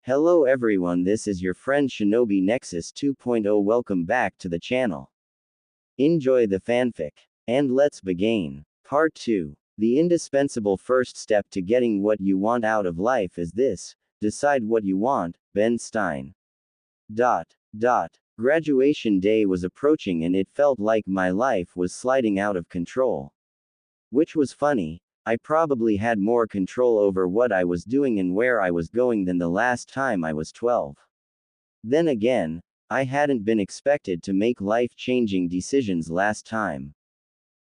Hello everyone, this is your friend Shinobi Nexus 2.0. Welcome back to the channel. Enjoy the fanfic. And let's begin. Part 2. The indispensable first step to getting what you want out of life is this: decide what you want. Ben Stein. Graduation day was approaching and it felt like my life was sliding out of control. Which was funny. I probably had more control over what I was doing and where I was going than the last time I was 12. Then again, I hadn't been expected to make life-changing decisions last time.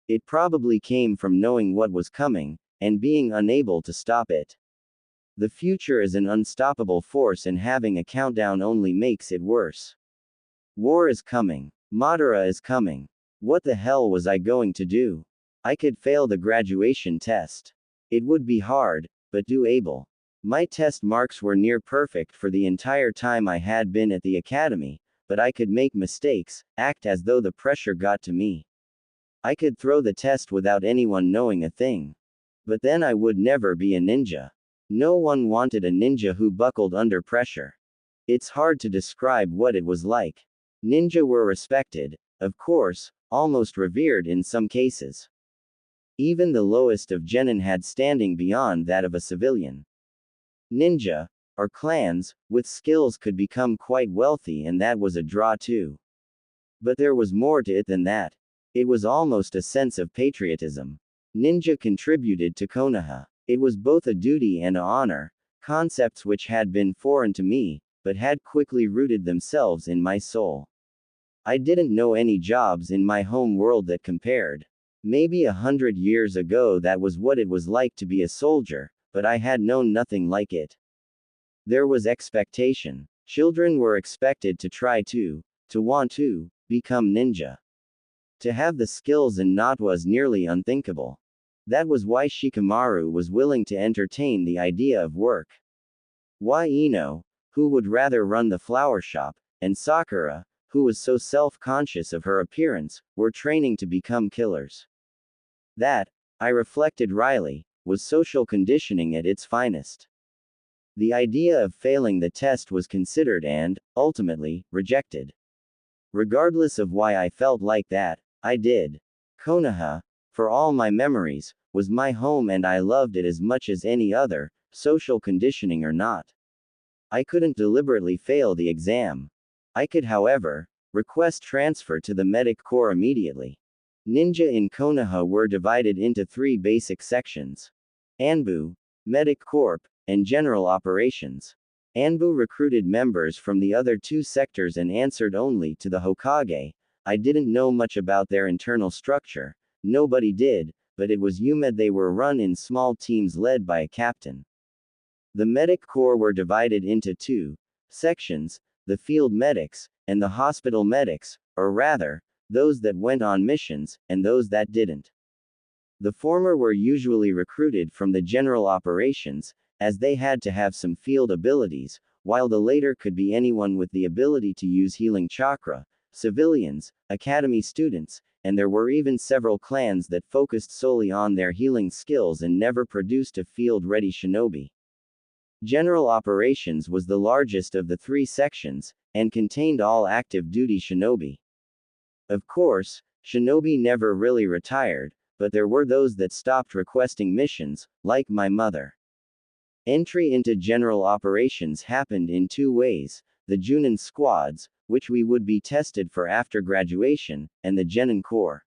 It probably came from knowing what was coming, and being unable to stop it. The future is an unstoppable force and having a countdown only makes it worse. War is coming. Madara is coming. What the hell was I going to do? I could fail the graduation test. It would be hard, but doable. My test marks were near perfect for the entire time I had been at the academy, but I could make mistakes, act as though the pressure got to me. I could throw the test without anyone knowing a thing. But then I would never be a ninja. No one wanted a ninja who buckled under pressure. It's hard to describe what it was like. Ninja were respected, of course, almost revered in some cases. Even the lowest of genin had standing beyond that of a civilian. Ninja, or clans, with skills could become quite wealthy, and that was a draw too. But there was more to it than that. It was almost a sense of patriotism. Ninja contributed to Konoha. It was both a duty and an honor, concepts which had been foreign to me, but had quickly rooted themselves in my soul. I didn't know any jobs in my home world that compared. Maybe 100 years ago that was what it was like to be a soldier, but I had known nothing like it. There was expectation. Children were expected to try to want to, become ninja. To have the skills and not was nearly unthinkable. That was why Shikamaru was willing to entertain the idea of work. Why Ino, who would rather run the flower shop, and Sakura, who was so self-conscious of her appearance, were training to become killers. That, I reflected wryly, was social conditioning at its finest. The idea of failing the test was considered and, ultimately, rejected. Regardless of why I felt like that, I did. Konoha, for all my memories, was my home and I loved it as much as any other, social conditioning or not. I couldn't deliberately fail the exam. I could, however, request transfer to the medic corps immediately. Ninja in Konoha were divided into 3 basic sections: Anbu, Medic Corp, and General Operations. Anbu recruited members from the other 2 sectors and answered only to the Hokage. I didn't know much about their internal structure, nobody did, but it was UMED. They were run in small teams led by a captain. The Medic Corps were divided into 2 sections, the Field Medics, and the Hospital Medics, or rather, those that went on missions, and those that didn't. The former were usually recruited from the General Operations, as they had to have some field abilities, while the later could be anyone with the ability to use healing chakra, civilians, academy students, and there were even several clans that focused solely on their healing skills and never produced a field-ready shinobi. General Operations was the largest of the 3 sections, and contained all active duty shinobi. Of course, shinobi never really retired, but there were those that stopped requesting missions, like my mother. Entry into General Operations happened in 2 ways: the Junin squads, which we would be tested for after graduation, and the Genin Corps.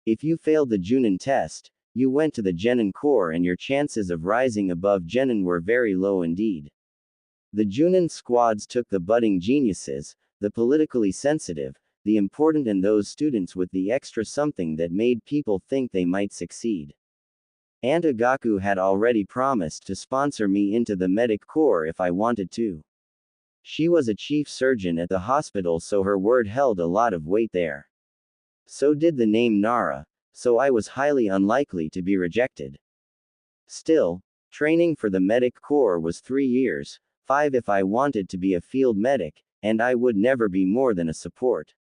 If you failed the Junin test, you went to the Genin Corps and your chances of rising above Genin were very low indeed. The Junin squads took the budding geniuses, the politically sensitive, the important, and those students with the extra something that made people think they might succeed. Aunt Agaku had already promised to sponsor me into the Medic Corps if I wanted to. She was a chief surgeon at the hospital, so her word held a lot of weight there. So did the name Nara, so I was highly unlikely to be rejected. Still, training for the Medic Corps was 3 years, 5 if I wanted to be a field medic, and I would never be more than a support.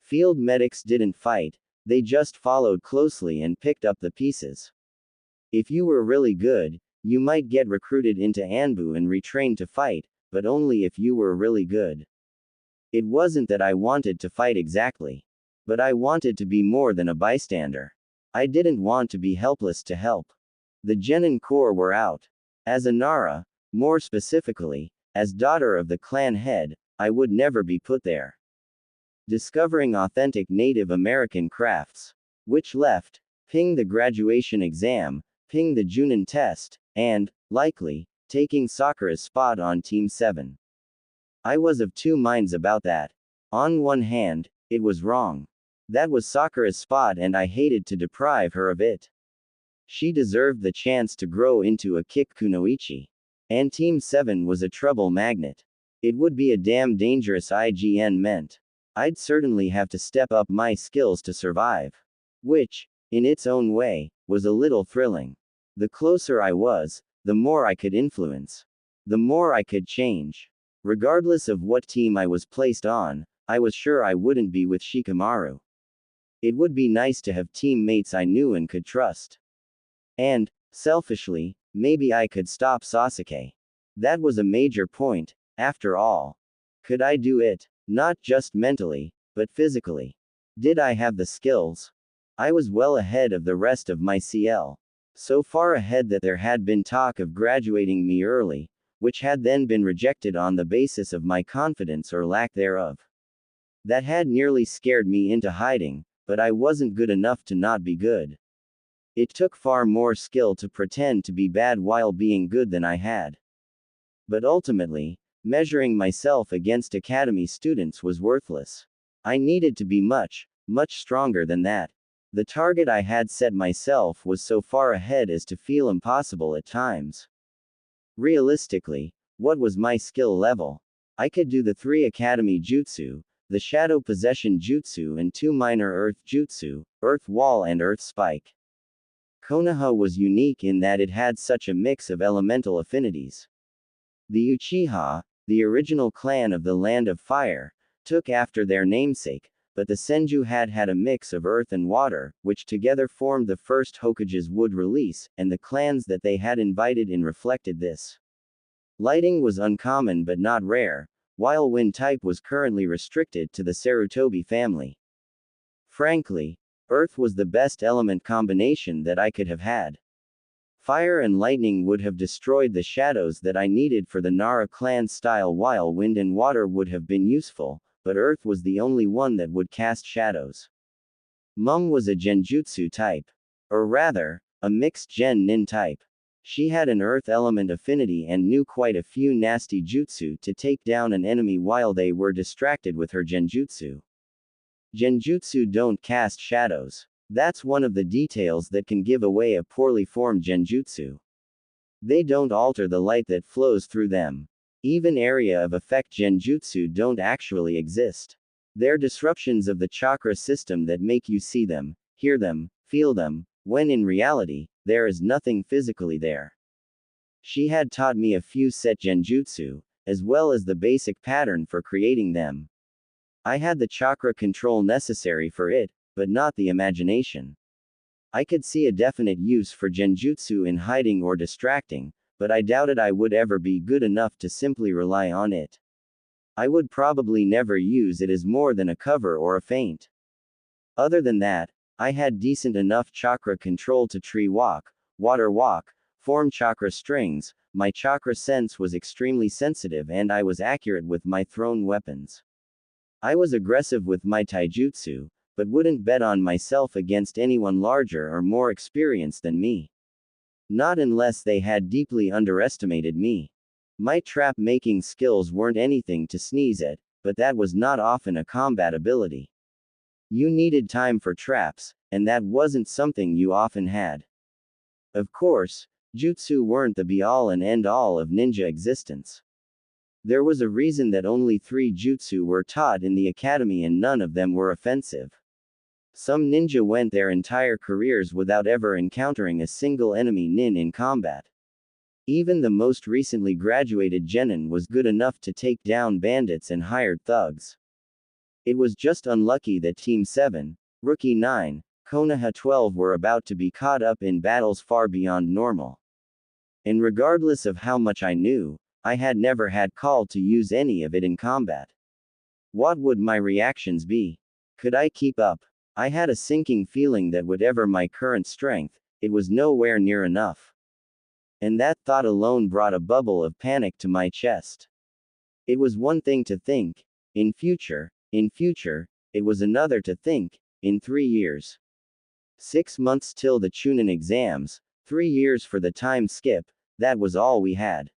Field medics didn't fight, they just followed closely and picked up the pieces. If you were really good, you might get recruited into Anbu and retrained to fight, but only if you were really good. It wasn't that I wanted to fight exactly. But I wanted to be more than a bystander. I didn't want to be helpless to help. The Genin Corps were out. As a Nara, more specifically, as daughter of the clan head, I would never be put there. Discovering authentic Native American crafts. Which left, ping the graduation exam, ping the Junin test, and, likely, taking Sakura's spot on Team 7. I was of two minds about that. On one hand, it was wrong. That was Sakura's spot and I hated to deprive her of it. She deserved the chance to grow into a kick kunoichi. And Team 7 was a trouble magnet. It would be a damn dangerous IGN meant. I'd certainly have to step up my skills to survive. Which, in its own way, was a little thrilling. The closer I was, the more I could influence. The more I could change. Regardless of what team I was placed on, I was sure I wouldn't be with Shikamaru. It would be nice to have teammates I knew and could trust. And, selfishly, maybe I could stop Sasuke. That was a major point, after all. Could I do it? Not just mentally, but physically. Did I have the skills? I was well ahead of the rest of my CL. So far ahead that there had been talk of graduating me early, which had then been rejected on the basis of my confidence or lack thereof. That had nearly scared me into hiding, but I wasn't good enough to not be good. It took far more skill to pretend to be bad while being good than I had. But ultimately, measuring myself against academy students was worthless. I needed to be much, much stronger than that. The target I had set myself was so far ahead as to feel impossible at times. Realistically, what was my skill level? I could do the 3 academy jutsu, the shadow possession jutsu and 2 minor earth jutsu, earth wall and earth spike. Konoha was unique in that it had such a mix of elemental affinities. The Uchiha, the original clan of the Land of Fire, took after their namesake, but the Senju had a mix of earth and water, which together formed the first Hokage's wood release, and the clans that they had invited in reflected this. Lighting was uncommon but not rare, while wind type was currently restricted to the Sarutobi family. Frankly, earth was the best element combination that I could have had. Fire and lightning would have destroyed the shadows that I needed for the Nara clan style, while wind and water would have been useful, but earth was the only one that would cast shadows. Mum was a genjutsu type. Or rather, a mixed gen-nin type. She had an earth element affinity and knew quite a few nasty jutsu to take down an enemy while they were distracted with her genjutsu. Genjutsu don't cast shadows. That's one of the details that can give away a poorly formed genjutsu. They don't alter the light that flows through them. Even area of effect genjutsu don't actually exist. They're disruptions of the chakra system that make you see them, hear them, feel them, when in reality, there is nothing physically there. She had taught me a few set genjutsu, as well as the basic pattern for creating them. I had the chakra control necessary for it, but not the imagination. I could see a definite use for genjutsu in hiding or distracting, but I doubted I would ever be good enough to simply rely on it. I would probably never use it as more than a cover or a feint. Other than that, I had decent enough chakra control to tree walk, water walk, form chakra strings, my chakra sense was extremely sensitive and I was accurate with my thrown weapons. I was aggressive with my taijutsu, but wouldn't bet on myself against anyone larger or more experienced than me. Not unless they had deeply underestimated me. My trap-making skills weren't anything to sneeze at, but that was not often a combat ability. You needed time for traps, and that wasn't something you often had. Of course, jutsu weren't the be-all and end-all of ninja existence. There was a reason that only 3 jutsu were taught in the academy and none of them were offensive. Some ninja went their entire careers without ever encountering a single enemy nin in combat. Even the most recently graduated genin was good enough to take down bandits and hired thugs. It was just unlucky that Team 7, Rookie 9, Konoha 12 were about to be caught up in battles far beyond normal. And regardless of how much I knew, I had never had called to use any of it in combat. What would my reactions be? Could I keep up? I had a sinking feeling that whatever my current strength, it was nowhere near enough. And that thought alone brought a bubble of panic to my chest. It was one thing to think, in future, it was another to think, in 3 years. 6 months till the Chunin exams, 3 years for the time skip, that was all we had.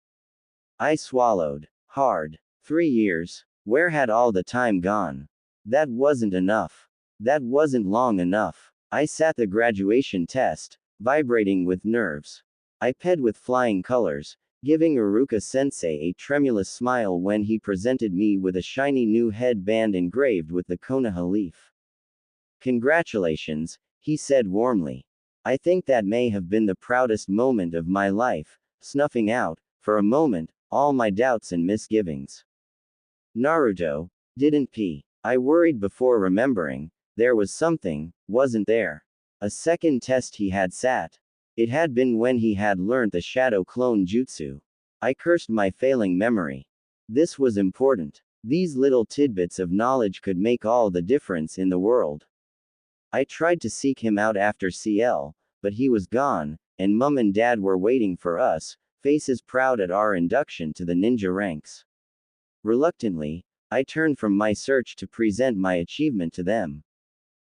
I swallowed hard. 3 years? Where had all the time gone? That wasn't enough. That wasn't long enough. I sat the graduation test, vibrating with nerves. I ped with flying colors, giving Iruka-sensei a tremulous smile when he presented me with a shiny new headband engraved with the Konoha leaf. "Congratulations," he said warmly. I think that may have been the proudest moment of my life, snuffing out, for a moment, all my doubts and misgivings. Naruto didn't pee. I worried before remembering. There was something, wasn't there? A second test he had sat. It had been when he had learnt the shadow clone jutsu. I cursed my failing memory. This was important. These little tidbits of knowledge could make all the difference in the world. I tried to seek him out after CL, but he was gone, and Mum and Dad were waiting for us, faces proud at our induction to the ninja ranks. Reluctantly, I turned from my search to present my achievement to them.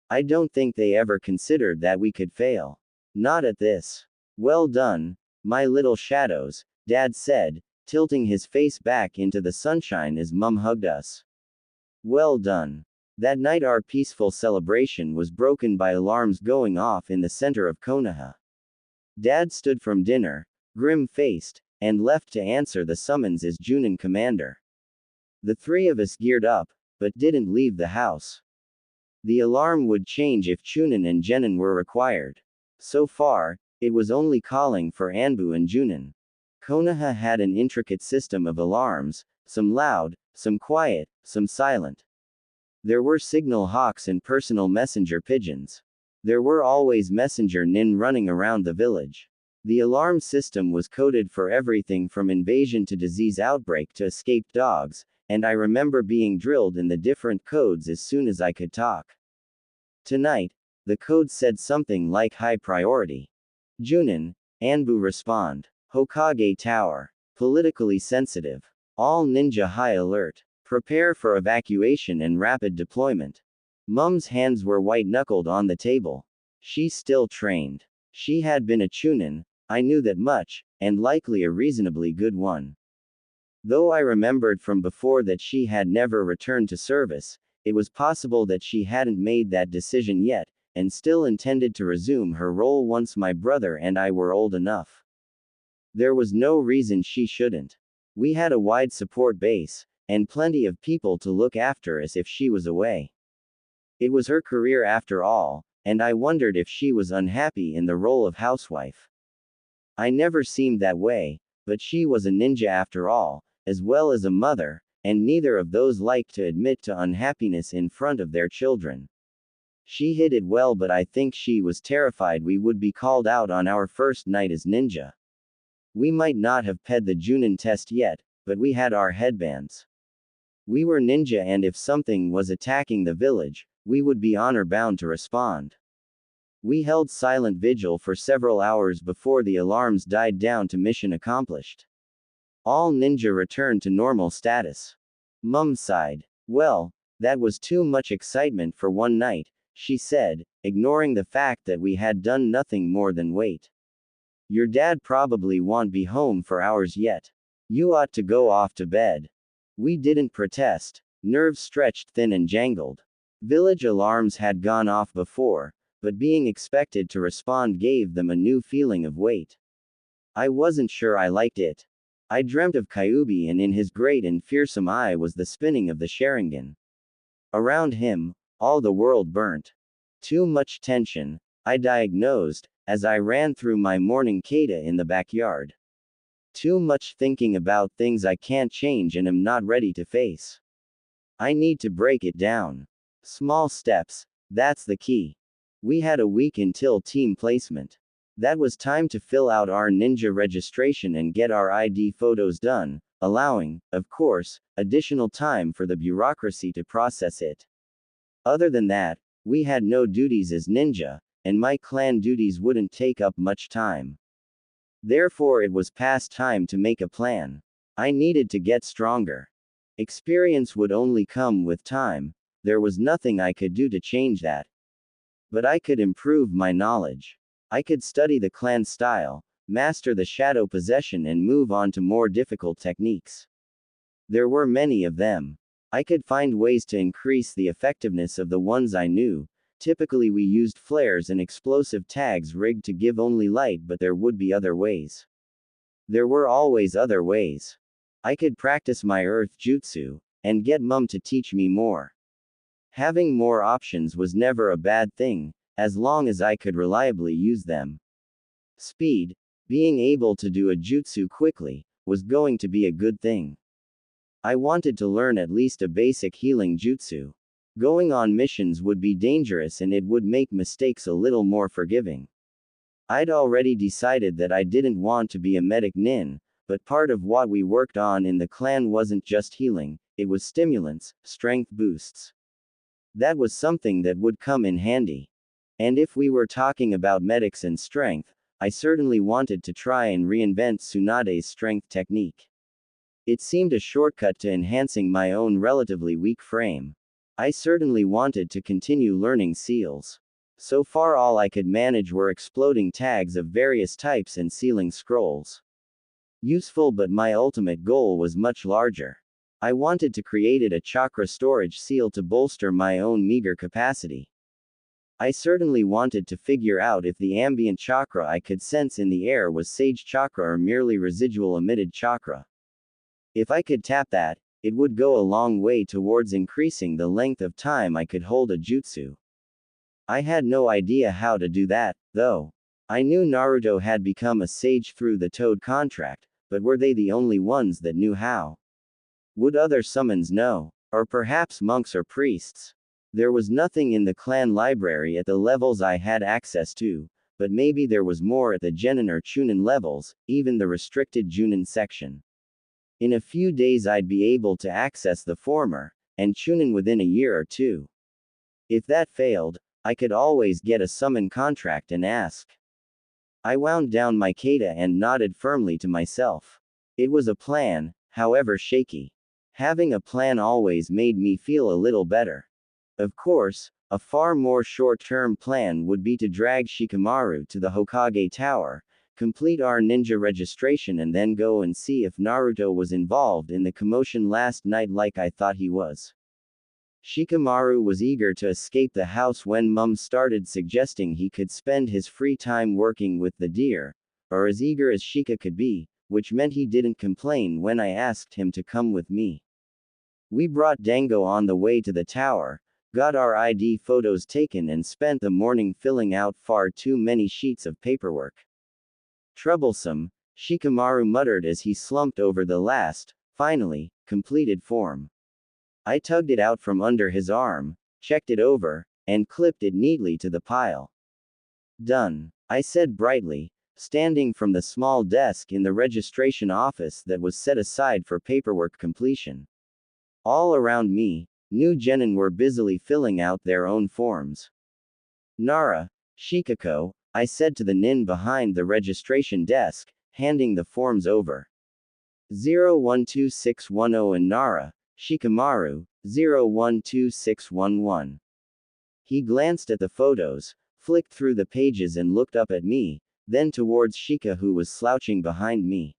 I don't think they ever considered that we could fail. Not at this. "Well done, my little shadows," Dad said, tilting his face back into the sunshine as Mum hugged us. Well done. That night our peaceful celebration was broken by alarms going off in the center of Konoha. Dad stood from dinner, grim-faced, and left to answer the summons as Junin commander. The three of us geared up, but didn't leave the house. The alarm would change if Chunin and Genin were required. So far, it was only calling for Anbu and Junin. Konoha had an intricate system of alarms, some loud, some quiet, some silent. There were signal hawks and personal messenger pigeons. There were always messenger nin running around the village. The alarm system was coded for everything from invasion to disease outbreak to escaped dogs, and I remember being drilled in the different codes as soon as I could talk. Tonight, the code said something like high priority. Junin, Anbu respond. Hokage Tower. Politically sensitive. All ninja high alert. Prepare for evacuation and rapid deployment. Mum's hands were white-knuckled on the table. She still trained. She had been a Chunin, I knew that much, and likely a reasonably good one. Though I remembered from before that she had never returned to service, it was possible that she hadn't made that decision yet, and still intended to resume her role once my brother and I were old enough. There was no reason she shouldn't. We had a wide support base, and plenty of people to look after us if she was away. It was her career after all, and I wondered if she was unhappy in the role of housewife. I never seemed that way, but she was a ninja after all, as well as a mother, and neither of those liked to admit to unhappiness in front of their children. She hid it well, but I think she was terrified we would be called out on our first night as ninja. We might not have ped the Junin test yet, but we had our headbands. We were ninja, and if something was attacking the village, we would be honor-bound to respond. We held silent vigil for several hours before the alarms died down to mission accomplished. All ninja returned to normal status. Mum sighed. Well, that was too much excitement for one night, she said, ignoring the fact that we had done nothing more than wait. Your dad probably won't be home for hours yet. You ought to go off to bed. We didn't protest. Nerves stretched thin and jangled. Village alarms had gone off before, but being expected to respond gave them a new feeling of weight. I wasn't sure I liked it. I dreamt of Kyuubi, and in his great and fearsome eye was the spinning of the Sharingan. Around him, all the world burnt. Too much tension, I diagnosed, as I ran through my morning kata in the backyard. Too much thinking about things I can't change and am not ready to face. I need to break it down. Small steps, that's the key. We had a week until team placement. That was time to fill out our ninja registration and get our ID photos done, allowing, of course, additional time for the bureaucracy to process it. Other than that, we had no duties as ninja, and my clan duties wouldn't take up much time. Therefore, it was past time to make a plan. I needed to get stronger. Experience would only come with time, there was nothing I could do to change that. But I could improve my knowledge. I could study the clan style, master the shadow possession, and move on to more difficult techniques. There were many of them. I could find ways to increase the effectiveness of the ones I knew. Typically, we used flares and explosive tags rigged to give only light, but there would be other ways. There were always other ways. I could practice my earth jutsu, and get Mum to teach me more. Having more options was never a bad thing, as long as I could reliably use them. Speed, being able to do a jutsu quickly, was going to be a good thing. I wanted to learn at least a basic healing jutsu. Going on missions would be dangerous and it would make mistakes a little more forgiving. I'd already decided that I didn't want to be a medic nin, but part of what we worked on in the clan wasn't just healing, it was stimulants, strength boosts. That was something that would come in handy. And if we were talking about medics and strength, I certainly wanted to try and reinvent Tsunade's strength technique. It seemed a shortcut to enhancing my own relatively weak frame. I certainly wanted to continue learning seals. So far all I could manage were exploding tags of various types and sealing scrolls. Useful, but my ultimate goal was much larger. I wanted to create a chakra storage seal to bolster my own meager capacity. I certainly wanted to figure out if the ambient chakra I could sense in the air was sage chakra or merely residual emitted chakra. If I could tap that, it would go a long way towards increasing the length of time I could hold a jutsu. I had no idea how to do that, though. I knew Naruto had become a sage through the Toad contract, but were they the only ones that knew how? Would other summons know? Or perhaps monks or priests? There was nothing in the clan library at the levels I had access to, but maybe there was more at the Genin or Chunin levels, even the restricted Junin section. In a few days I'd be able to access the former, and Chunin within a year or two. If that failed, I could always get a summon contract and ask. I wound down my kata and nodded firmly to myself. It was a plan, however shaky. Having a plan always made me feel a little better. Of course, a far more short-term plan would be to drag Shikamaru to the Hokage Tower, complete our ninja registration, and then go and see if Naruto was involved in the commotion last night like I thought he was. Shikamaru was eager to escape the house when Mum started suggesting he could spend his free time working with the deer, or as eager as Shika could be, which meant he didn't complain when I asked him to come with me. We brought Dango on the way to the tower, got our ID photos taken, and spent the morning filling out far too many sheets of paperwork. Troublesome, Shikamaru muttered as he slumped over the last, finally, completed form. I tugged it out from under his arm, checked it over, and clipped it neatly to the pile. Done, I said brightly, standing from the small desk in the registration office that was set aside for paperwork completion. All around me, new genin were busily filling out their own forms. Nara, Shikako, I said to the nin behind the registration desk, handing the forms over. 012610 and Nara, Shikamaru, 012611. He glanced at the photos, flicked through the pages and looked up at me, then towards Shika who was slouching behind me.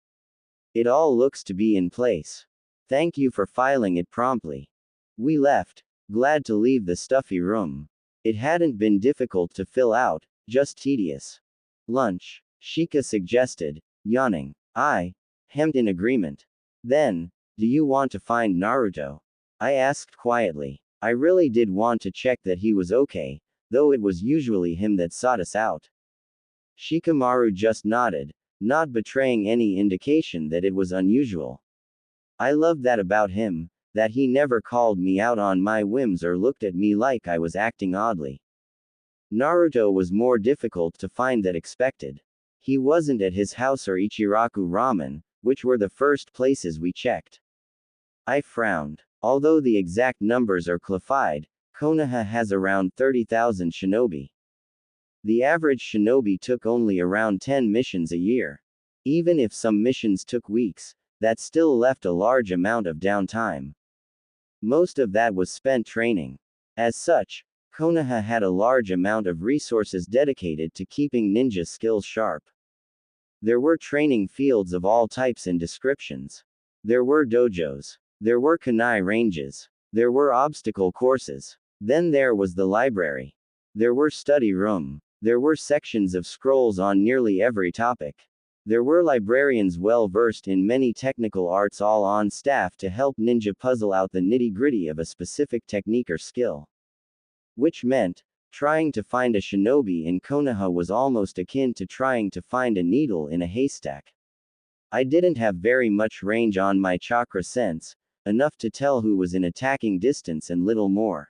It all looks to be in place. Thank you for filing it promptly. We left, glad to leave the stuffy room. It hadn't been difficult to fill out, just tedious. Lunch, Shika suggested, yawning. I hemmed in agreement. Then, do you want to find Naruto? I asked quietly. I really did want to check that he was okay, though it was usually him that sought us out. Shikamaru just nodded, not betraying any indication that it was unusual. I loved that about him, that he never called me out on my whims or looked at me like I was acting oddly. Naruto was more difficult to find than expected. He wasn't at his house or Ichiraku Ramen, which were the first places we checked. I frowned. Although the exact numbers are classified, Konoha has around 30,000 shinobi. The average shinobi took only around 10 missions a year. Even if some missions took weeks, that still left a large amount of downtime. Most of that was spent training. As such, Konoha had a large amount of resources dedicated to keeping ninja skills sharp. There were training fields of all types and descriptions. There were dojos. There were kunai ranges. There were obstacle courses. Then there was the library. There were study room. There were sections of scrolls on nearly every topic. There were librarians well versed in many technical arts all on staff to help ninja puzzle out the nitty-gritty of a specific technique or skill. Which meant, trying to find a shinobi in Konoha was almost akin to trying to find a needle in a haystack. I didn't have very much range on my chakra sense, enough to tell who was in attacking distance and little more.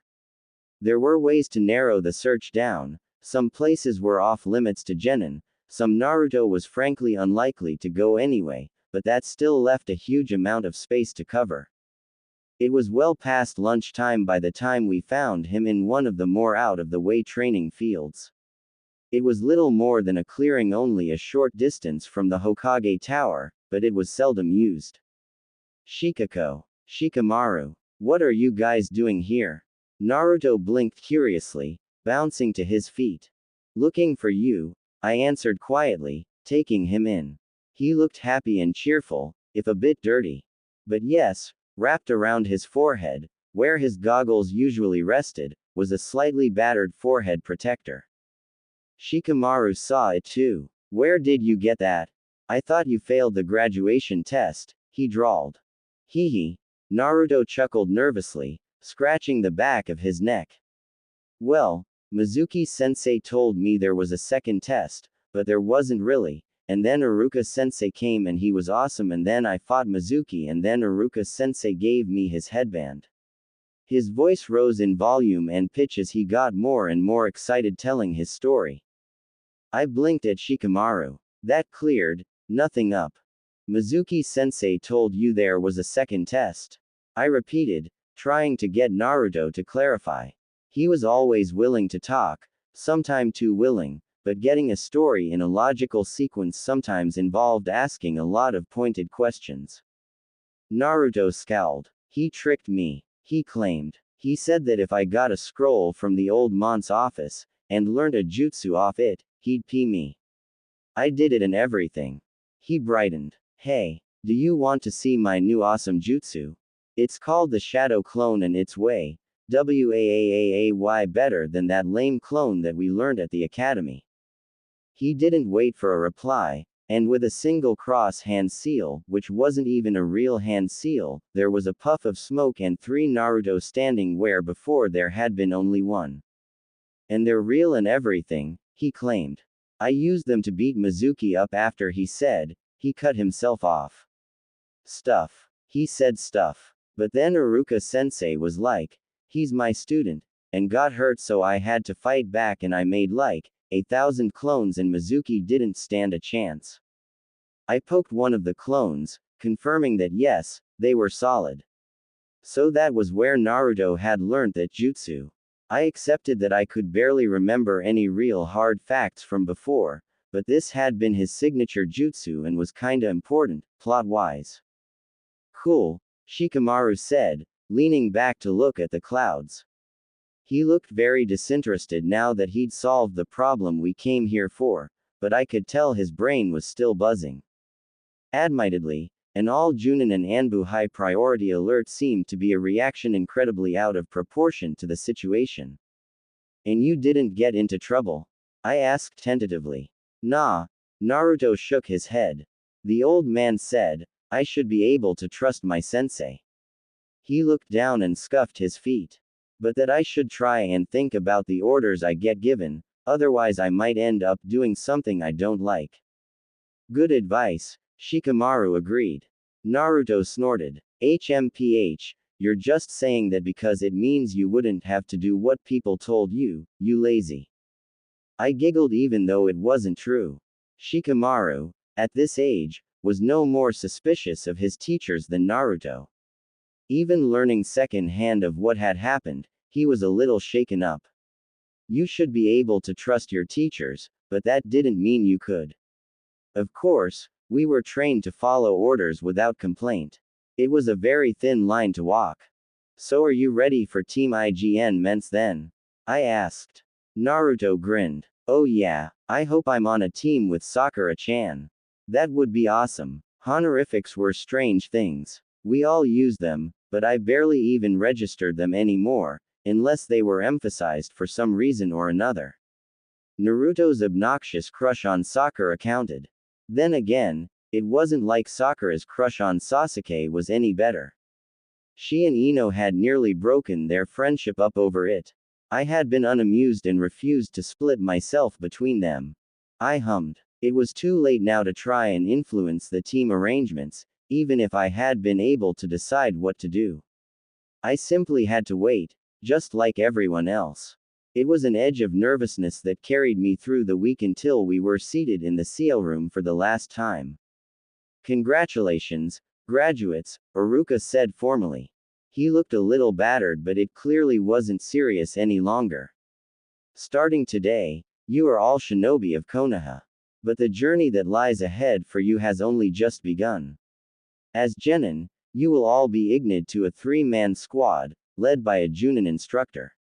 There were ways to narrow the search down. Some places were off limits to genin, some Naruto was frankly unlikely to go anyway, but that still left a huge amount of space to cover. It was well past lunchtime by the time we found him in one of the more out-of-the-way training fields. It was little more than a clearing only a short distance from the Hokage Tower, but it was seldom used. Shikamaru, what are you guys doing here? Naruto blinked curiously, bouncing to his feet. Looking for you, I answered quietly, taking him in. He looked happy and cheerful, if a bit dirty. But yes, wrapped around his forehead, where his goggles usually rested, was a slightly battered forehead protector. Shikamaru saw it too. Where did you get that? I thought you failed the graduation test, he drawled. Hee. Naruto chuckled nervously, scratching the back of his neck. Well, Mizuki-sensei told me there was a second test, but there wasn't really, and then Iruka-sensei came and he was awesome and then I fought Mizuki and then Iruka-sensei gave me his headband. His voice rose in volume and pitch as he got more and more excited telling his story. I blinked at Shikamaru. That cleared nothing up. Mizuki-sensei told you there was a second test. I repeated, trying to get Naruto to clarify. He was always willing to talk, sometime too willing, but getting a story in a logical sequence sometimes involved asking a lot of pointed questions. Naruto scowled. He tricked me, he claimed. He said that if I got a scroll from the old Mont's office, and learned a jutsu off it, he'd pee me. I did it and everything. He brightened. Hey, do you want to see my new awesome jutsu? It's called the Shadow Clone and it's way better than that lame clone that we learned at the academy. He didn't wait for a reply, and with a single cross hand seal, which wasn't even a real hand seal, there was a puff of smoke and 3 Naruto standing where before there had been only one. And they're real and everything, he claimed. I used them to beat Mizuki up after he said, he cut himself off. Stuff. He said stuff. But then Iruka-sensei was like, he's my student, and got hurt so I had to fight back and I made like 1,000 clones and Mizuki didn't stand a chance. I poked one of the clones, confirming that yes, they were solid. So that was where Naruto had learned that jutsu. I accepted that I could barely remember any real hard facts from before, but this had been his signature jutsu and was kinda important, plot-wise. Cool, Shikamaru said, leaning back to look at the clouds. He looked very disinterested now that he'd solved the problem we came here for, but I could tell his brain was still buzzing. Admittedly, an all Junin and Anbu high priority alert seemed to be a reaction incredibly out of proportion to the situation. And you didn't get into trouble? I asked tentatively. Nah. Naruto shook his head. The old man said, I should be able to trust my sensei. He looked down and scuffed his feet. But that I should try and think about the orders I get given, otherwise I might end up doing something I don't like. Good advice, Shikamaru agreed. Naruto snorted. HMPH, you're just saying that because it means you wouldn't have to do what people told you, you lazy. I giggled even though it wasn't true. Shikamaru, at this age, was no more suspicious of his teachers than Naruto. Even learning second hand of what had happened, he was a little shaken up. You should be able to trust your teachers, but that didn't mean you could. Of course, we were trained to follow orders without complaint. It was a very thin line to walk. So are you ready for Team IGN Ments then? I asked. Naruto grinned. Oh yeah, I hope I'm on a team with Sakura-chan. That would be awesome. Honorifics were strange things. We all used them, but I barely even registered them anymore, unless they were emphasized for some reason or another. Naruto's obnoxious crush on Sakura counted. Then again, it wasn't like Sakura's crush on Sasuke was any better. She and Ino had nearly broken their friendship up over it. I had been unamused and refused to split myself between them. I hummed. It was too late now to try and influence the team arrangements, even if I had been able to decide what to do. I simply had to wait, just like everyone else. It was an edge of nervousness that carried me through the week until we were seated in the CL room for the last time. Congratulations, graduates, Iruka said formally. He looked a little battered, but it clearly wasn't serious any longer. Starting today, you are all shinobi of Konoha. But the journey that lies ahead for you has only just begun. As genin, you will all be ignited to a 3-man squad, led by a Junin instructor.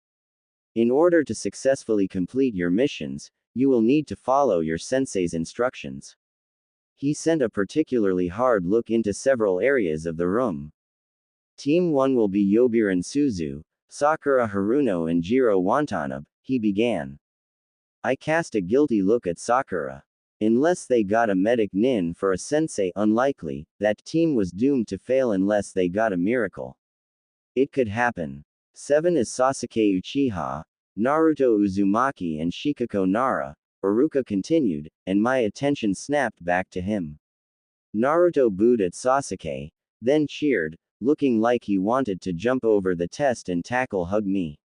In order to successfully complete your missions, you will need to follow your sensei's instructions. He sent a particularly hard look into several areas of the room. Team 1 will be Yobiran Suzu, Sakura Haruno and Jiro Watanabe, he began. I cast a guilty look at Sakura. Unless they got a medic nin for a sensei, unlikely, that team was doomed to fail unless they got a miracle. It could happen. 7 is Sasuke Uchiha, Naruto Uzumaki and Shikako Nara, Iruka continued, and my attention snapped back to him. Naruto booed at Sasuke, then cheered, looking like he wanted to jump over the test and hug me.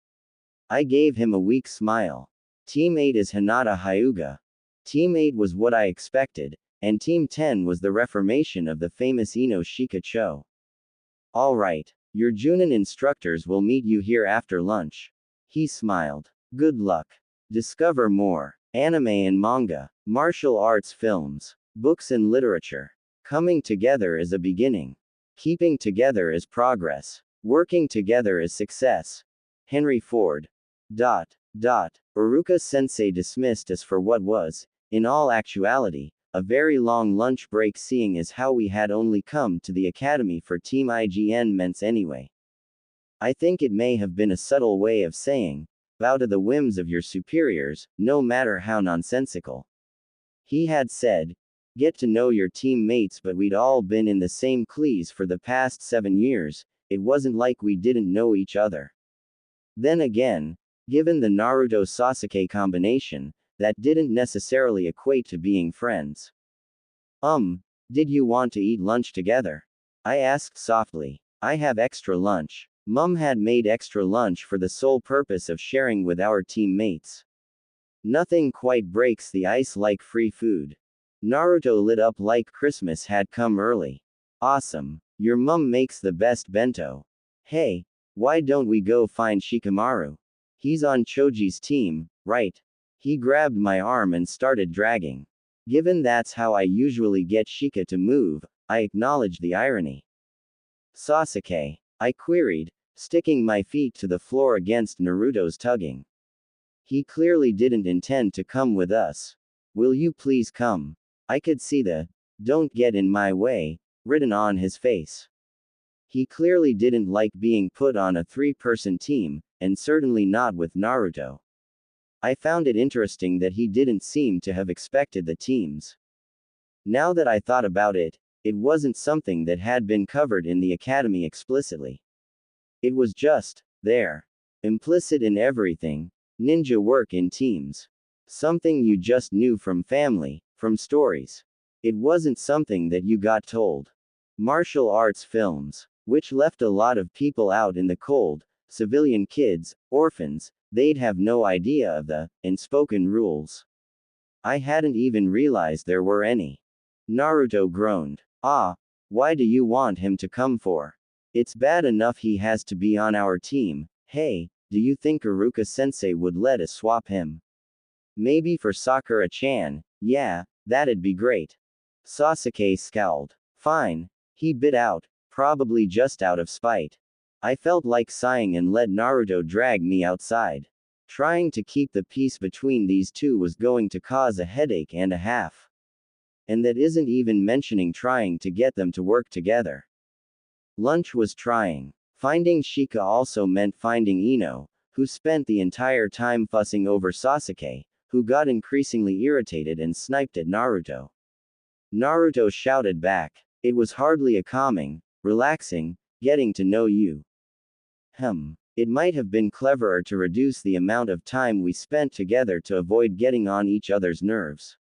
I gave him a weak smile. Team 8 is Hinata Hyuga. Team 8 was what I expected, and Team 10 was the reformation of the famous Ino Shika-cho. Alright, your Junin instructors will meet you here after lunch. He smiled. Good luck. Discover more. Anime and manga, martial arts films, books and literature. Coming together is a beginning. Keeping together is progress. Working together is success. Henry Ford. Iruka sensei dismissed us for what was, in all actuality, a very long lunch break, seeing as how we had only come to the academy for Team IGN Ments anyway. I think it may have been a subtle way of saying, bow to the whims of your superiors, no matter how nonsensical. He had said, get to know your teammates, but we'd all been in the same class for the past 7 years, it wasn't like we didn't know each other. Then again, given the Naruto-Sasuke combination, that didn't necessarily equate to being friends. Did you want to eat lunch together? I asked softly. I have extra lunch. Mum had made extra lunch for the sole purpose of sharing with our teammates. Nothing quite breaks the ice like free food. Naruto lit up like Christmas had come early. Awesome. Your mum makes the best bento. Hey, why don't we go find Shikamaru? He's on Choji's team, right? He grabbed my arm and started dragging. Given that's how I usually get Shika to move, I acknowledged the irony. Sasuke, I queried, sticking my feet to the floor against Naruto's tugging. He clearly didn't intend to come with us. Will you please come? I could see the, don't get in my way, written on his face. He clearly didn't like being put on a 3-person team, and certainly not with Naruto. I found it interesting that he didn't seem to have expected the teams. Now that I thought about it, it wasn't something that had been covered in the academy explicitly. It was just, there. Implicit in everything, ninja work in teams. Something you just knew from family, from stories. It wasn't something that you got told. Martial arts films, which left a lot of people out in the cold, civilian kids, orphans, they'd have no idea of the unspoken rules. I hadn't even realized there were any. Naruto groaned. Ah, why do you want him to come for? It's bad enough he has to be on our team. Hey, do you think Iruka-sensei would let us swap him? Maybe for Sakura-chan, yeah, that'd be great. Sasuke scowled. Fine, he bit out, probably just out of spite. I felt like sighing and let Naruto drag me outside. Trying to keep the peace between these two was going to cause a headache and a half. And that isn't even mentioning trying to get them to work together. Lunch was trying. Finding Shika also meant finding Ino, who spent the entire time fussing over Sasuke, who got increasingly irritated and sniped at Naruto. Naruto shouted back. It was hardly a calming, relaxing, getting to know you. It might have been cleverer to reduce the amount of time we spent together to avoid getting on each other's nerves.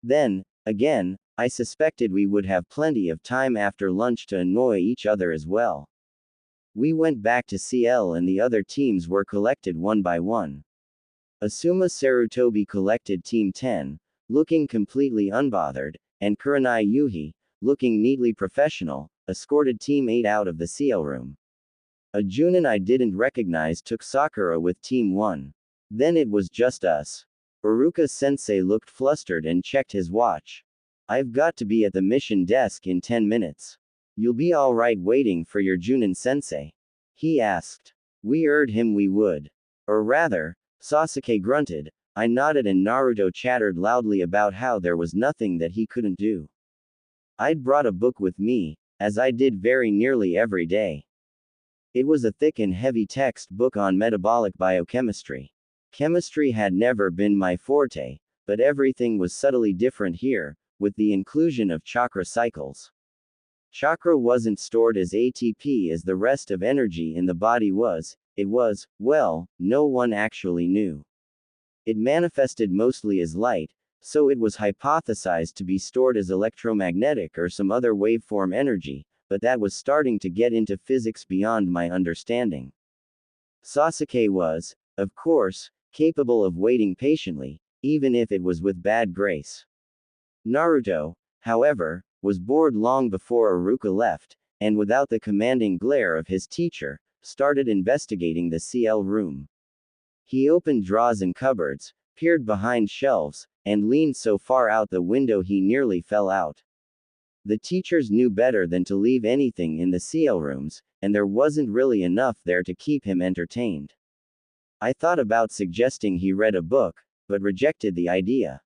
Then, again, I suspected we would have plenty of time after lunch to annoy each other as well. We went back to CL and the other teams were collected one by one. Asuma Sarutobi collected Team 10, looking completely unbothered, and Kurenai Yuhi, looking neatly professional, escorted Team 8 out of the CL room. A Junin I didn't recognize took Sakura with Team 1. Then it was just us. Iruka-sensei looked flustered and checked his watch. I've got to be at the mission desk in 10 minutes. You'll be alright waiting for your Junin-sensei? He asked. We urged him we would. Or rather, Sasuke grunted. I nodded and Naruto chattered loudly about how there was nothing that he couldn't do. I'd brought a book with me, as I did very nearly every day. It was a thick and heavy text book on metabolic biochemistry. Chemistry had never been my forte, but everything was subtly different here, with the inclusion of chakra cycles. Chakra wasn't stored as ATP as the rest of energy in the body was, it was, well, no one actually knew. It manifested mostly as light, so it was hypothesized to be stored as electromagnetic or some other waveform energy, but that was starting to get into physics beyond my understanding. Sasuke was, of course, capable of waiting patiently, even if it was with bad grace. Naruto, however, was bored long before Iruka left, and without the commanding glare of his teacher, started investigating the CL room. He opened drawers and cupboards, peered behind shelves, and leaned so far out the window he nearly fell out. The teachers knew better than to leave anything in the CL rooms, and there wasn't really enough there to keep him entertained. I thought about suggesting he read a book, but rejected the idea.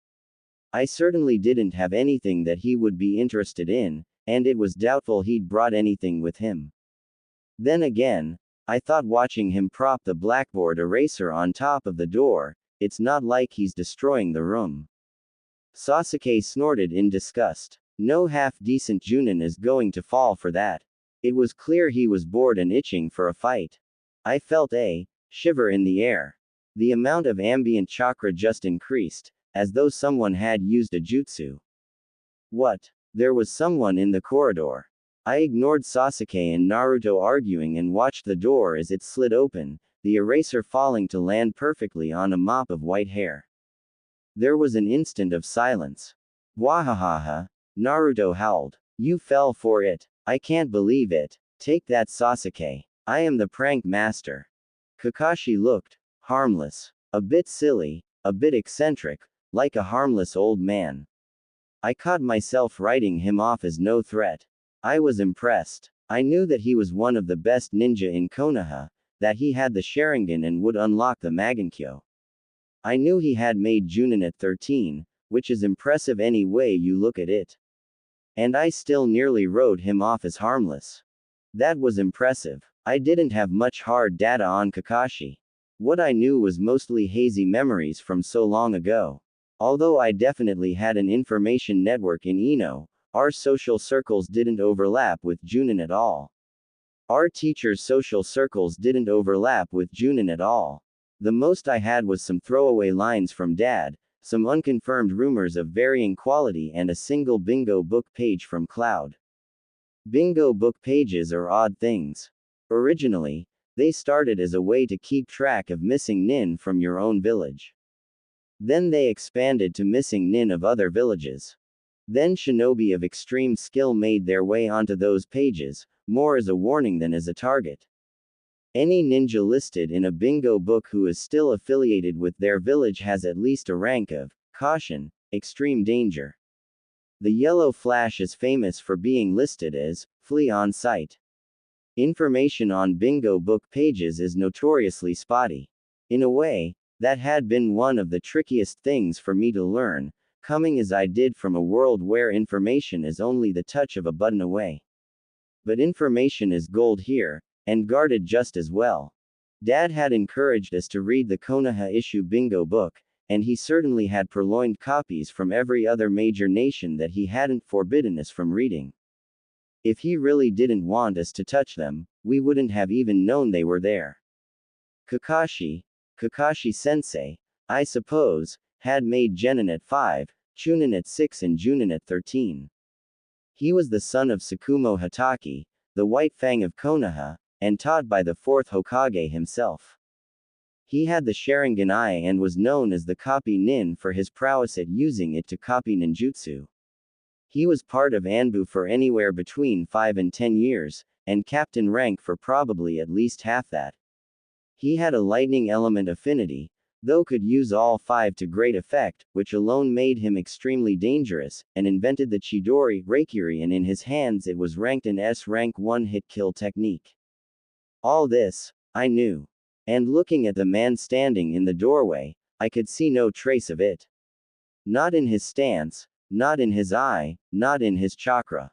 I certainly didn't have anything that he would be interested in, and it was doubtful he'd brought anything with him. Then again, I thought watching him prop the blackboard eraser on top of the door, it's not like he's destroying the room. Sasuke snorted in disgust. No half-decent Junin is going to fall for that. It was clear he was bored and itching for a fight. I felt a shiver in the air. The amount of ambient chakra just increased, as though someone had used a jutsu. What? There was someone in the corridor. I ignored Sasuke and Naruto arguing and watched the door as it slid open, the eraser falling to land perfectly on a mop of white hair. There was an instant of silence. Wahahaha, Naruto howled. You fell for it. I can't believe it. Take that, Sasuke. I am the prank master. Kakashi looked harmless. A bit silly, a bit eccentric, like a harmless old man. I caught myself writing him off as no threat. I was impressed. I knew that he was one of the best ninja in Konoha, that he had the Sharingan and would unlock the Magankyo. I knew he had made Junin at 13, which is impressive any way you look at it. And I still nearly wrote him off as harmless. That was impressive. I didn't have much hard data on Kakashi. What I knew was mostly hazy memories from so long ago. Although I definitely had an information network in Ino, our social circles didn't overlap with Junin at all. Our teachers' social circles didn't overlap with Junin at all. The most I had was some throwaway lines from Dad, some unconfirmed rumors of varying quality, and a single bingo book page from Cloud. Bingo book pages are odd things. Originally, they started as a way to keep track of missing nin from your own village. Then they expanded to missing nin of other villages. Then shinobi of extreme skill made their way onto those pages, more as a warning than as a target. Any ninja listed in a bingo book who is still affiliated with their village has at least a rank of caution, extreme danger. The yellow flash is famous for being listed as flee on sight. Information on bingo book pages is notoriously spotty. In a way, that had been one of the trickiest things for me to learn, coming as I did from a world where information is only the touch of a button away. But information is gold here, and guarded just as well. Dad had encouraged us to read the Konoha issue bingo book, and he certainly had purloined copies from every other major nation that he hadn't forbidden us from reading. If he really didn't want us to touch them, we wouldn't have even known they were there. Kakashi sensei, I suppose, had made Genin at 5, Chunin at 6 and Junin at 13. He was the son of Tsukumo Hatake, the White Fang of Konoha, and taught by the 4th Hokage himself. He had the Sharingan Eye and was known as the Copy Nin for his prowess at using it to copy ninjutsu. He was part of Anbu for anywhere between 5 and 10 years, and captain rank for probably at least half that. He had a lightning element affinity, though could use all 5 to great effect, which alone made him extremely dangerous, and invented the Chidori Reikiri, and in his hands it was ranked an S rank one-hit kill technique. All this, I knew. And looking at the man standing in the doorway, I could see no trace of it. Not in his stance, not in his eye, not in his chakra.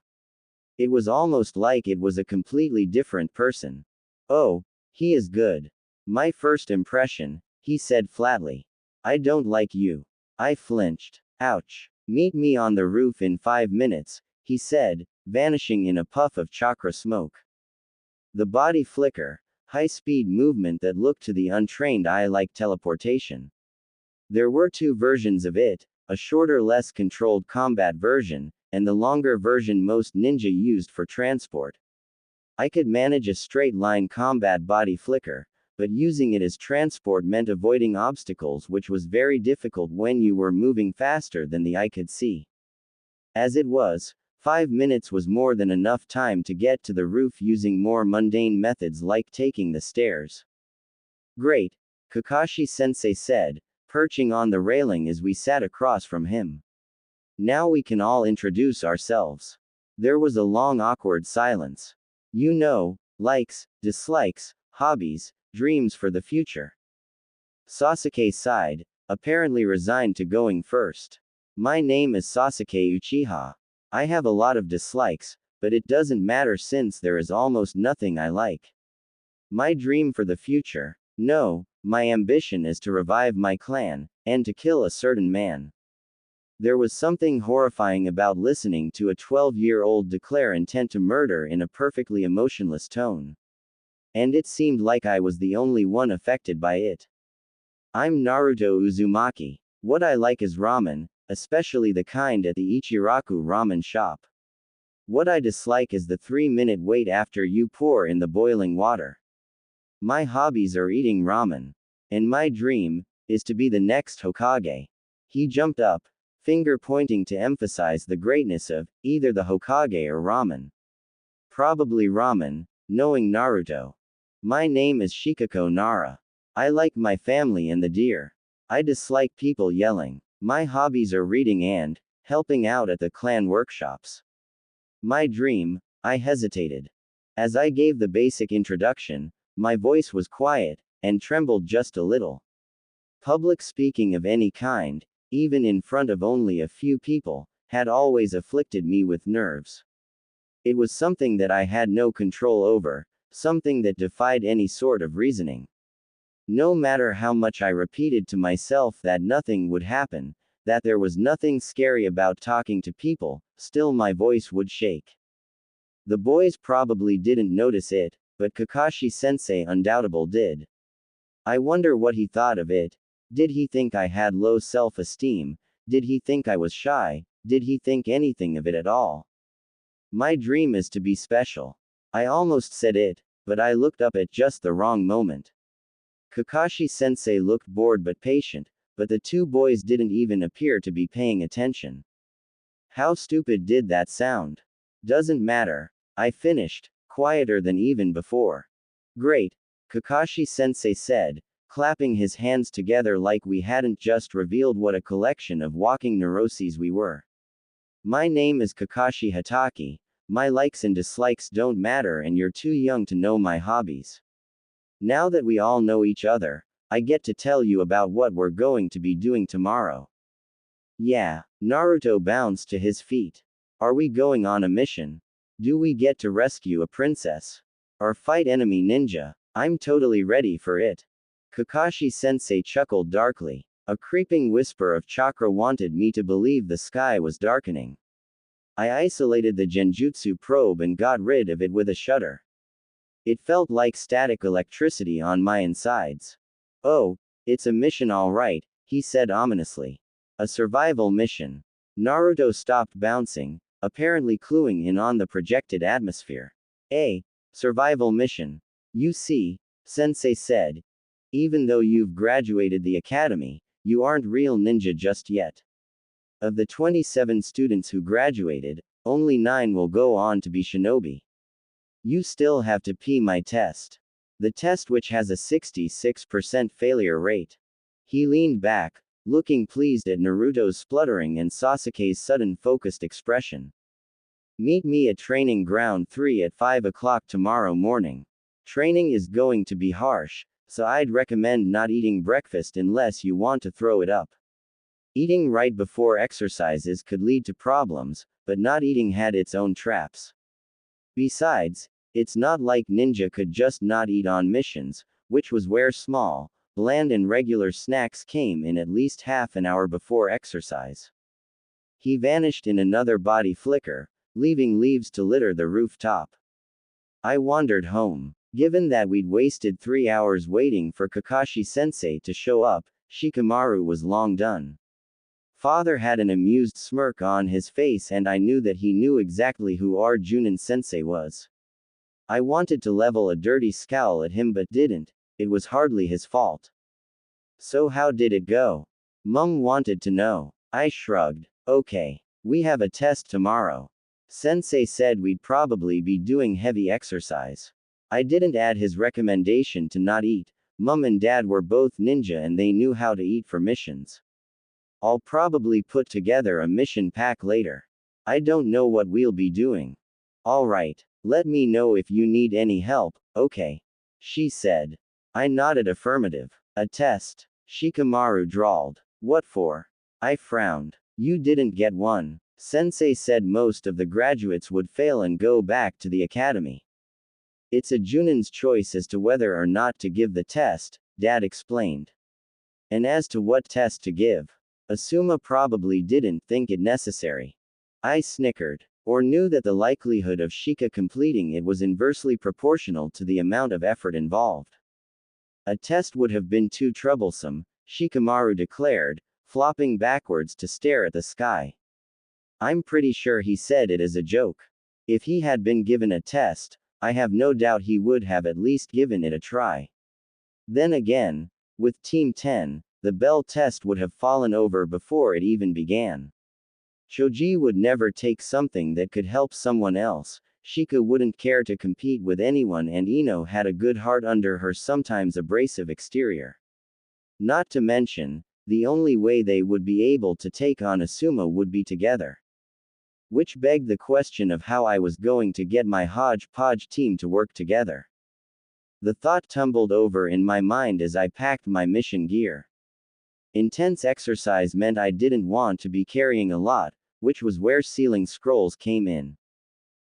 It was almost like it was a completely different person. Oh, he is good. My first impression, he said flatly. I don't like you. I flinched. Ouch. Meet me on the roof in 5 minutes, he said, vanishing in a puff of chakra smoke. The body flicker, high-speed movement that looked to the untrained eye like teleportation. There were 2 versions of it, a shorter, less controlled combat version, and the longer version most ninja used for transport. I could manage a straight-line combat body flicker, but using it as transport meant avoiding obstacles, which was very difficult when you were moving faster than the eye could see. As it was, 5 minutes was more than enough time to get to the roof using more mundane methods like taking the stairs. Great, Kakashi-sensei said, perching on the railing as we sat across from him. Now we can all introduce ourselves. There was a long awkward silence. You know, likes, dislikes, hobbies, dreams for the future. Sasuke sighed, apparently resigned to going first. My name is Sasuke Uchiha. I have a lot of dislikes, but it doesn't matter since there is almost nothing I like. My dream for the future? No, my ambition is to revive my clan, and to kill a certain man. There was something horrifying about listening to a 12-year-old declare intent to murder in a perfectly emotionless tone. And it seemed like I was the only one affected by it. I'm Naruto Uzumaki. What I like is ramen, especially the kind at the Ichiraku ramen shop. What I dislike is the 3-minute wait after you pour in the boiling water. My hobbies are eating ramen. And my dream is to be the next Hokage. He jumped up, finger pointing to emphasize the greatness of either the Hokage or ramen. Probably ramen, knowing Naruto. My name is Shikako Nara. I like my family and the deer. I dislike people yelling. My hobbies are reading and helping out at the clan workshops. My dream, I hesitated. As I gave the basic introduction, my voice was quiet and trembled just a little. Public speaking of any kind, even in front of only a few people, had always afflicted me with nerves. It was something that I had no control over, something that defied any sort of reasoning. No matter how much I repeated to myself that nothing would happen, that there was nothing scary about talking to people, still my voice would shake. The boys probably didn't notice it, but Kakashi-sensei undoubtedly did. I wonder what he thought of it. Did he think I had low self-esteem? Did he think I was shy? Did he think anything of it at all? My dream is to be special. I almost said it, but I looked up at just the wrong moment. Kakashi-sensei looked bored but patient, but the 2 boys didn't even appear to be paying attention. How stupid did that sound? Doesn't matter. I finished, quieter than even before. Great, Kakashi-sensei said, clapping his hands together like we hadn't just revealed what a collection of walking neuroses we were. My name is Kakashi Hatake, my likes and dislikes don't matter and you're too young to know my hobbies. Now that we all know each other, I get to tell you about what we're going to be doing tomorrow. Yeah, Naruto bounced to his feet. Are we going on a mission? Do we get to rescue a princess? Or fight enemy ninja? I'm totally ready for it. Kakashi-sensei chuckled darkly. A creeping whisper of chakra wanted me to believe the sky was darkening. I isolated the genjutsu probe and got rid of it with a shudder. It felt like static electricity on my insides. Oh, it's a mission all right, he said ominously. A survival mission. Naruto stopped bouncing, apparently cluing in on the projected atmosphere. A survival mission. You see, Sensei said. Even though you've graduated the academy, you aren't real ninja just yet. Of the 27 students who graduated, only 9 will go on to be shinobi. You still have to pee my test. The test which has a 66% failure rate. He leaned back, looking pleased at Naruto's spluttering and Sasuke's sudden focused expression. Meet me at Training Ground 3 at 5 o'clock tomorrow morning. Training is going to be harsh, so I'd recommend not eating breakfast unless you want to throw it up. Eating right before exercises could lead to problems, but not eating had its own traps. Besides, it's not like ninja could just not eat on missions, which was where small, bland and regular snacks came in at least half an hour before exercise. He vanished in another body flicker, leaving leaves to litter the rooftop. I wandered home. Given that we'd wasted 3 hours waiting for Kakashi-sensei to show up, Shikamaru was long done. Father had an amused smirk on his face and I knew that he knew exactly who Arjunin-sensei was. I wanted to level a dirty scowl at him but didn't, it was hardly his fault. So how did it go? Mum wanted to know. I shrugged. Okay. We have a test tomorrow. Sensei said we'd probably be doing heavy exercise. I didn't add his recommendation to not eat. Mum and Dad were both ninja and they knew how to eat for missions. I'll probably put together a mission pack later. I don't know what we'll be doing. Alright, let me know if you need any help, okay? She said. I nodded affirmative. A test. Shikamaru drawled. What for? I frowned. You didn't get one. Sensei said most of the graduates would fail and go back to the academy. It's a Junin's choice as to whether or not to give the test, Dad explained. And as to what test to give, Asuma probably didn't think it necessary. I snickered, or knew that the likelihood of Shika completing it was inversely proportional to the amount of effort involved. A test would have been too troublesome, Shikamaru declared, flopping backwards to stare at the sky. I'm pretty sure he said it as a joke. If he had been given a test, I have no doubt he would have at least given it a try. Then again, with Team 10, the bell test would have fallen over before it even began. Choji would never take something that could help someone else, Shika wouldn't care to compete with anyone and Ino had a good heart under her sometimes abrasive exterior. Not to mention, the only way they would be able to take on Asuma would be together. Which begged the question of how I was going to get my hodgepodge team to work together. The thought tumbled over in my mind as I packed my mission gear. Intense exercise meant I didn't want to be carrying a lot, which was where sealing scrolls came in.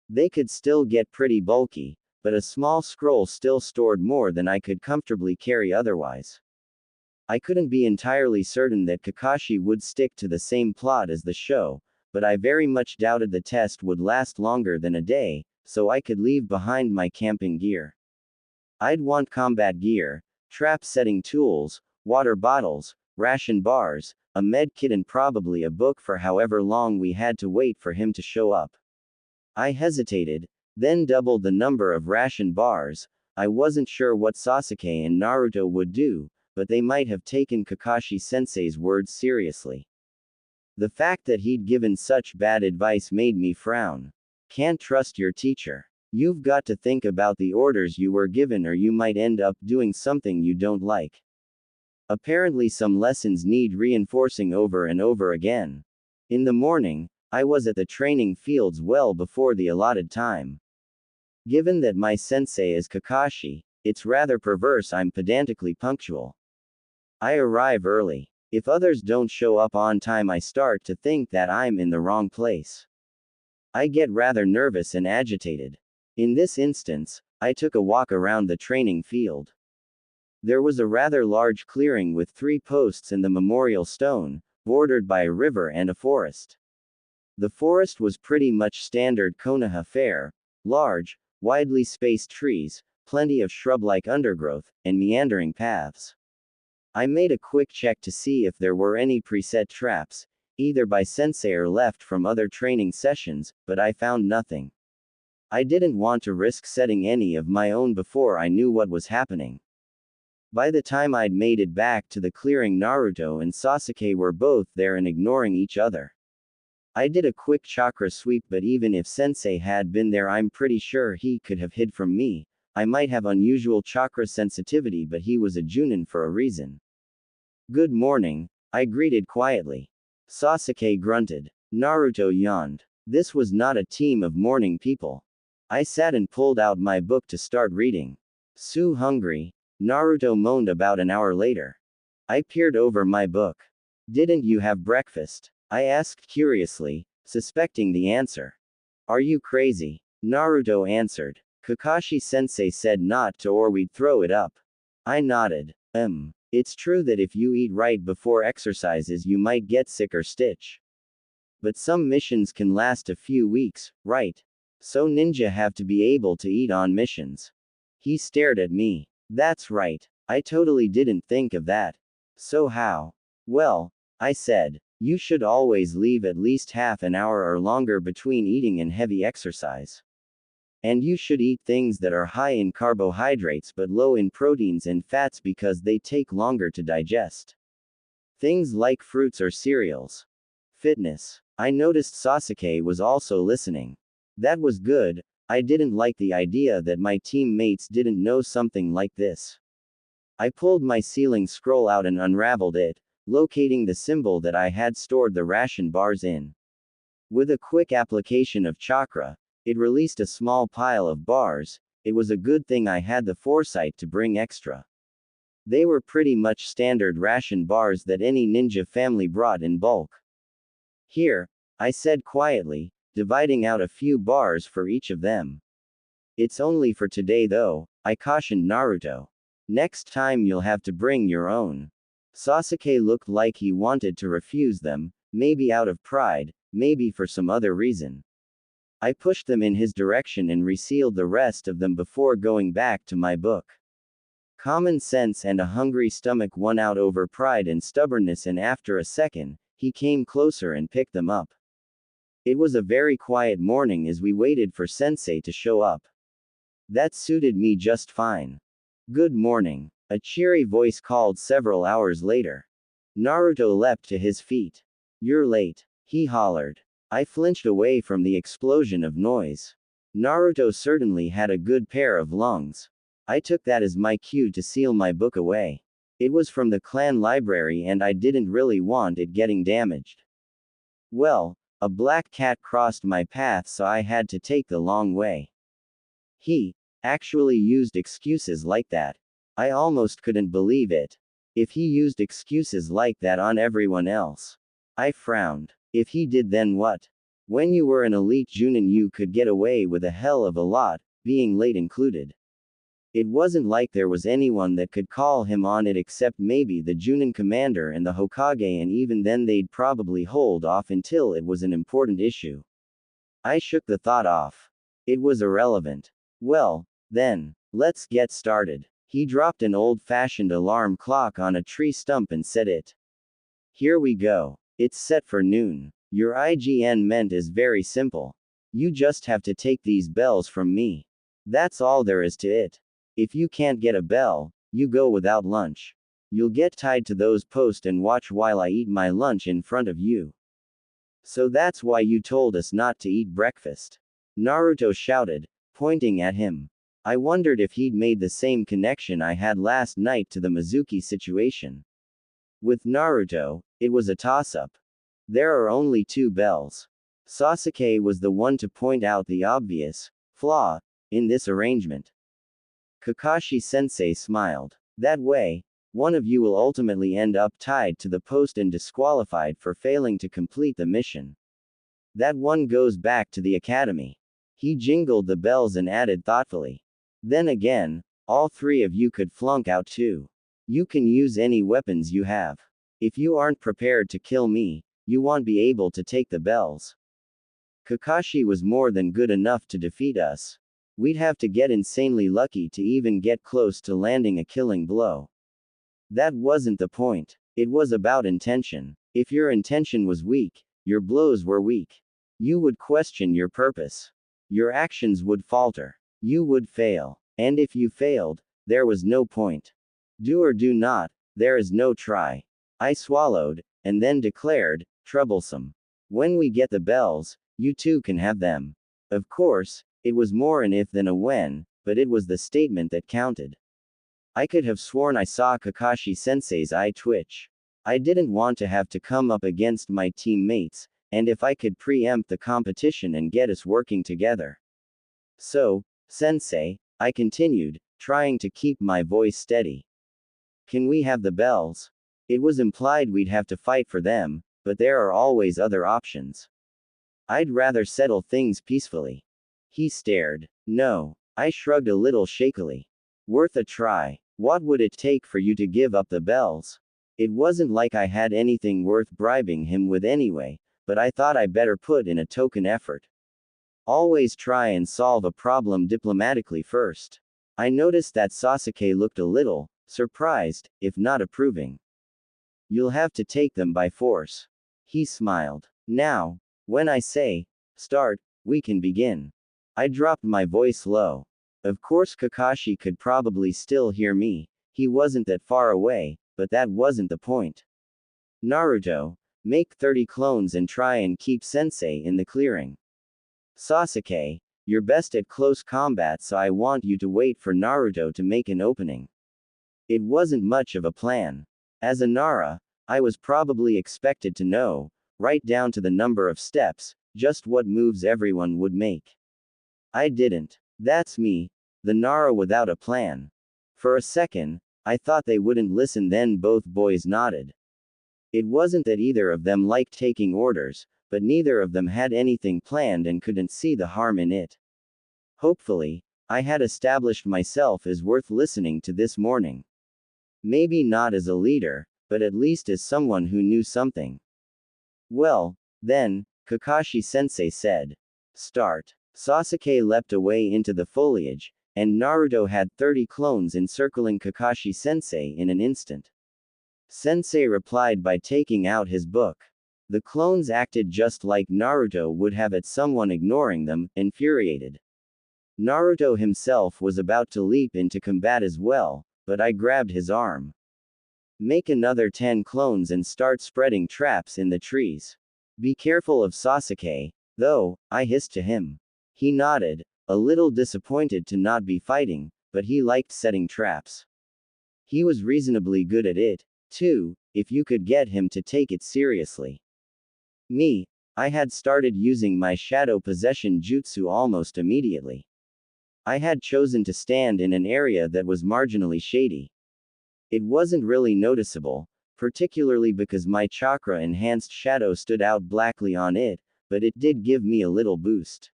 They could still get pretty bulky, but a small scroll still stored more than I could comfortably carry otherwise. I couldn't be entirely certain that Kakashi would stick to the same plot as the show, but I very much doubted the test would last longer than a day, so I could leave behind my camping gear. I'd want combat gear, trap setting tools, water bottles, ration bars, a med kit and probably a book for however long we had to wait for him to show up. I hesitated, then doubled the number of ration bars. I wasn't sure what Sasuke and Naruto would do, but they might have taken Kakashi-sensei's words seriously. The fact that he'd given such bad advice made me frown. Can't trust your teacher. You've got to think about the orders you were given, or you might end up doing something you don't like. Apparently, some lessons need reinforcing over and over again. In the morning, I was at the training fields well before the allotted time. Given that my sensei is Kakashi, it's rather perverse I'm pedantically punctual. I arrive early. If others don't show up on time, I start to think that I'm in the wrong place. I get rather nervous and agitated. In this instance, I took a walk around the training field. There was a rather large clearing with 3 posts and the memorial stone, bordered by a river and a forest. The forest was pretty much standard Konoha fare: large, widely spaced trees, plenty of shrub-like undergrowth, and meandering paths. I made a quick check to see if there were any preset traps, either by sensei or left from other training sessions, but I found nothing. I didn't want to risk setting any of my own before I knew what was happening. By the time I'd made it back to the clearing, Naruto and Sasuke were both there and ignoring each other. I did a quick chakra sweep, but even if sensei had been there, I'm pretty sure he could have hid from me. I might have unusual chakra sensitivity, but he was a Junin for a reason. Good morning, I greeted quietly. Sasuke grunted. Naruto yawned. This was not a team of morning people. I sat and pulled out my book to start reading. "So hungry," Naruto moaned about an hour later. I peered over my book. "Didn't you have breakfast?" I asked curiously, suspecting the answer. "Are you crazy?" Naruto answered. "Kakashi-sensei said not to, or we'd throw it up." I nodded. It's true that if you eat right before exercises you might get sick or stitch. But some missions can last a few weeks, right? So ninja have to be able to eat on missions." He stared at me. "That's right. I totally didn't think of that. So how?" "Well," I said, "you should always leave at least half an hour or longer between eating and heavy exercise. And you should eat things that are high in carbohydrates but low in proteins and fats because they take longer to digest. Things like fruits or cereals." Fitness. I noticed Sasuke was also listening. That was good. I didn't like the idea that my teammates didn't know something like this. I pulled my ceiling scroll out and unraveled it, locating the symbol that I had stored the ration bars in. With a quick application of chakra, it released a small pile of bars. It was a good thing I had the foresight to bring extra. They were pretty much standard ration bars that any ninja family brought in bulk. "Here," I said quietly, dividing out a few bars for each of them. "It's only for today though," I cautioned Naruto. "Next time you'll have to bring your own." Sasuke looked like he wanted to refuse them, maybe out of pride, maybe for some other reason. I pushed them in his direction and resealed the rest of them before going back to my book. Common sense and a hungry stomach won out over pride and stubbornness, and after a second, he came closer and picked them up. It was a very quiet morning as we waited for sensei to show up. That suited me just fine. "Good morning," a cheery voice called several hours later. Naruto leapt to his feet. "You're late," he hollered. I flinched away from the explosion of noise. Naruto certainly had a good pair of lungs. I took that as my cue to seal my book away. It was from the clan library and I didn't really want it getting damaged. Well, a black cat crossed my path, so I had to take the long way. He actually used excuses like that. I almost couldn't believe it. If he used excuses like that on everyone else. I frowned. If he did, then what? When you were an elite Junin you could get away with a hell of a lot, being late included. It wasn't like there was anyone that could call him on it except maybe the Junin commander and the Hokage, and even then they'd probably hold off until it was an important issue. I shook the thought off. It was irrelevant. "Well, then, let's get started." He dropped an old-fashioned alarm clock on a tree stump and set it. "Here we go. It's set for noon. Your IGN meant is very simple. You just have to take these bells from me. That's all there is to it. If you can't get a bell, you go without lunch. You'll get tied to those posts and watch while I eat my lunch in front of you." So that's why you told us not to eat breakfast. Naruto shouted, pointing at him. I wondered if he'd made the same connection I had last night to the Mizuki situation. With Naruto, it was a toss-up. There are only two bells. Sasuke was the one to point out the obvious flaw in this arrangement. Kakashi-sensei smiled. That way, one of you will ultimately end up tied to the post and disqualified for failing to complete the mission. That one goes back to the academy. He jingled the bells and added thoughtfully. Then again, all three of you could flunk out too. You can use any weapons you have. If you aren't prepared to kill me, you won't be able to take the bells. Kakashi was more than good enough to defeat us. We'd have to get insanely lucky to even get close to landing a killing blow. That wasn't the point. It was about intention. If your intention was weak, your blows were weak. You would question your purpose. Your actions would falter. You would fail. And if you failed, there was no point. Do or do not, there is no try. I swallowed, and then declared, troublesome. When we get the bells, you too can have them. Of course, it was more an if than a when, but it was the statement that counted. I could have sworn I saw Kakashi-sensei's eye twitch. I didn't want to have to come up against my teammates, and if I could preempt the competition and get us working together. So, sensei, I continued, trying to keep my voice steady. Can we have the bells? It was implied we'd have to fight for them, but there are always other options. I'd rather settle things peacefully. He stared. No. I shrugged a little shakily. Worth a try. What would it take for you to give up the bells? It wasn't like I had anything worth bribing him with anyway, but I thought I better put in a token effort. Always try and solve a problem diplomatically first. I noticed that Sasuke looked a little surprised, if not approving. You'll have to take them by force. He smiled. Now, when I say, start, we can begin. I dropped my voice low. Of course Kakashi could probably still hear me, he wasn't that far away, but that wasn't the point. Naruto, make 30 clones and try and keep Sensei in the clearing. Sasuke, you're best at close combat, so I want you to wait for Naruto to make an opening. It wasn't much of a plan. As a Nara, I was probably expected to know, right down to the number of steps, just what moves everyone would make. I didn't. That's me, the Nara without a plan. For a second, I thought they wouldn't listen, then both boys nodded. It wasn't that either of them liked taking orders, but neither of them had anything planned and couldn't see the harm in it. Hopefully, I had established myself as worth listening to this morning. Maybe not as a leader, but at least as someone who knew something. Well, then, Kakashi-sensei said. Start. Sasuke leapt away into the foliage, and Naruto had 30 clones encircling Kakashi-sensei in an instant. Sensei replied by taking out his book. The clones acted just like Naruto would have at someone ignoring them, infuriated. Naruto himself was about to leap into combat as well, but I grabbed his arm. Make another 10 clones and start spreading traps in the trees. Be careful of Sasuke, though, I hissed to him. He nodded, a little disappointed to not be fighting, but he liked setting traps. He was reasonably good at it, too, if you could get him to take it seriously. Me, I had started using my shadow possession jutsu almost immediately. I had chosen to stand in an area that was marginally shady. It wasn't really noticeable, particularly because my chakra-enhanced shadow stood out blackly on it, but it did give me a little boost.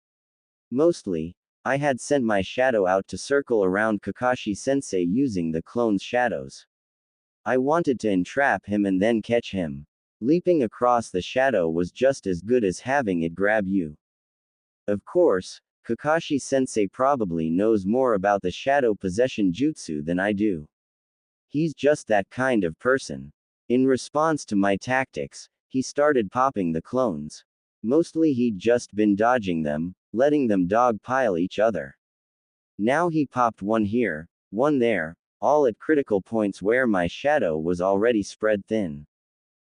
Mostly, I had sent my shadow out to circle around Kakashi-sensei using the clone's shadows. I wanted to entrap him and then catch him. Leaping across the shadow was just as good as having it grab you. Of course, Kakashi-sensei probably knows more about the shadow possession jutsu than I do. He's just that kind of person. In response to my tactics, he started popping the clones. Mostly he'd just been dodging them, letting them dogpile each other. Now he popped one here, one there, all at critical points where my shadow was already spread thin.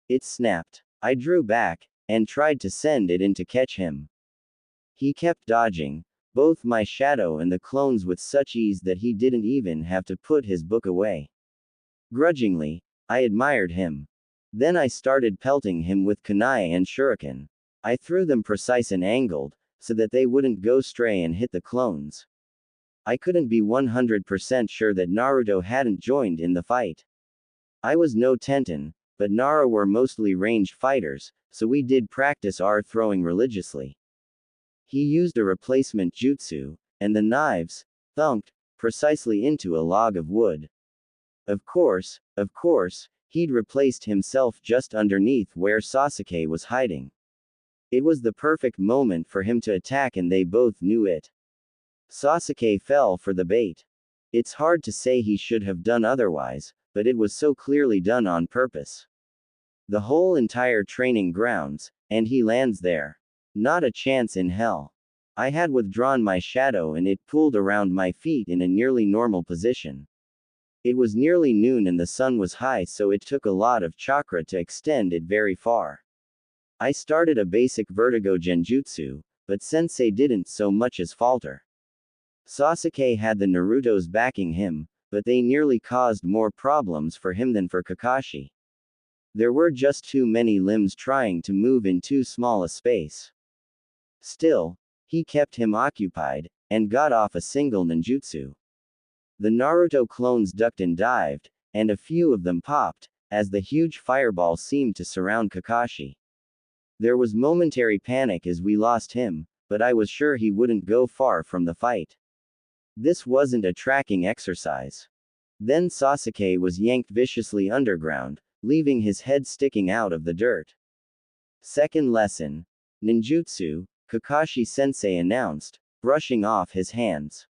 It snapped. I drew back, and tried to send it in to catch him. He kept dodging both my shadow and the clones with such ease that he didn't even have to put his book away. Grudgingly, I admired him. Then I started pelting him with kunai and shuriken. I threw them precise and angled, so that they wouldn't go stray and hit the clones. I couldn't be 100% sure that Naruto hadn't joined in the fight. I was no Tenten, but Nara were mostly ranged fighters, so we did practice our throwing religiously. He used a replacement jutsu, and the knives thunked precisely into a log of wood. Of course, he'd replaced himself just underneath where Sasuke was hiding. It was the perfect moment for him to attack, and they both knew it. Sasuke fell for the bait. It's hard to say he should have done otherwise, but it was so clearly done on purpose. The whole entire training grounds, and he lands there. Not a chance in hell. I had withdrawn my shadow and it pulled around my feet in a nearly normal position. It was nearly noon and the sun was high, so it took a lot of chakra to extend it very far. I started a basic vertigo genjutsu, but sensei didn't so much as falter. Sasuke had the Narutos backing him, but they nearly caused more problems for him than for Kakashi. There were just too many limbs trying to move in too small a space. Still, he kept him occupied, and got off a single ninjutsu. The Naruto clones ducked and dived, and a few of them popped, as the huge fireball seemed to surround Kakashi. There was momentary panic as we lost him, but I was sure he wouldn't go far from the fight. This wasn't a tracking exercise. Then Sasuke was yanked viciously underground, leaving his head sticking out of the dirt. Second lesson. Ninjutsu, Kakashi-sensei announced, brushing off his hands.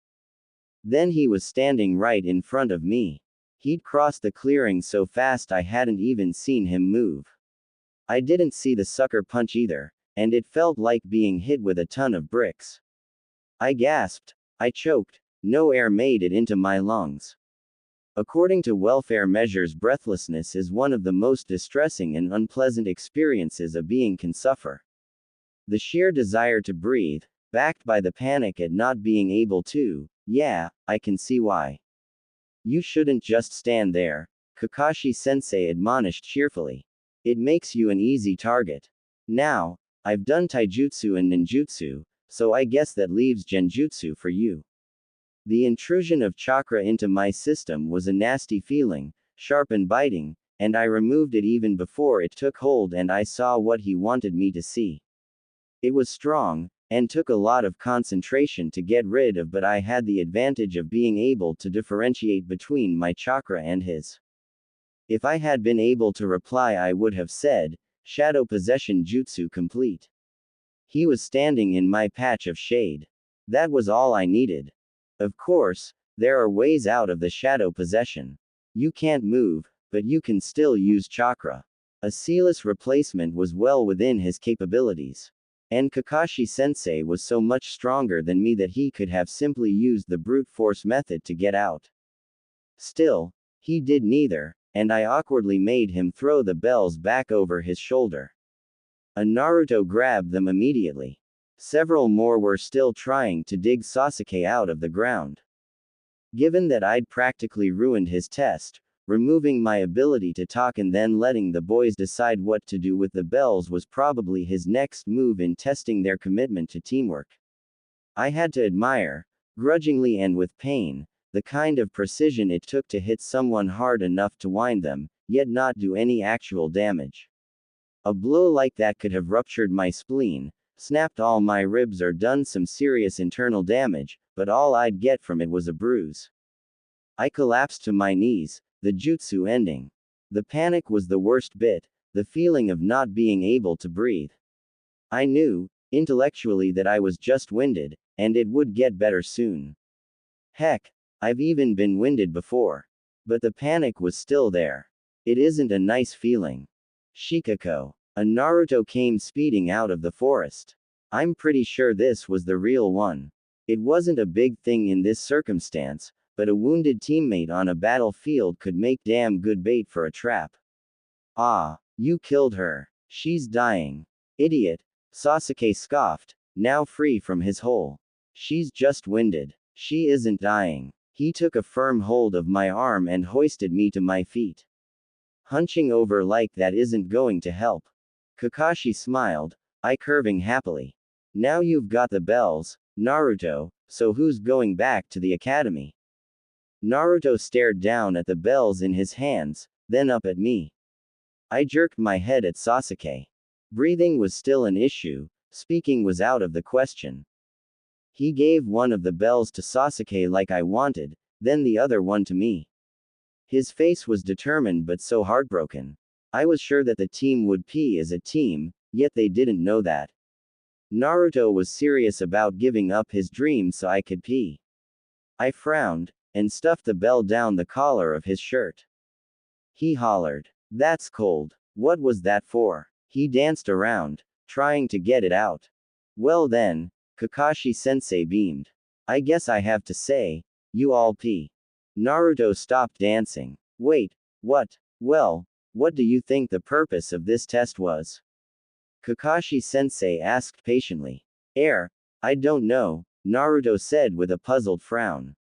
Then he was standing right in front of me. He'd crossed the clearing so fast I hadn't even seen him move. I didn't see the sucker punch either, and it felt like being hit with a ton of bricks. I gasped. I choked. No air made it into my lungs. According to welfare measures, breathlessness is one of the most distressing and unpleasant experiences a being can suffer. The sheer desire to breathe, backed by the panic at not being able to, yeah, I can see why. You shouldn't just stand there, Kakashi-sensei admonished cheerfully. It makes you an easy target. Now, I've done taijutsu and ninjutsu, so I guess that leaves genjutsu for you. The intrusion of chakra into my system was a nasty feeling, sharp and biting, and I removed it even before it took hold and I saw what he wanted me to see. It was strong, and took a lot of concentration to get rid of, but I had the advantage of being able to differentiate between my chakra and his. If I had been able to reply, I would have said, Shadow Possession Jutsu complete. He was standing in my patch of shade. That was all I needed. Of course, there are ways out of the shadow possession. You can't move, but you can still use chakra. A sealess replacement was well within his capabilities. And Kakashi-sensei was so much stronger than me that he could have simply used the brute force method to get out. Still, he did neither, and I awkwardly made him throw the bells back over his shoulder. A Naruto grabbed them immediately. Several more were still trying to dig Sasuke out of the ground. Given that I'd practically ruined his test, removing my ability to talk and then letting the boys decide what to do with the bells was probably his next move in testing their commitment to teamwork. I had to admire, grudgingly and with pain, the kind of precision it took to hit someone hard enough to wind them, yet not do any actual damage. A blow like that could have ruptured my spleen, snapped all my ribs or done some serious internal damage, but all I'd get from it was a bruise. I collapsed to my knees, the jutsu ending. The panic was the worst bit, the feeling of not being able to breathe. I knew, intellectually, that I was just winded, and it would get better soon. Heck, I've even been winded before. But the panic was still there. It isn't a nice feeling. Shikako. A Naruto came speeding out of the forest. I'm pretty sure this was the real one. It wasn't a big thing in this circumstance, but a wounded teammate on a battlefield could make damn good bait for a trap. Ah, you killed her. She's dying. Idiot, Sasuke scoffed, now free from his hole. She's just winded. She isn't dying. He took a firm hold of my arm and hoisted me to my feet. Hunching over like that isn't going to help. Kakashi smiled, eye curving happily. Now you've got the bells, Naruto, so who's going back to the academy? Naruto stared down at the bells in his hands, then up at me. I jerked my head at Sasuke. Breathing was still an issue, speaking was out of the question. He gave one of the bells to Sasuke like I wanted, then the other one to me. His face was determined but so heartbroken. I was sure that the team would pee as a team, yet they didn't know that. Naruto was serious about giving up his dream so I could pee. I frowned, and stuffed the bell down the collar of his shirt. He hollered, "That's cold. What was that for?" He danced around, trying to get it out. Well then, Kakashi-sensei beamed. I guess I have to say, you all pee. Naruto stopped dancing. Wait, what? Well, what do you think the purpose of this test was? Kakashi-sensei asked patiently. I don't know, Naruto said with a puzzled frown.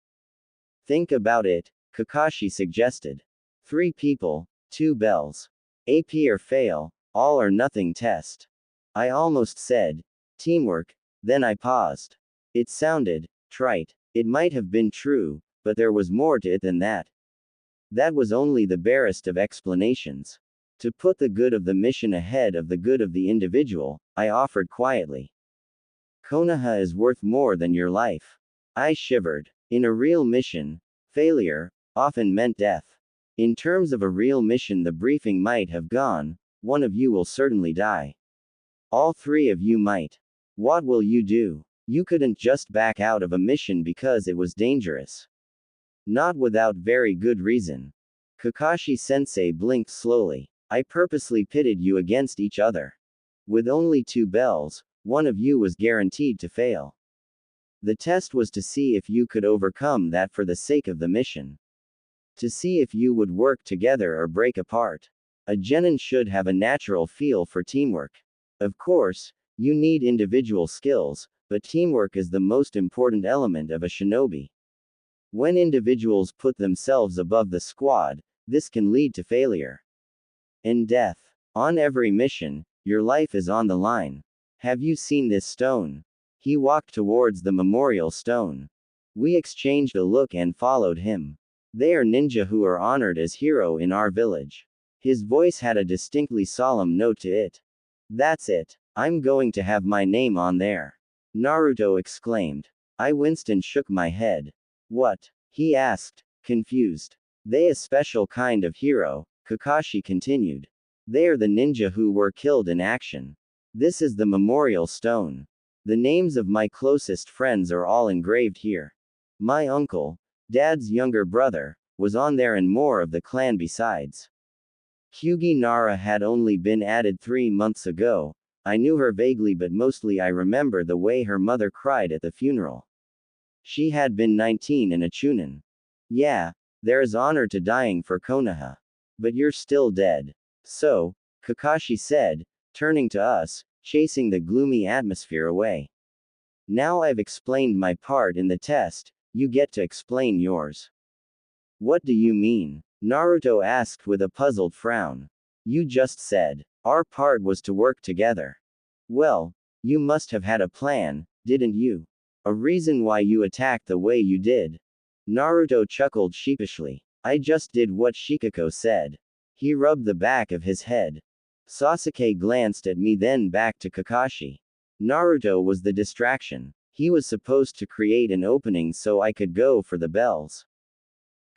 Think about it, Kakashi suggested. 3 people, 2 bells. AP or fail, all or nothing test. I almost said, teamwork, then I paused. It sounded trite. It might have been true, but there was more to it than that. That was only the barest of explanations. To put the good of the mission ahead of the good of the individual, I offered quietly. Konoha is worth more than your life. I shivered. In a real mission, failure often meant death. In terms of a real mission, the briefing might have gone, one of you will certainly die. All 3 of you might. What will you do? You couldn't just back out of a mission because it was dangerous. Not without very good reason. Kakashi-sensei blinked slowly. I purposely pitted you against each other. With only 2 bells, one of you was guaranteed to fail. The test was to see if you could overcome that for the sake of the mission. To see if you would work together or break apart. A genin should have a natural feel for teamwork. Of course, you need individual skills, but teamwork is the most important element of a shinobi. When individuals put themselves above the squad, this can lead to failure and death. On every mission, your life is on the line. Have you seen this stone? He walked towards the memorial stone. We exchanged a look and followed him. They are ninja who are honored as hero in our village. His voice had a distinctly solemn note to it. That's it. I'm going to have my name on there. Naruto exclaimed. I winced and shook my head. What? He asked, confused. They a special kind of hero, Kakashi continued. They are the ninja who were killed in action. This is the memorial stone. The names of my closest friends are all engraved here. My uncle, Dad's younger brother, was on there and more of the clan besides. Hyugi Nara had only been added 3 months ago. I knew her vaguely, but mostly I remember the way her mother cried at the funeral. She had been 19 and a chunin. Yeah, there is honor to dying for Konoha. But you're still dead. So, Kakashi said, turning to us, chasing the gloomy atmosphere away. Now I've explained my part in the test, you get to explain yours. What do you mean? Naruto asked with a puzzled frown. You just said, our part was to work together. Well, you must have had a plan, didn't you? A reason why you attacked the way you did. Naruto chuckled sheepishly. I just did what Shikako said. He rubbed the back of his head. Sasuke glanced at me, then back to Kakashi. Naruto was the distraction. He was supposed to create an opening so I could go for the bells.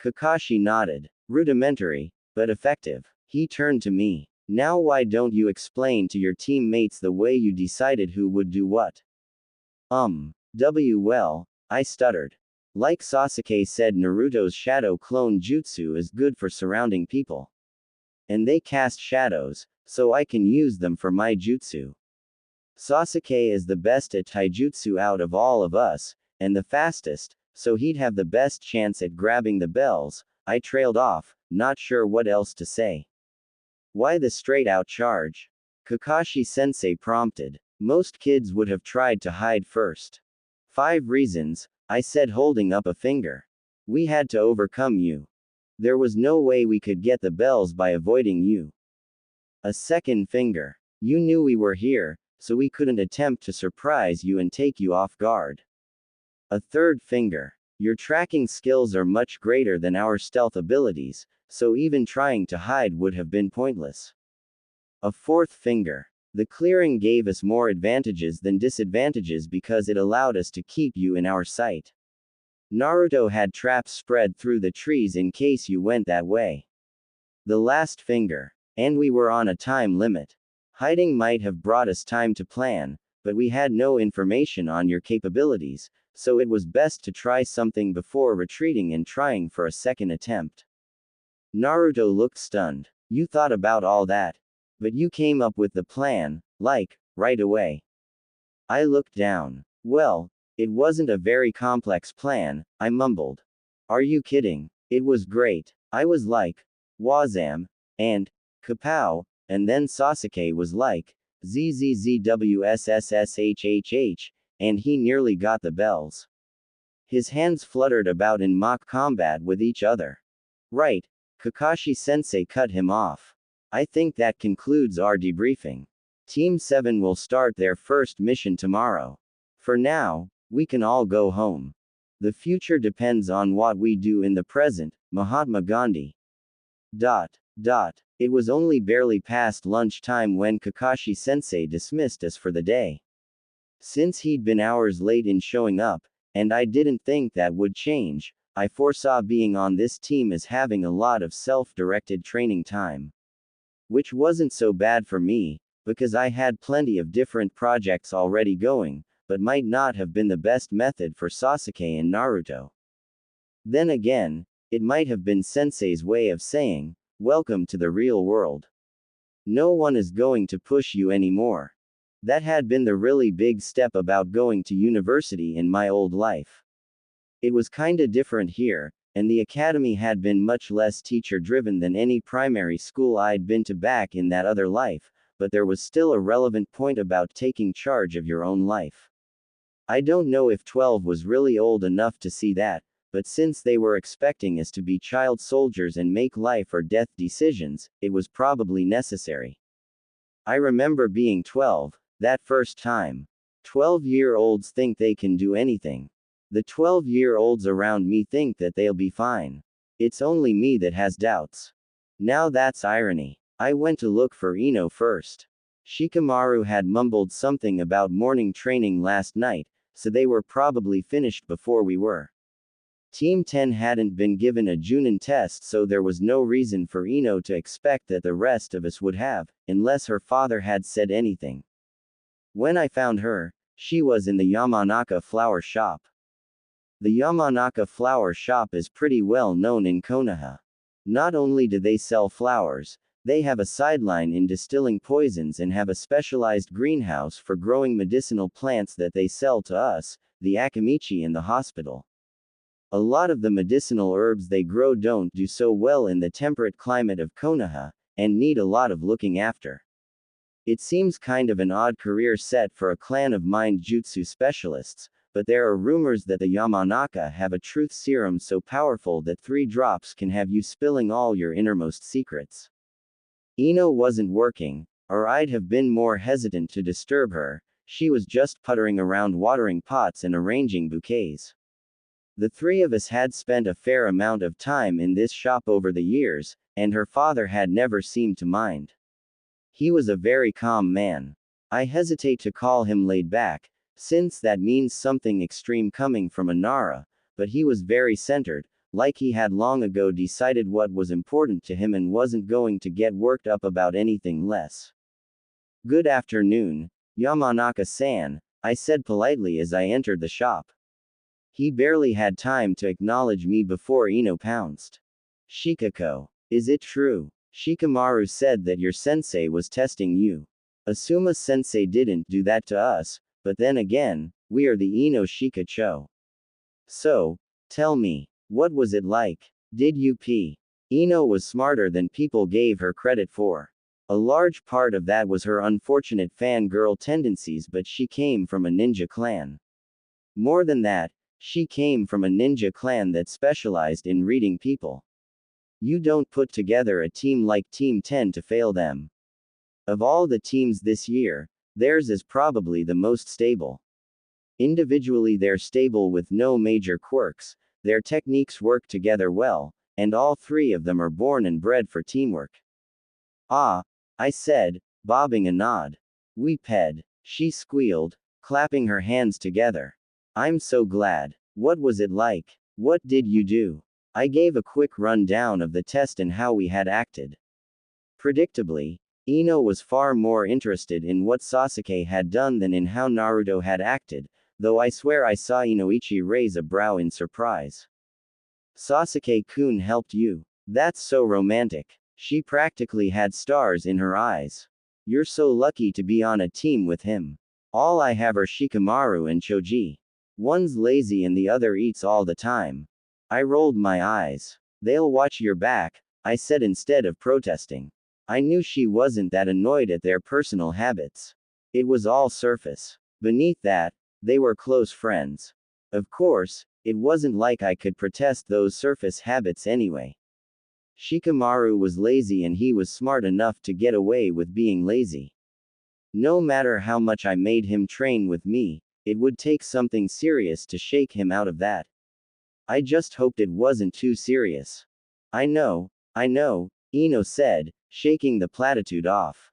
Kakashi nodded. Rudimentary, but effective. He turned to me. Now why don't you explain to your teammates the way you decided who would do what? Well, I stuttered. Like Sasuke said, Naruto's shadow clone jutsu is good for surrounding people. And they cast shadows, so I can use them for my jutsu. Sasuke is the best at taijutsu out of all of us, and the fastest, so he'd have the best chance at grabbing the bells. I trailed off, not sure what else to say. Why the straight-out charge? Kakashi-sensei prompted. Most kids would have tried to hide first. 5 reasons, I said holding up a finger. We had to overcome you. There was no way we could get the bells by avoiding you. A second finger. You knew we were here, so we couldn't attempt to surprise you and take you off guard. A third finger. Your tracking skills are much greater than our stealth abilities, so even trying to hide would have been pointless. A fourth finger. The clearing gave us more advantages than disadvantages because it allowed us to keep you in our sight. Naruto had traps spread through the trees in case you went that way. The last finger. And we were on a time limit. Hiding might have brought us time to plan, but we had no information on your capabilities, so it was best to try something before retreating and trying for a second attempt. Naruto looked stunned. You thought about all that. But you came up with the plan, like, right away. I looked down. Well, it wasn't a very complex plan, I mumbled. Are you kidding? It was great. I was like, Wazam, and, Kapow, and then Sasuke was like, ZZZWSSSHHH, and he nearly got the bells. His hands fluttered about in mock combat with each other. Right, Kakashi-sensei cut him off. I think that concludes our debriefing. Team 7 will start their first mission tomorrow. For now, we can all go home. The future depends on what we do in the present, Mahatma Gandhi. It was only barely past lunchtime when Kakashi-sensei dismissed us for the day. Since he'd been hours late in showing up, and I didn't think that would change, I foresaw being on this team as having a lot of self-directed training time. Which wasn't so bad for me, because I had plenty of different projects already going, but might not have been the best method for Sasuke and Naruto. Then again, it might have been Sensei's way of saying, welcome to the real world. No one is going to push you anymore. That had been the really big step about going to university in my old life. It was kinda different here, and the academy had been much less teacher-driven than any primary school I'd been to back in that other life, but there was still a relevant point about taking charge of your own life. I don't know if 12 was really old enough to see that, but since they were expecting us to be child soldiers and make life or death decisions, it was probably necessary. I remember being 12, that first time. 12-year-olds think they can do anything. The 12-year-olds around me think that they'll be fine. It's only me that has doubts. Now that's irony. I went to look for Ino first. Shikamaru had mumbled something about morning training last night, so they were probably finished before we were. Team 10 hadn't been given a Junin test, so there was no reason for Ino to expect that the rest of us would have, unless her father had said anything. When I found her, she was in the Yamanaka flower shop. The Yamanaka flower shop is pretty well known in Konoha. Not only do they sell flowers, they have a sideline in distilling poisons and have a specialized greenhouse for growing medicinal plants that they sell to us, the Akamichi, in the hospital. A lot of the medicinal herbs they grow don't do so well in the temperate climate of Konoha, and need a lot of looking after. It seems kind of an odd career set for a clan of mind jutsu specialists, but there are rumors that the Yamanaka have a truth serum so powerful that 3 drops can have you spilling all your innermost secrets. Ino wasn't working, or I'd have been more hesitant to disturb her. She was just puttering around watering pots and arranging bouquets. The 3 of us had spent a fair amount of time in this shop over the years, and her father had never seemed to mind. He was a very calm man. I hesitate to call him laid back, since that means something extreme coming from a Nara, but he was very centered, like he had long ago decided what was important to him and wasn't going to get worked up about anything less. Good afternoon, Yamanaka-san, I said politely as I entered the shop. He barely had time to acknowledge me before Ino pounced. Shikako. Is it true? Shikamaru said that your sensei was testing you. Asuma sensei didn't do that to us, but then again, we are the Ino Shikacho. So, tell me, what was it like? Did you pee? Ino was smarter than people gave her credit for. A large part of that was her unfortunate fangirl tendencies, but she came from a ninja clan. More than that, she came from a ninja clan that specialized in reading people. You don't put together a team like Team 10 to fail them. Of all the teams this year, theirs is probably the most stable. Individually they're stable with no major quirks, their techniques work together well, and all three of them are born and bred for teamwork. Ah, I said, bobbing a nod. We ped, she squealed, clapping her hands together. I'm so glad. What was it like? What did you do? I gave a quick rundown of the test and how we had acted. Predictably, Ino was far more interested in what Sasuke had done than in how Naruto had acted, though I swear I saw Inoichi raise a brow in surprise. Sasuke-kun helped you. That's so romantic. She practically had stars in her eyes. You're so lucky to be on a team with him. All I have are Shikamaru and Choji. One's lazy and the other eats all the time. I rolled my eyes. They'll watch your back, I said instead of protesting. I knew she wasn't that annoyed at their personal habits. It was all surface. Beneath that, they were close friends. Of course, it wasn't like I could protest those surface habits anyway. Shikamaru was lazy and he was smart enough to get away with being lazy. No matter how much I made him train with me, it would take something serious to shake him out of that. I just hoped it wasn't too serious. I know, Ino said, shaking the platitude off.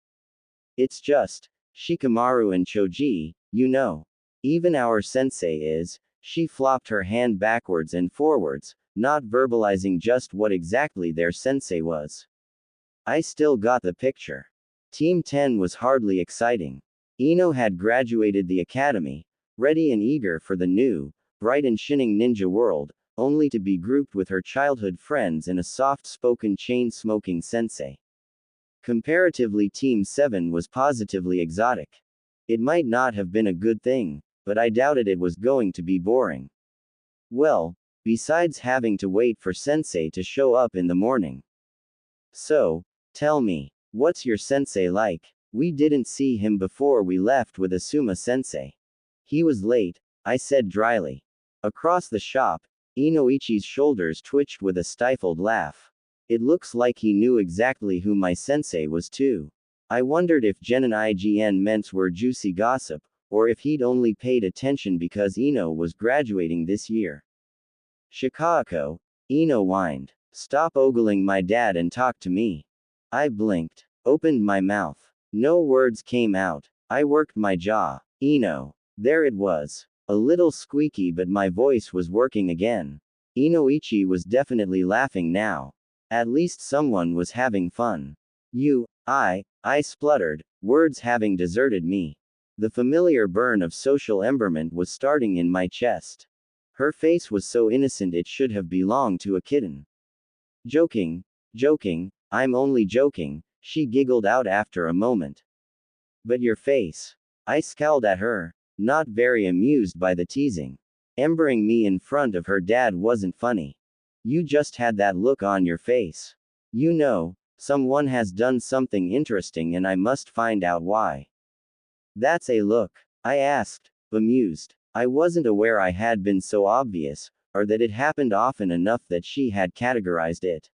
It's just, Shikamaru and Choji, you know. Even our sensei is, she flopped her hand backwards and forwards, not verbalizing just what exactly their sensei was. I still got the picture. Team 10 was hardly exciting. Ino had graduated the academy, ready and eager for the new, bright and shining ninja world, only to be grouped with her childhood friends and a soft-spoken chain-smoking sensei. Comparatively, Team 7 was positively exotic. It might not have been a good thing, but I doubted it was going to be boring. Well, besides having to wait for sensei to show up in the morning. So, tell me, what's your sensei like? We didn't see him before we left with Asuma sensei. He was late, I said dryly. Across the shop, Inoichi's shoulders twitched with a stifled laugh. It looks like he knew exactly who my sensei was too. I wondered if Genin IGN ments were juicy gossip, or if he'd only paid attention because Ino was graduating this year. Shikako, Ino whined. Stop ogling my dad and talk to me. I blinked, opened my mouth. No words came out. I worked my jaw. Ino. There it was. A little squeaky, but my voice was working again. Inoichi was definitely laughing now. At least someone was having fun. I spluttered, words having deserted me. The familiar burn of social emberment was starting in my chest. Her face was so innocent it should have belonged to a kitten. Joking, I'm only joking, she giggled out after a moment. But your face. I scowled at her, not very amused by the teasing. Embering me in front of her dad wasn't funny. You just had that look on your face. You know, someone has done something interesting and I must find out why. That's a look? I asked, bemused. I wasn't aware I had been so obvious, or that it happened often enough that she had categorized it.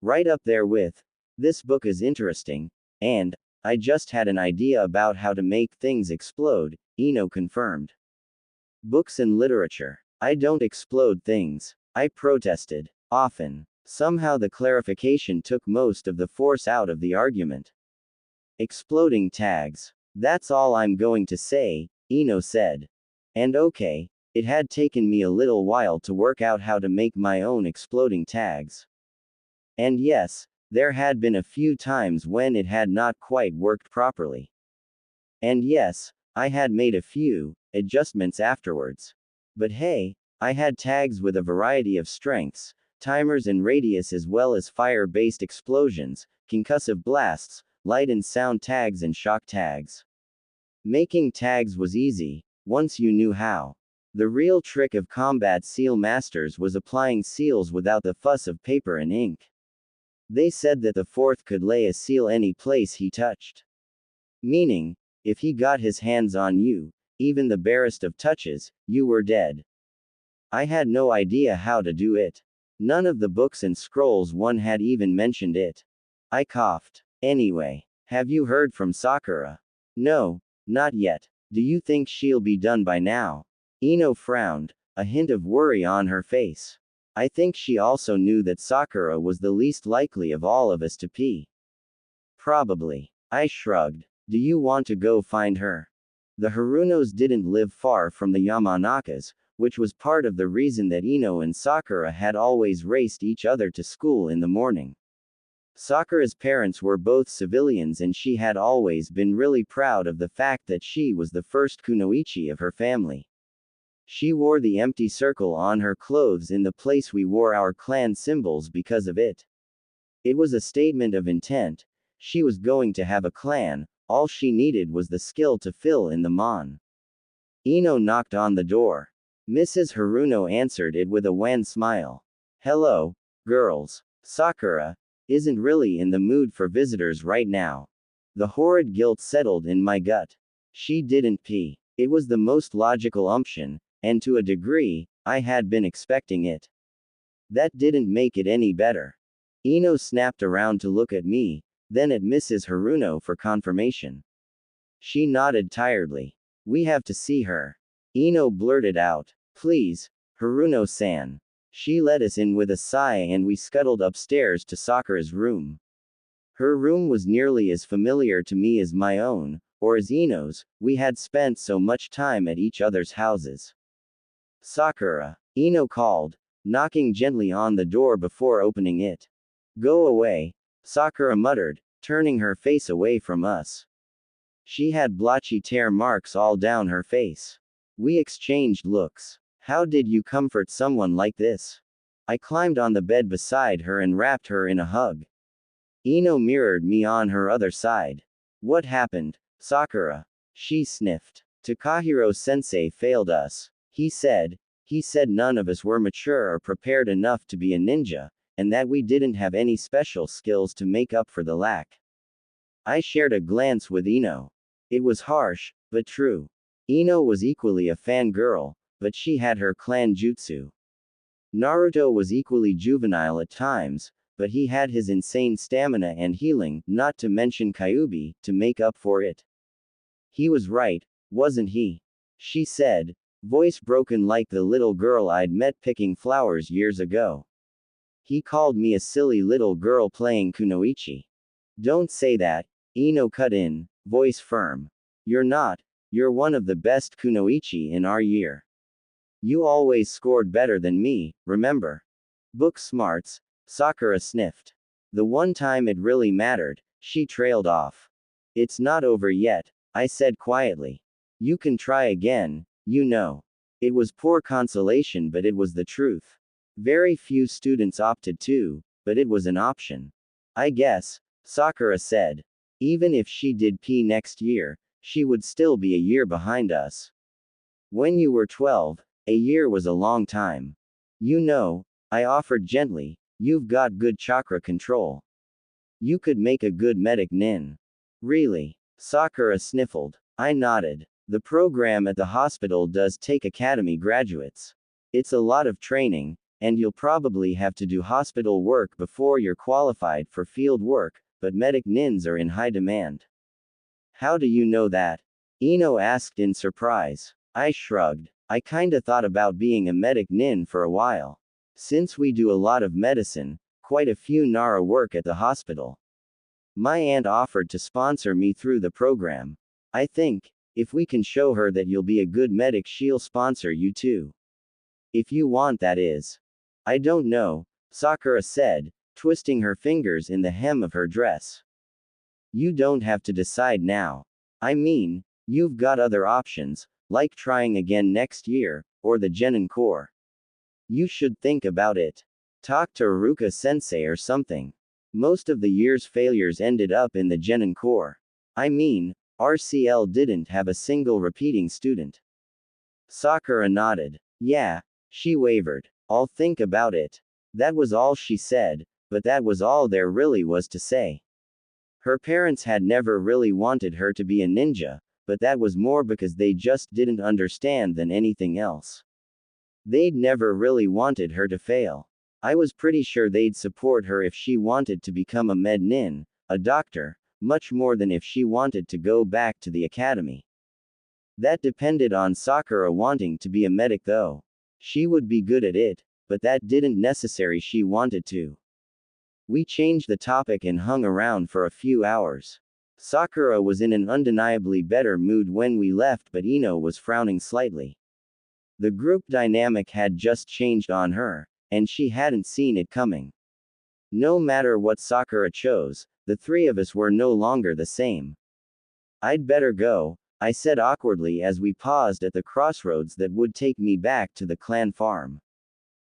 Right up there with, this book is interesting, and, I just had an idea about how to make things explode, Ino confirmed. Books and literature. I don't explode things, I protested. Often. Somehow the clarification took most of the force out of the argument. Exploding tags. That's all I'm going to say, Ino said. And okay, it had taken me a little while to work out how to make my own exploding tags. And yes, there had been a few times when it had not quite worked properly. And yes, I had made a few adjustments afterwards. But hey, I had tags with a variety of strengths, timers and radius, as well as fire-based explosions, concussive blasts, light and sound tags and shock tags. Making tags was easy, once you knew how. The real trick of combat seal masters was applying seals without the fuss of paper and ink. They said that the fourth could lay a seal any place he touched. Meaning, if he got his hands on you, even the barest of touches, you were dead. I had no idea how to do it. None of the books and scrolls one had even mentioned it. I coughed. Anyway, have you heard from Sakura? No, not yet. Do you think she'll be done by now? Ino frowned, a hint of worry on her face. I think she also knew that Sakura was the least likely of all of us to pee. Probably. I shrugged. Do you want to go find her? The Harunos didn't live far from the Yamanakas, which was part of the reason that Ino and Sakura had always raced each other to school in the morning. Sakura's parents were both civilians and she had always been really proud of the fact that she was the first kunoichi of her family. She wore the empty circle on her clothes in the place we wore our clan symbols because of it. It was a statement of intent. She was going to have a clan, all she needed was the skill to fill in the mon. Ino knocked on the door. Mrs. Haruno answered it with a wan smile. Hello, girls. Sakura isn't really in the mood for visitors right now. The horrid guilt settled in my gut. She didn't pee. It was the most logical option, and to a degree, I had been expecting it. That didn't make it any better. Ino snapped around to look at me, then at Mrs. Haruno for confirmation. She nodded tiredly. We have to see her. Ino blurted out. Please, Haruno-san. She let us in with a sigh and we scuttled upstairs to Sakura's room. Her room was nearly as familiar to me as my own, or as Ino's. We had spent so much time at each other's houses. Sakura, Ino called, knocking gently on the door before opening it. Go away, Sakura muttered, turning her face away from us. She had blotchy tear marks all down her face. We exchanged looks. How did you comfort someone like this? I climbed on the bed beside her and wrapped her in a hug. Ino mirrored me on her other side. What happened, Sakura? She sniffed. Takahiro-sensei failed us. He said none of us were mature or prepared enough to be a ninja, and that we didn't have any special skills to make up for the lack. I shared a glance with Ino. It was harsh, but true. Ino was equally a fangirl, but she had her clan jutsu. Naruto was equally juvenile at times, but he had his insane stamina and healing, not to mention Kyuubi, to make up for it. He was right, wasn't he? She said, voice broken like the little girl I'd met picking flowers years ago. He called me a silly little girl playing kunoichi. Don't say that, Ino cut in, voice firm. You're not. You're one of the best kunoichi in our year. You always scored better than me, remember? Book smarts, Sakura sniffed. The one time it really mattered, she trailed off. It's not over yet, I said quietly. You can try again, you know. It was poor consolation, but it was the truth. Very few students opted to, but it was an option. I guess, Sakura said. Even if she did pee next year, she would still be a year behind us. When you were 12, a year was a long time. You know, I offered gently, you've got good chakra control. You could make a good medic nin. Really? Sakura sniffled. I nodded. The program at the hospital does take academy graduates. It's a lot of training, and you'll probably have to do hospital work before you're qualified for field work, but medic nins are in high demand. How do you know that? Ino asked in surprise. I shrugged. I kinda thought about being a medic nin for a while. Since we do a lot of medicine, quite a few Nara work at the hospital. My aunt offered to sponsor me through the program. I think, if we can show her that you'll be a good medic, she'll sponsor you too. If you want, that is. I don't know, Sakura said, twisting her fingers in the hem of her dress. You don't have to decide now. I mean, you've got other options, like trying again next year, or the Genin Corps. You should think about it. Talk to Iruka-sensei or something. Most of the year's failures ended up in the Genin Corps. I mean, RCL didn't have a single repeating student. Sakura nodded. Yeah, she wavered. I'll think about it. That was all she said, but that was all there really was to say. Her parents had never really wanted her to be a ninja, but that was more because they just didn't understand than anything else. They'd never really wanted her to fail. I was pretty sure they'd support her if she wanted to become a med nin, a doctor, much more than if she wanted to go back to the academy. That depended on Sakura wanting to be a medic though. She would be good at it, but that didn't necessarily she wanted to. We changed the topic and hung around for a few hours. Sakura was in an undeniably better mood when we left, but Ino was frowning slightly. The group dynamic had just changed on her, and she hadn't seen it coming. No matter what Sakura chose, the three of us were no longer the same. I'd better go, I said awkwardly as we paused at the crossroads that would take me back to the clan farm.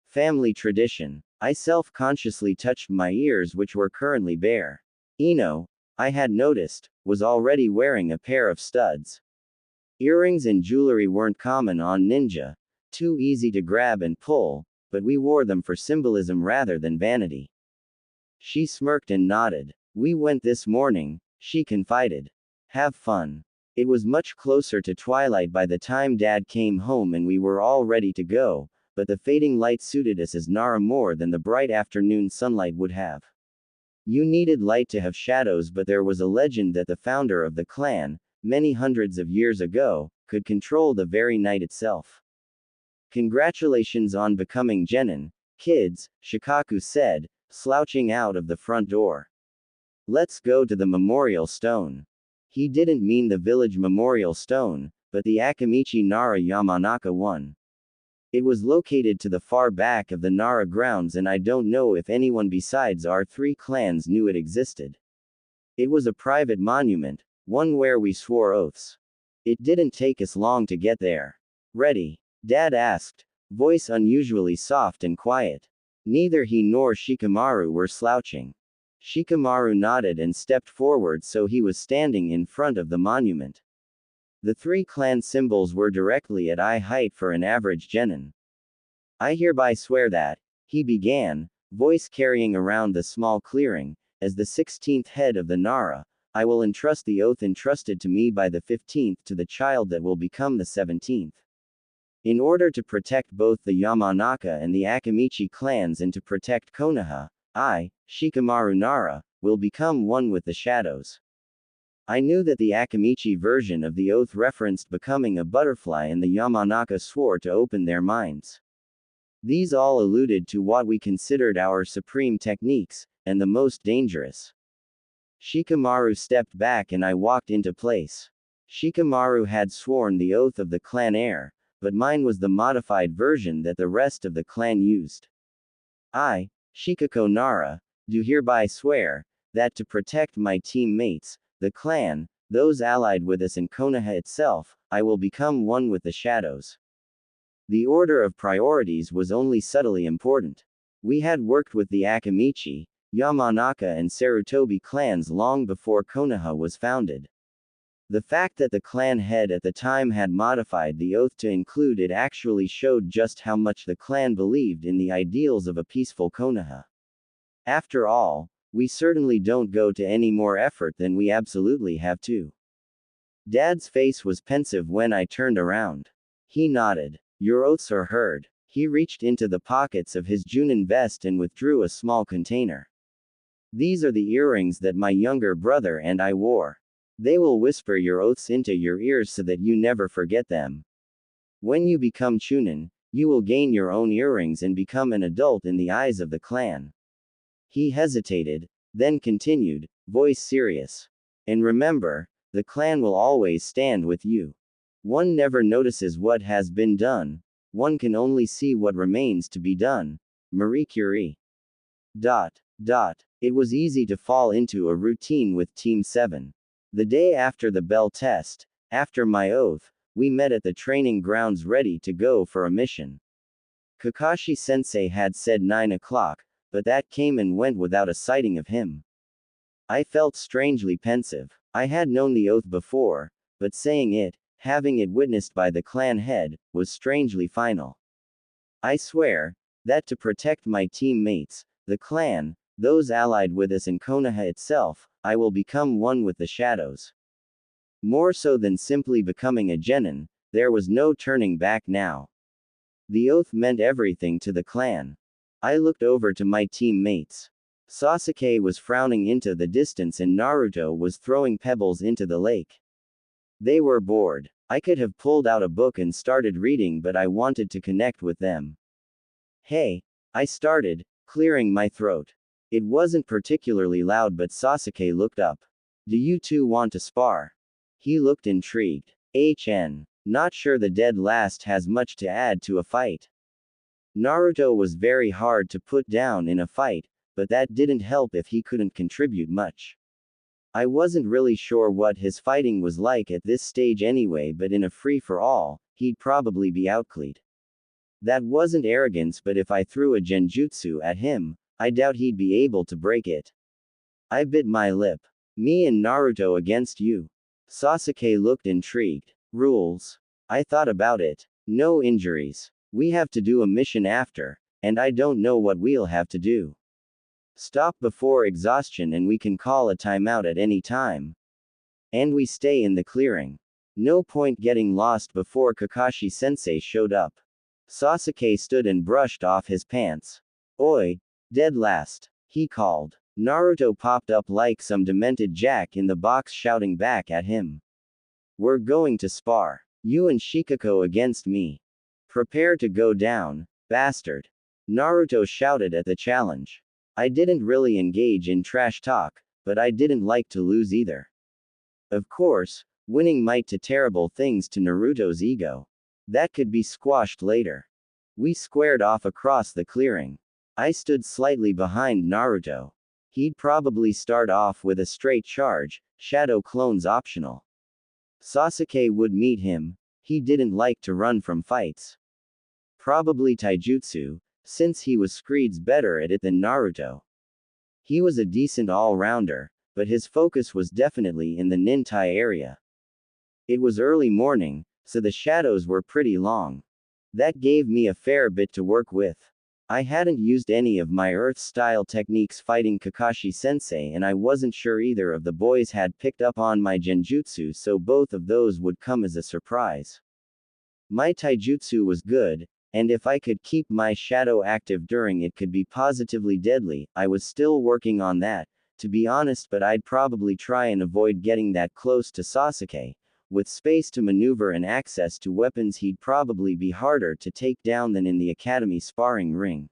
Family tradition. I self-consciously touched my ears, which were currently bare. Ino, I had noticed, was already wearing a pair of studs. Earrings and jewelry weren't common on ninja, too easy to grab and pull, but we wore them for symbolism rather than vanity. She smirked and nodded. We went this morning, she confided. Have fun. It was much closer to twilight by the time Dad came home and we were all ready to go, but the fading light suited us as Nara more than the bright afternoon sunlight would have. You needed light to have shadows, but there was a legend that the founder of the clan, many hundreds of years ago, could control the very night itself. Congratulations on becoming genin, kids, Shikaku said, slouching out of the front door. Let's go to the memorial stone. He didn't mean the village memorial stone, but the Akamichi Nara Yamanaka one. It was located to the far back of the Nara grounds, and I don't know if anyone besides our three clans knew it existed. It was a private monument, one where we swore oaths. It didn't take us long to get there. Ready? Dad asked, voice unusually soft and quiet. Neither he nor Shikamaru were slouching. Shikamaru nodded and stepped forward, so he was standing in front of the monument. The three clan symbols were directly at eye height for an average genin. I hereby swear that, he began, voice carrying around the small clearing, as the 16th head of the Nara, I will entrust the oath entrusted to me by the 15th to the child that will become the 17th. In order to protect both the Yamanaka and the Akamichi clans and to protect Konoha, I, Shikamaru Nara, will become one with the shadows. I knew that the Akamichi version of the oath referenced becoming a butterfly, and the Yamanaka swore to open their minds. These all alluded to what we considered our supreme techniques, and the most dangerous. Shikamaru stepped back and I walked into place. Shikamaru had sworn the oath of the clan heir, but mine was the modified version that the rest of the clan used. I, Shikako Nara, do hereby swear, that to protect my teammates, the clan, those allied with us and Konoha itself, I will become one with the shadows. The order of priorities was only subtly important. We had worked with the Akamichi, Yamanaka and Sarutobi clans long before Konoha was founded. The fact that the clan head at the time had modified the oath to include it actually showed just how much the clan believed in the ideals of a peaceful Konoha. After all, we certainly don't go to any more effort than we absolutely have to. Dad's face was pensive when I turned around. He nodded. Your oaths are heard. He reached into the pockets of his Junin vest and withdrew a small container. These are the earrings that my younger brother and I wore. They will whisper your oaths into your ears so that you never forget them. When you become Chunin, you will gain your own earrings and become an adult in the eyes of the clan. He hesitated, then continued, voice serious. And remember, the clan will always stand with you. One never notices what has been done. One can only see what remains to be done. Marie Curie. It was easy to fall into a routine with Team 7. The day after the bell test, after my oath, we met at the training grounds ready to go for a mission. Kakashi-sensei had said 9 o'clock, but that came and went without a sighting of him. I felt strangely pensive. I had known the oath before, but saying it, having it witnessed by the clan head, was strangely final. I swear, that to protect my teammates, the clan, those allied with us in Konoha itself, I will become one with the shadows. More so than simply becoming a genin, there was no turning back now. The oath meant everything to the clan. I looked over to my teammates. Sasuke was frowning into the distance and Naruto was throwing pebbles into the lake. They were bored. I could have pulled out a book and started reading, but I wanted to connect with them. Hey, I started, clearing my throat. It wasn't particularly loud, but Sasuke looked up. Do you two want to spar? He looked intrigued. Not sure the dead last has much to add to a fight. Naruto was very hard to put down in a fight, but that didn't help if he couldn't contribute much. I wasn't really sure what his fighting was like at this stage anyway, but in a free-for-all, he'd probably be outclassed. That wasn't arrogance, but if I threw a genjutsu at him, I doubt he'd be able to break it. I bit my lip. Me and Naruto against you. Sasuke looked intrigued. Rules. I thought about it. No injuries. We have to do a mission after, and I don't know what we'll have to do. Stop before exhaustion and we can call a timeout at any time. And we stay in the clearing. No point getting lost before Kakashi-sensei showed up. Sasuke stood and brushed off his pants. Oi, dead last, he called. Naruto popped up like some demented jack in the box, shouting back at him. We're going to spar. You and Shikako against me. Prepare to go down, bastard. Naruto shouted at the challenge. I didn't really engage in trash talk, but I didn't like to lose either. Of course, winning might do terrible things to Naruto's ego. That could be squashed later. We squared off across the clearing. I stood slightly behind Naruto. He'd probably start off with a straight charge, shadow clones optional. Sasuke would meet him. He didn't like to run from fights. Probably taijutsu, since he was screeds better at it than Naruto. He was a decent all-rounder, but his focus was definitely in the nintai area. It was early morning, so the shadows were pretty long. That gave me a fair bit to work with. I hadn't used any of my Earth-style techniques fighting Kakashi-sensei, and I wasn't sure either of the boys had picked up on my genjutsu, so both of those would come as a surprise. My taijutsu was good, and if I could keep my shadow active during it could be positively deadly. I was still working on that, to be honest, but I'd probably try and avoid getting that close to Sasuke. With space to maneuver and access to weapons, he'd probably be harder to take down than in the academy sparring ring.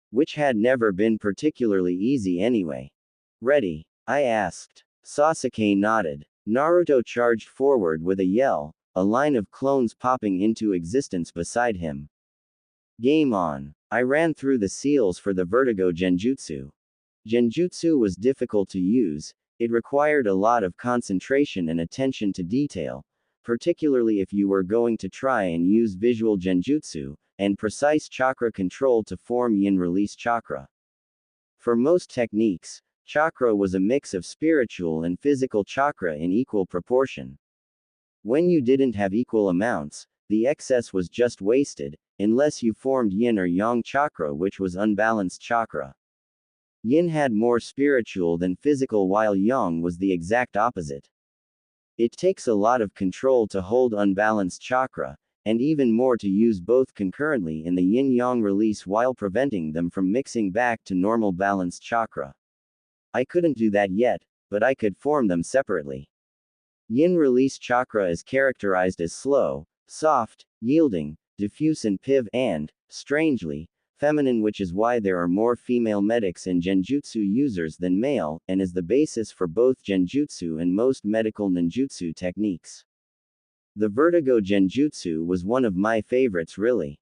Which had never been particularly easy anyway. Ready? I asked. Sasuke nodded. Naruto charged forward with a yell, a line of clones popping into existence beside him. Game on. I ran through the seals for the vertigo genjutsu. Genjutsu was difficult to use. It required a lot of concentration and attention to detail, particularly if you were going to try and use visual genjutsu, and precise chakra control to form yin-release chakra. For most techniques, chakra was a mix of spiritual and physical chakra in equal proportion. When you didn't have equal amounts, the excess was just wasted, unless you formed yin or yang chakra, which was unbalanced chakra. Yin had more spiritual than physical, while yang was the exact opposite. It takes a lot of control to hold unbalanced chakra, and even more to use both concurrently in the yin-yang release while preventing them from mixing back to normal balanced chakra. I couldn't do that yet, but I could form them separately. Yin release chakra is characterized as slow, soft, yielding, diffuse and and, strangely, feminine, which is why there are more female medics and genjutsu users than male, and is the basis for both genjutsu and most medical ninjutsu techniques. The vertigo genjutsu was one of my favorites, really.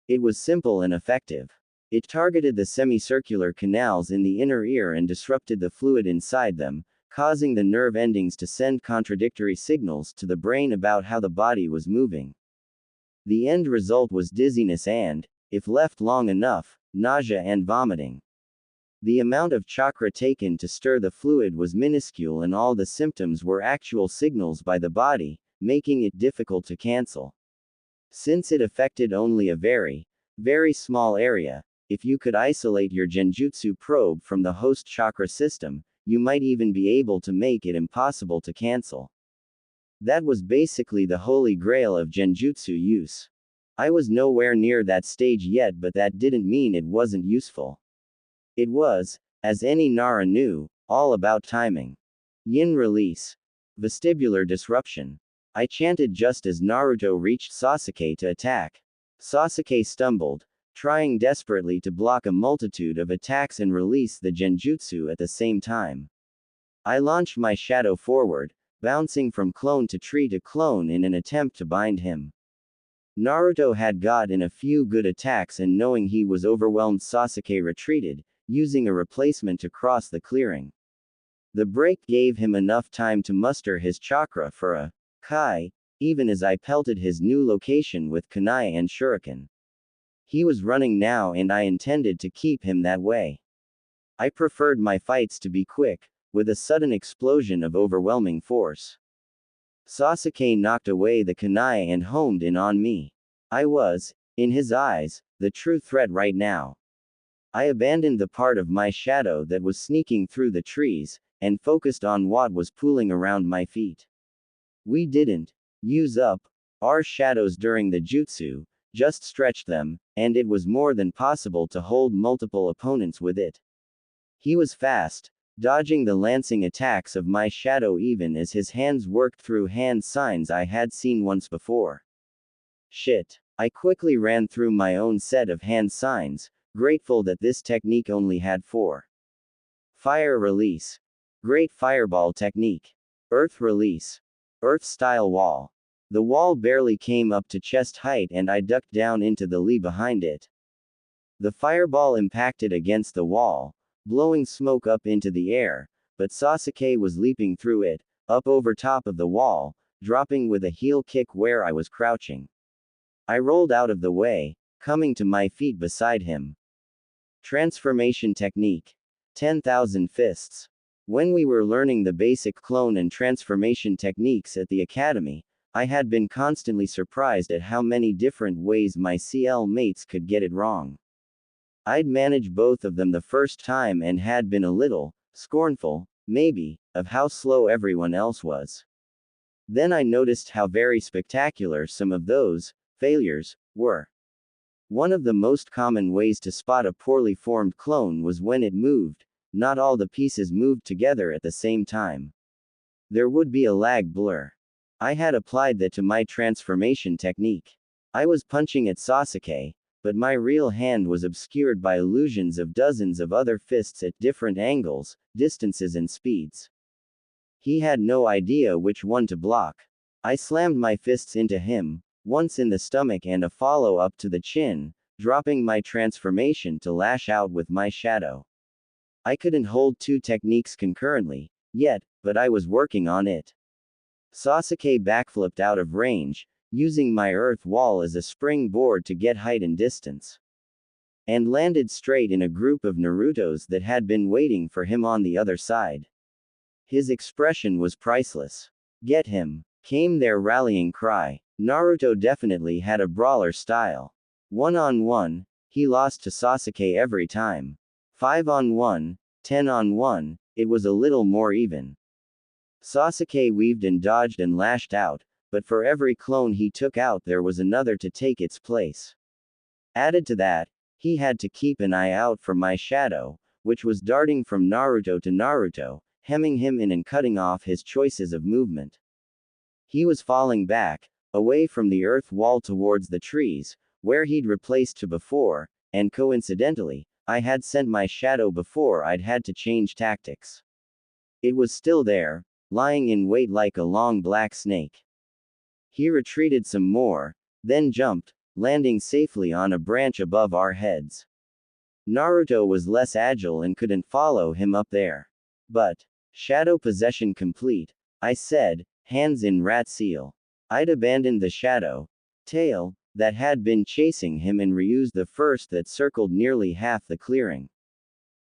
It was simple and effective. It targeted the semicircular canals in the inner ear and disrupted the fluid inside them, causing the nerve endings to send contradictory signals to the brain about how the body was moving. The end result was dizziness and, if left long enough, nausea and vomiting. The amount of chakra taken to stir the fluid was minuscule, and all the symptoms were actual signals by the body, making it difficult to cancel. Since it affected only a very, very small area, if you could isolate your genjutsu probe from the host chakra system, you might even be able to make it impossible to cancel. That was basically the holy grail of genjutsu use. I was nowhere near that stage yet, but that didn't mean it wasn't useful. It was, as any Nara knew, all about timing. Yin release. Vestibular disruption. I chanted just as Naruto reached Sasuke to attack. Sasuke stumbled, trying desperately to block a multitude of attacks and release the genjutsu at the same time. I launched my shadow forward, bouncing from clone to tree to clone in an attempt to bind him. Naruto had got in a few good attacks, and knowing he was overwhelmed, Sasuke retreated, using a replacement to cross the clearing. The break gave him enough time to muster his chakra for a Kai, even as I pelted his new location with kunai and shuriken. He was running now, and I intended to keep him that way. I preferred my fights to be quick, with a sudden explosion of overwhelming force. Sasuke knocked away the kunai and homed in on me. I was, in his eyes, the true threat right now. I abandoned the part of my shadow that was sneaking through the trees, and focused on what was pooling around my feet. We didn't use up our shadows during the jutsu, just stretched them, and it was more than possible to hold multiple opponents with it. He was fast, dodging the lancing attacks of my shadow even as his hands worked through hand signs I had seen once before. Shit. I quickly ran through my own set of hand signs, grateful that this technique only had 4. Fire release. Great fireball technique. Earth release. Earth-style wall. The wall barely came up to chest height, and I ducked down into the lee behind it. The fireball impacted against the wall, blowing smoke up into the air, but Sasuke was leaping through it, up over top of the wall, dropping with a heel kick where I was crouching. I rolled out of the way, coming to my feet beside him. Transformation technique. 10,000 fists. When we were learning the basic clone and transformation techniques at the academy, I had been constantly surprised at how many different ways my CL mates could get it wrong. I'd managed both of them the first time and had been a little scornful, maybe, of how slow everyone else was. Then I noticed how very spectacular some of those failures were. One of the most common ways to spot a poorly formed clone was when it moved. Not all the pieces moved together at the same time. There would be a lag blur. I had applied that to my transformation technique. I was punching at Sasuke, but my real hand was obscured by illusions of dozens of other fists at different angles, distances, and speeds. He had no idea which one to block. I slammed my fists into him, once in the stomach and a follow-up to the chin, dropping my transformation to lash out with my shadow. I couldn't hold 2 techniques concurrently, yet, but I was working on it. Sasuke backflipped out of range, using my earth wall as a springboard to get height and distance. And landed straight in a group of Narutos that had been waiting for him on the other side. His expression was priceless. Get him, came their rallying cry. Naruto definitely had a brawler style. 1-on-1, he lost to Sasuke every time. 5-on-1, 10-on-1, it was a little more even. Sasuke weaved and dodged and lashed out, but for every clone he took out there was another to take its place. Added to that, he had to keep an eye out for my shadow, which was darting from Naruto to Naruto, hemming him in and cutting off his choices of movement. He was falling back, away from the earth wall towards the trees, where he'd replaced to before, and coincidentally, I had sent my shadow before I'd had to change tactics. It was still there, lying in wait like a long black snake. He retreated some more, then jumped, landing safely on a branch above our heads. Naruto was less agile and couldn't follow him up there. But, shadow possession complete, I said, hands in rat seal. I'd abandoned the shadow tail that had been chasing him and reused the first that circled nearly half the clearing.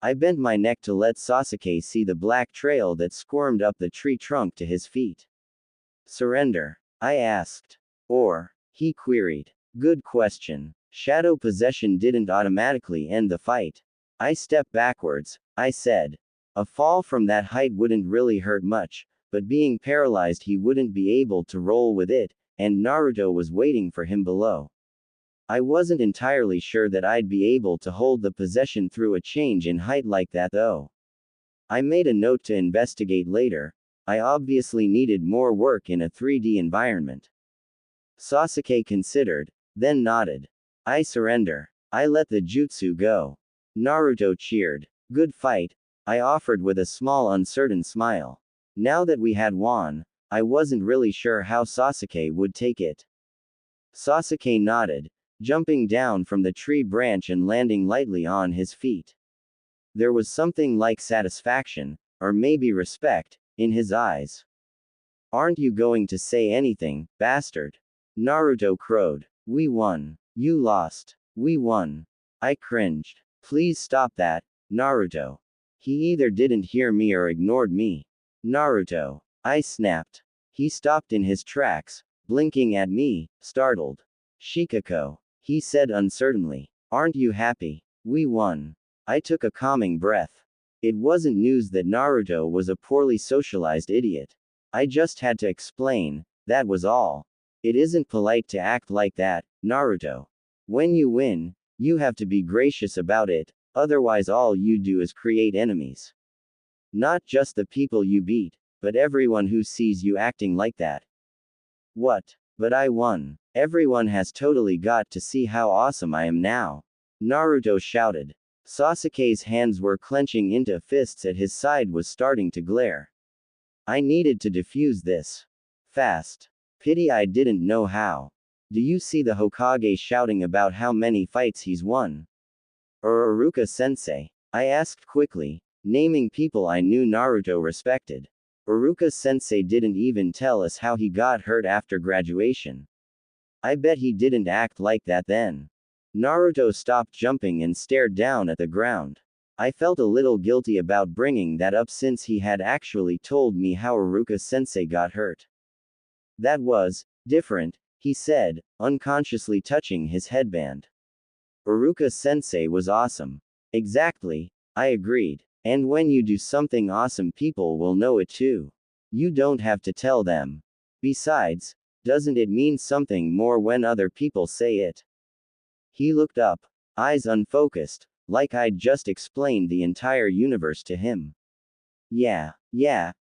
I bent my neck to let Sasuke see the black trail that squirmed up the tree trunk to his feet. Surrender? I asked. Or, he queried. Good question. Shadow possession didn't automatically end the fight. I stepped backwards, I said. A fall from that height wouldn't really hurt much, but being paralyzed he wouldn't be able to roll with it, and Naruto was waiting for him below. I wasn't entirely sure that I'd be able to hold the possession through a change in height like that though. I made a note to investigate later. I obviously needed more work in a 3D environment. Sasuke considered, then nodded. I surrender. I let the jutsu go. Naruto cheered. Good fight, I offered with a small uncertain smile. Now that we had won, I wasn't really sure how Sasuke would take it. Sasuke nodded, jumping down from the tree branch and landing lightly on his feet. There was something like satisfaction, or maybe respect, in his eyes. Aren't you going to say anything, bastard? Naruto crowed. We won. You lost. We won. I cringed. Please stop that, Naruto. He either didn't hear me or ignored me. Naruto. I snapped. He stopped in his tracks, blinking at me, startled. Shikako. He said uncertainly. Aren't you happy? We won. I took a calming breath. It wasn't news that Naruto was a poorly socialized idiot. I just had to explain, that was all. It isn't polite to act like that, Naruto. When you win, you have to be gracious about it, otherwise all you do is create enemies. Not just the people you beat, but everyone who sees you acting like that. What? But I won. Everyone has totally got to see how awesome I am now. Naruto shouted. Sasuke's hands were clenching into fists at his side was starting to glare. I needed to defuse this. Fast. Pity I didn't know how. Do you see the Hokage shouting about how many fights he's won? Or Iruka-sensei? I asked quickly, naming people I knew Naruto respected. Iruka-sensei didn't even tell us how he got hurt after graduation. I bet he didn't act like that then. Naruto stopped jumping and stared down at the ground. I felt a little guilty about bringing that up since he had actually told me how Iruka-sensei got hurt. That was different, he said, unconsciously touching his headband. Iruka-sensei was awesome. Exactly, I agreed. And when you do something awesome, people will know it too. You don't have to tell them. Besides, doesn't it mean something more when other people say it? He looked up, eyes unfocused, like I'd just explained the entire universe to him. Yeah,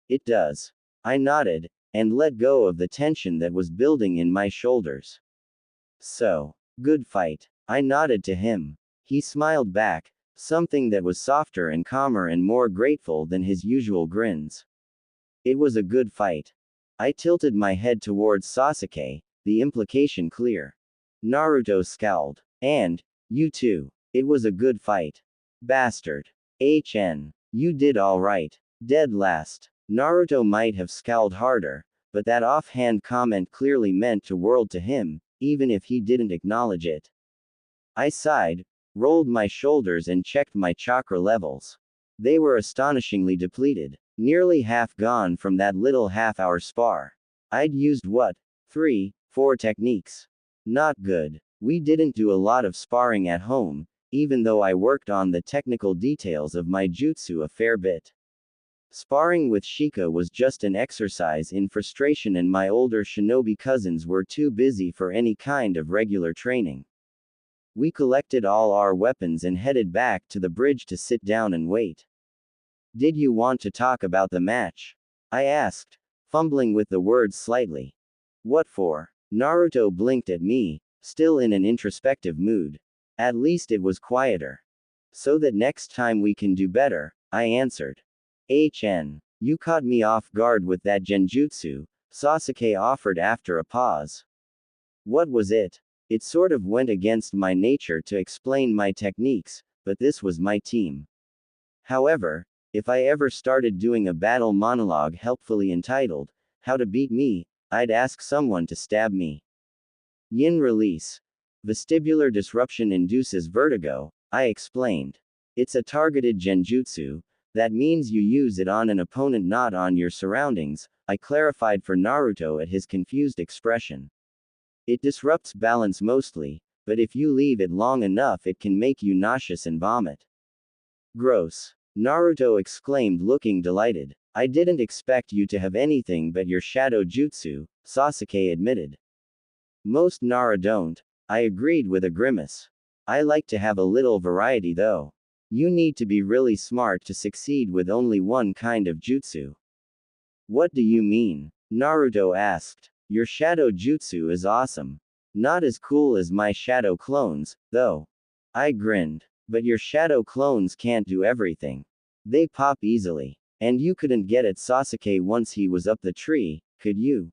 it does. I nodded, and let go of the tension that was building in my shoulders. So, good fight. I nodded to him. He smiled back, something that was softer and calmer and more grateful than his usual grins. It was a good fight. I tilted my head towards Sasuke, the implication clear. Naruto scowled. And, you too. It was a good fight. Bastard. You did alright. Dead last. Naruto might have scowled harder, but that offhand comment clearly meant the world to him, even if he didn't acknowledge it. I sighed, rolled my shoulders and checked my chakra levels. They were astonishingly depleted. Nearly half gone from that little half-hour spar. I'd used what? 3, 4 techniques. Not good. We didn't do a lot of sparring at home, even though I worked on the technical details of my jutsu a fair bit. Sparring with Shika was just an exercise in frustration and my older shinobi cousins were too busy for any kind of regular training. We collected all our weapons and headed back to the bridge to sit down and wait. Did you want to talk about the match? I asked, fumbling with the words slightly. What for? Naruto blinked at me, still in an introspective mood. At least it was quieter. So that next time we can do better, I answered. You caught me off guard with that genjutsu, Sasuke offered after a pause. What was it? It sort of went against my nature to explain my techniques, but this was my team. However, if I ever started doing a battle monologue helpfully entitled, How to Beat Me, I'd ask someone to stab me. Yin release. Vestibular disruption induces vertigo, I explained. It's a targeted genjutsu, that means you use it on an opponent not on your surroundings, I clarified for Naruto at his confused expression. It disrupts balance mostly, but if you leave it long enough it can make you nauseous and vomit. Gross. Naruto exclaimed, looking delighted. I didn't expect you to have anything but your shadow jutsu, Sasuke admitted. Most Nara don't, I agreed with a grimace. I like to have a little variety though. You need to be really smart to succeed with only one kind of jutsu. What do you mean? Naruto asked. Your shadow jutsu is awesome. Not as cool as my shadow clones, though. I grinned. But your shadow clones can't do everything. They pop easily. And you couldn't get at Sasuke once he was up the tree, could you?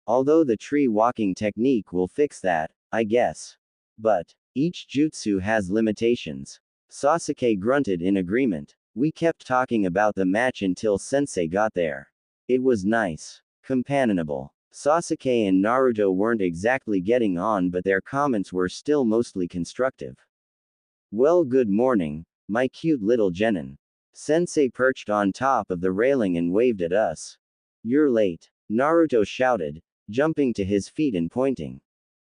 Although the tree walking technique will fix that, I guess. But each jutsu has limitations. Sasuke grunted in agreement. We kept talking about the match until Sensei got there. It was nice. Companionable. Sasuke and Naruto weren't exactly getting on, but their comments were still mostly constructive. Well, good morning, my cute little genin. Sensei perched on top of the railing and waved at us. You're late, Naruto shouted, jumping to his feet and pointing.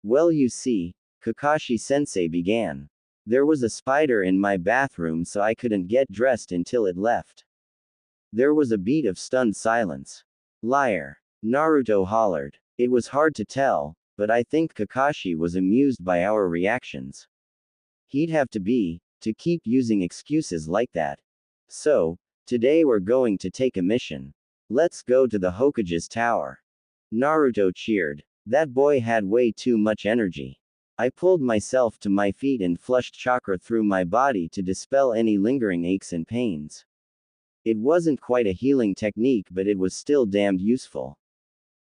Well, you see, Kakashi-sensei began. There was a spider in my bathroom, so I couldn't get dressed until it left. There was a beat of stunned silence. Liar, Naruto hollered. It was hard to tell, but I think Kakashi was amused by our reactions. He'd have to be, to keep using excuses like that. So, today we're going to take a mission. Let's go to the Hokage's tower. Naruto cheered. That boy had way too much energy. I pulled myself to my feet and flushed chakra through my body to dispel any lingering aches and pains. It wasn't quite a healing technique, but it was still damned useful.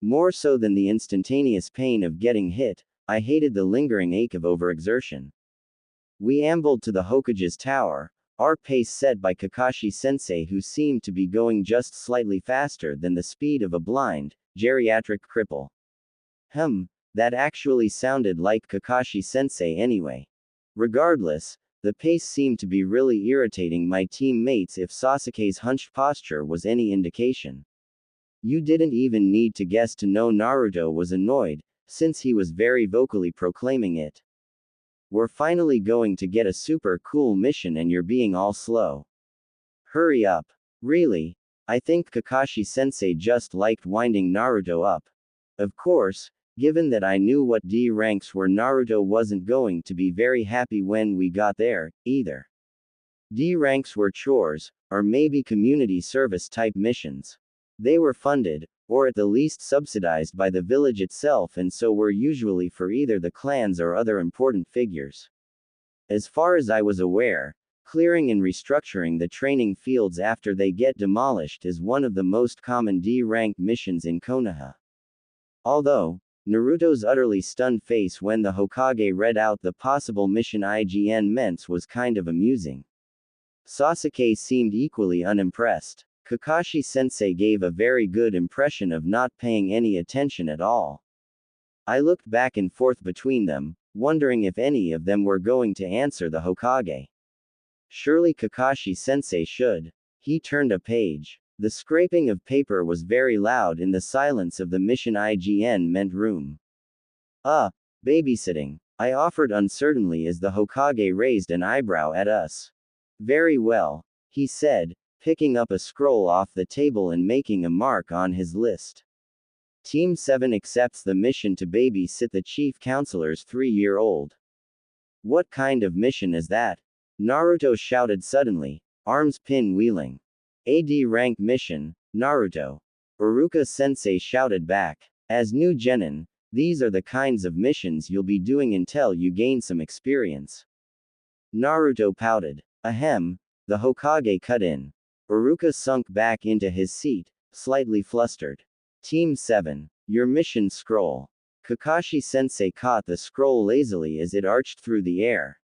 More so than the instantaneous pain of getting hit, I hated the lingering ache of overexertion. We ambled to the Hokage's tower, our pace set by Kakashi-sensei, who seemed to be going just slightly faster than the speed of a blind, geriatric cripple. That actually sounded like Kakashi-sensei anyway. Regardless, the pace seemed to be really irritating my teammates if Sasuke's hunched posture was any indication. You didn't even need to guess to know Naruto was annoyed, since he was very vocally proclaiming it. We're finally going to get a super cool mission and you're being all slow. Hurry up. Really? I think Kakashi-sensei just liked winding Naruto up. Of course, given that I knew what D ranks were, Naruto wasn't going to be very happy when we got there, either. D ranks were chores, or maybe community service type missions. They were funded, or at the least subsidized by the village itself, and so were usually for either the clans or other important figures. As far as I was aware, clearing and restructuring the training fields after they get demolished is one of the most common D-rank missions in Konoha. Although, Naruto's utterly stunned face when the Hokage read out the possible mission IGN meant was kind of amusing. Sasuke seemed equally unimpressed. Kakashi-sensei gave a very good impression of not paying any attention at all. I looked back and forth between them, wondering if any of them were going to answer the Hokage. Surely Kakashi-sensei should. He turned a page. The scraping of paper was very loud in the silence of the mission IGN meant room. Babysitting, I offered uncertainly as the Hokage raised an eyebrow at us. Very well, he said, picking up a scroll off the table and making a mark on his list. Team 7 accepts the mission to babysit the chief counselor's 3-year-old. What kind of mission is that? Naruto shouted suddenly, arms pinwheeling. A D-rank mission, Naruto. Iruka-sensei shouted back. As new genin, these are the kinds of missions you'll be doing until you gain some experience. Naruto pouted. Ahem, the Hokage cut in. Iruka sunk back into his seat, slightly flustered. Team 7, your mission scroll. Kakashi-sensei caught the scroll lazily as it arched through the air.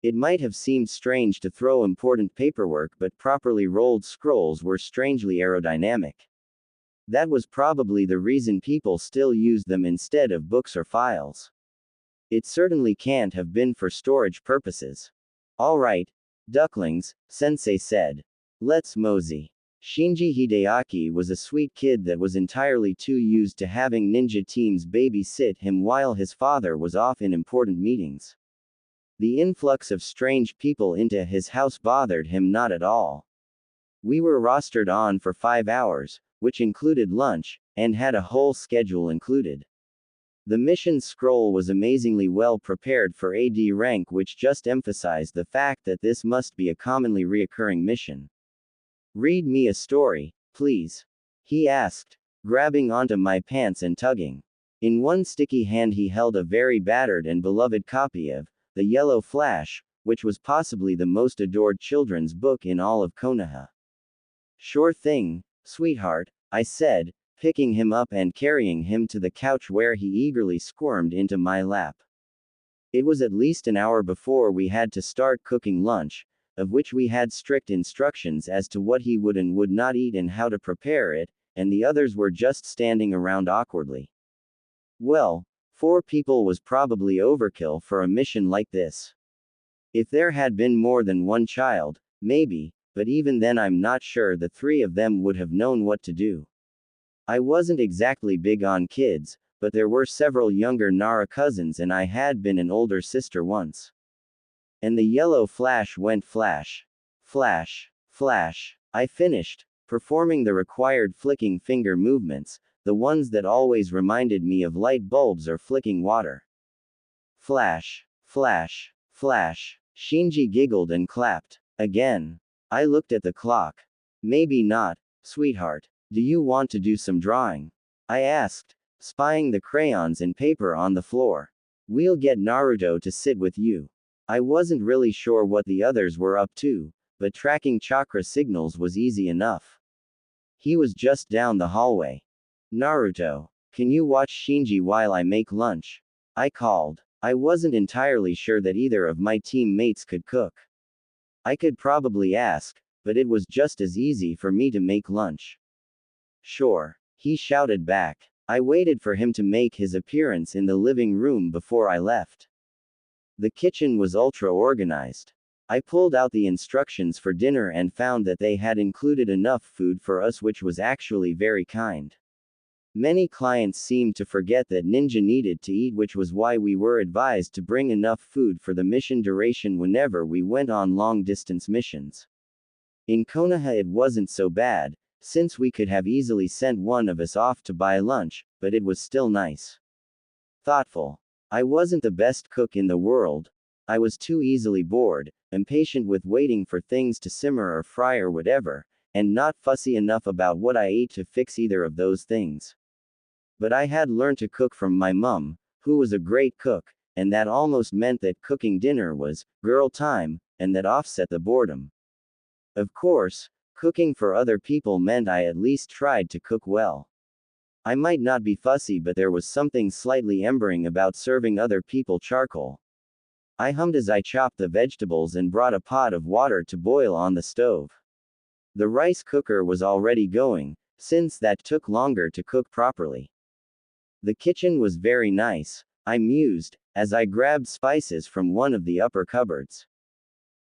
It might have seemed strange to throw important paperwork, but properly rolled scrolls were strangely aerodynamic. That was probably the reason people still used them instead of books or files. It certainly can't have been for storage purposes. All right, ducklings, sensei said. Let's mosey. Shinji Hideaki was a sweet kid that was entirely too used to having ninja teams babysit him while his father was off in important meetings. The influx of strange people into his house bothered him not at all. We were rostered on for 5 hours, which included lunch, and had a whole schedule included. The mission scroll was amazingly well prepared for AD rank, which just emphasized the fact that this must be a commonly reoccurring mission. "Read me a story, please," he asked, grabbing onto my pants and tugging. In one sticky hand he held a very battered and beloved copy of The Yellow Flash, which was possibly the most adored children's book in all of Konoha. "Sure thing, sweetheart," I said, picking him up and carrying him to the couch where he eagerly squirmed into my lap. It was at least an hour before we had to start cooking lunch, of which we had strict instructions as to what he would and would not eat and how to prepare it, and the others were just standing around awkwardly. Well, 4 people was probably overkill for a mission like this. If there had been more than one child, maybe, but even then I'm not sure the 3 of them would have known what to do. I wasn't exactly big on kids, but there were several younger Nara cousins and I had been an older sister once. And the yellow flash went flash. Flash. Flash. I finished, performing the required flicking finger movements, the ones that always reminded me of light bulbs or flicking water. Flash. Flash. Flash. Shinji giggled and clapped. Again. I looked at the clock. "Maybe not, sweetheart. Do you want to do some drawing?" I asked, spying the crayons and paper on the floor. "We'll get Naruto to sit with you." I wasn't really sure what the others were up to, but tracking chakra signals was easy enough. He was just down the hallway. "Naruto, can you watch Shinji while I make lunch?" I called. I wasn't entirely sure that either of my teammates could cook. I could probably ask, but it was just as easy for me to make lunch. "Sure," he shouted back. I waited for him to make his appearance in the living room before I left. The kitchen was ultra organized. I pulled out the instructions for dinner and found that they had included enough food for us, which was actually very kind. Many clients seemed to forget that ninja needed to eat, which was why we were advised to bring enough food for the mission duration whenever we went on long-distance missions. In Konoha it wasn't so bad, since we could have easily sent one of us off to buy lunch, but it was still nice. Thoughtful. I wasn't the best cook in the world. I was too easily bored, impatient with waiting for things to simmer or fry or whatever, and not fussy enough about what I ate to fix either of those things. But I had learned to cook from my mum, who was a great cook, and that almost meant that cooking dinner was girl time, and that offset the boredom. Of course, cooking for other people meant I at least tried to cook well. I might not be fussy, but there was something slightly embering about serving other people charcoal. I hummed as I chopped the vegetables and brought a pot of water to boil on the stove. The rice cooker was already going, since that took longer to cook properly. The kitchen was very nice, I mused, as I grabbed spices from one of the upper cupboards.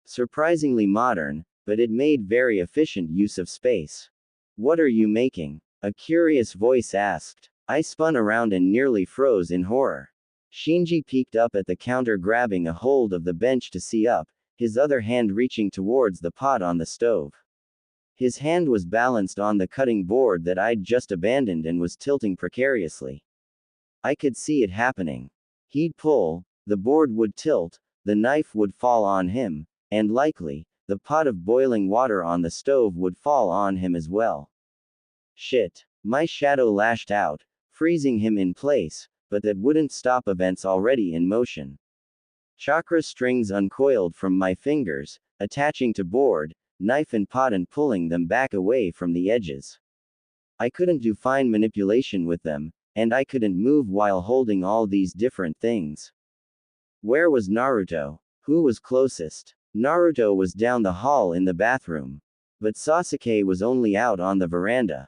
Surprisingly modern, but it made very efficient use of space. "What are you making?" a curious voice asked. I spun around and nearly froze in horror. Shinji peeked up at the counter, grabbing a hold of the bench to see up, his other hand reaching towards the pot on the stove. His hand was balanced on the cutting board that I'd just abandoned and was tilting precariously. I could see it happening. He'd pull, the board would tilt, the knife would fall on him, and likely, the pot of boiling water on the stove would fall on him as well. Shit. My shadow lashed out, freezing him in place, but that wouldn't stop events already in motion. Chakra strings uncoiled from my fingers, attaching to board, knife and pot and pulling them back away from the edges. I couldn't do fine manipulation with them, and I couldn't move while holding all these different things. Where was Naruto? Who was closest? Naruto was down the hall in the bathroom. But Sasuke was only out on the veranda.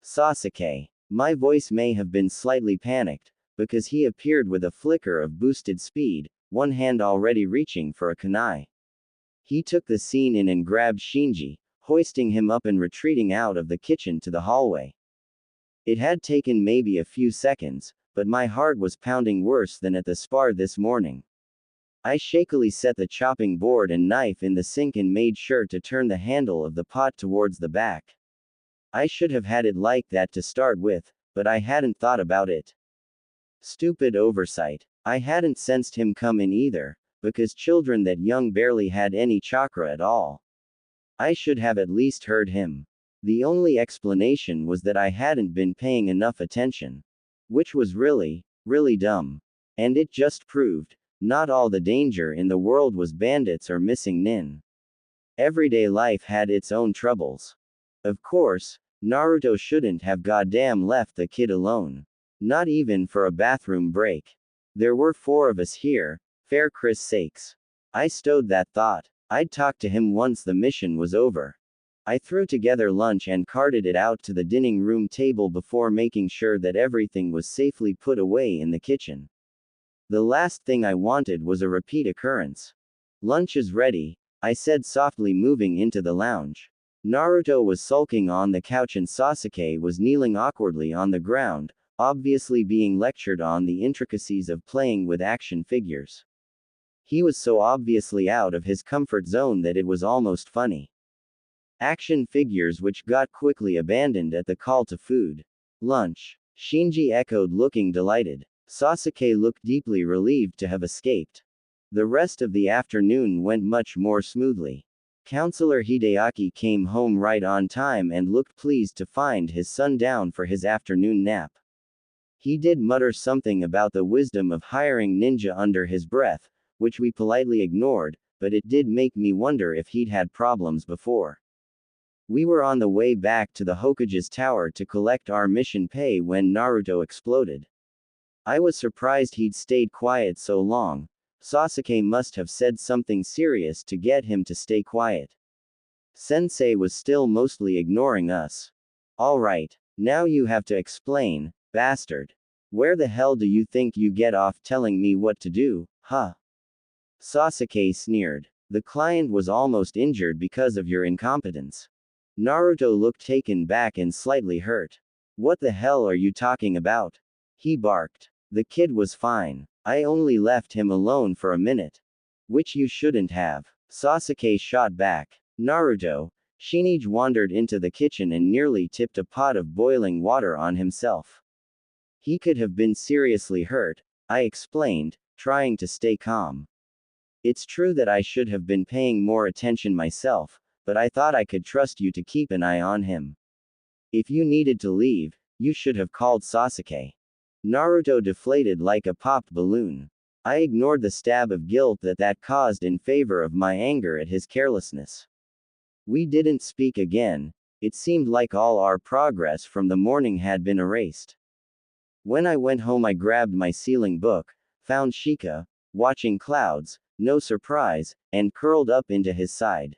Sasuke. My voice may have been slightly panicked, because he appeared with a flicker of boosted speed, one hand already reaching for a kunai. He took the scene in and grabbed Shinji, hoisting him up and retreating out of the kitchen to the hallway. It had taken maybe a few seconds, but my heart was pounding worse than at the spar this morning. I shakily set the chopping board and knife in the sink and made sure to turn the handle of the pot towards the back. I should have had it like that to start with, but I hadn't thought about it. Stupid oversight. I hadn't sensed him come in either, because children that young barely had any chakra at all. I should have at least heard him. The only explanation was that I hadn't been paying enough attention. Which was really, really dumb. And it just proved, not all the danger in the world was bandits or missing nin. Everyday life had its own troubles. Of course, Naruto shouldn't have goddamn left the kid alone. Not even for a bathroom break. There were 4 of us here, fair Chris' sakes. I stowed that thought. I'd talk to him once the mission was over. I threw together lunch and carted it out to the dining room table before making sure that everything was safely put away in the kitchen. The last thing I wanted was a repeat occurrence. Lunch is ready, I said softly, moving into the lounge. Naruto was sulking on the couch and Sasuke was kneeling awkwardly on the ground, obviously being lectured on the intricacies of playing with action figures. He was so obviously out of his comfort zone that it was almost funny. Action figures which got quickly abandoned at the call to food. Lunch. Shinji echoed, looking delighted. Sasuke looked deeply relieved to have escaped. The rest of the afternoon went much more smoothly. Counselor Hideaki came home right on time and looked pleased to find his son down for his afternoon nap. He did mutter something about the wisdom of hiring ninja under his breath, which we politely ignored, but it did make me wonder if he'd had problems before. We were on the way back to the Hokage's tower to collect our mission pay when Naruto exploded. I was surprised he'd stayed quiet so long. Sasuke must have said something serious to get him to stay quiet. Sensei was still mostly ignoring us. All right, now you have to explain, bastard. Where the hell do you think you get off telling me what to do, huh? Sasuke sneered. The client was almost injured because of your incompetence. Naruto looked taken back and slightly hurt. What the hell are you talking about? He barked. The kid was fine. I only left him alone for a minute. Which you shouldn't have. Sasuke shot back. Naruto. Shinji wandered into the kitchen and nearly tipped a pot of boiling water on himself. He could have been seriously hurt, I explained, trying to stay calm. It's true that I should have been paying more attention myself, but I thought I could trust you to keep an eye on him. If you needed to leave, you should have called Sasuke. Naruto deflated like a popped balloon. I ignored the stab of guilt that caused in favor of my anger at his carelessness. We didn't speak again. It seemed like all our progress from the morning had been erased. When I went home, I grabbed my ceiling book, found Shika, watching clouds, no surprise, and curled up into his side.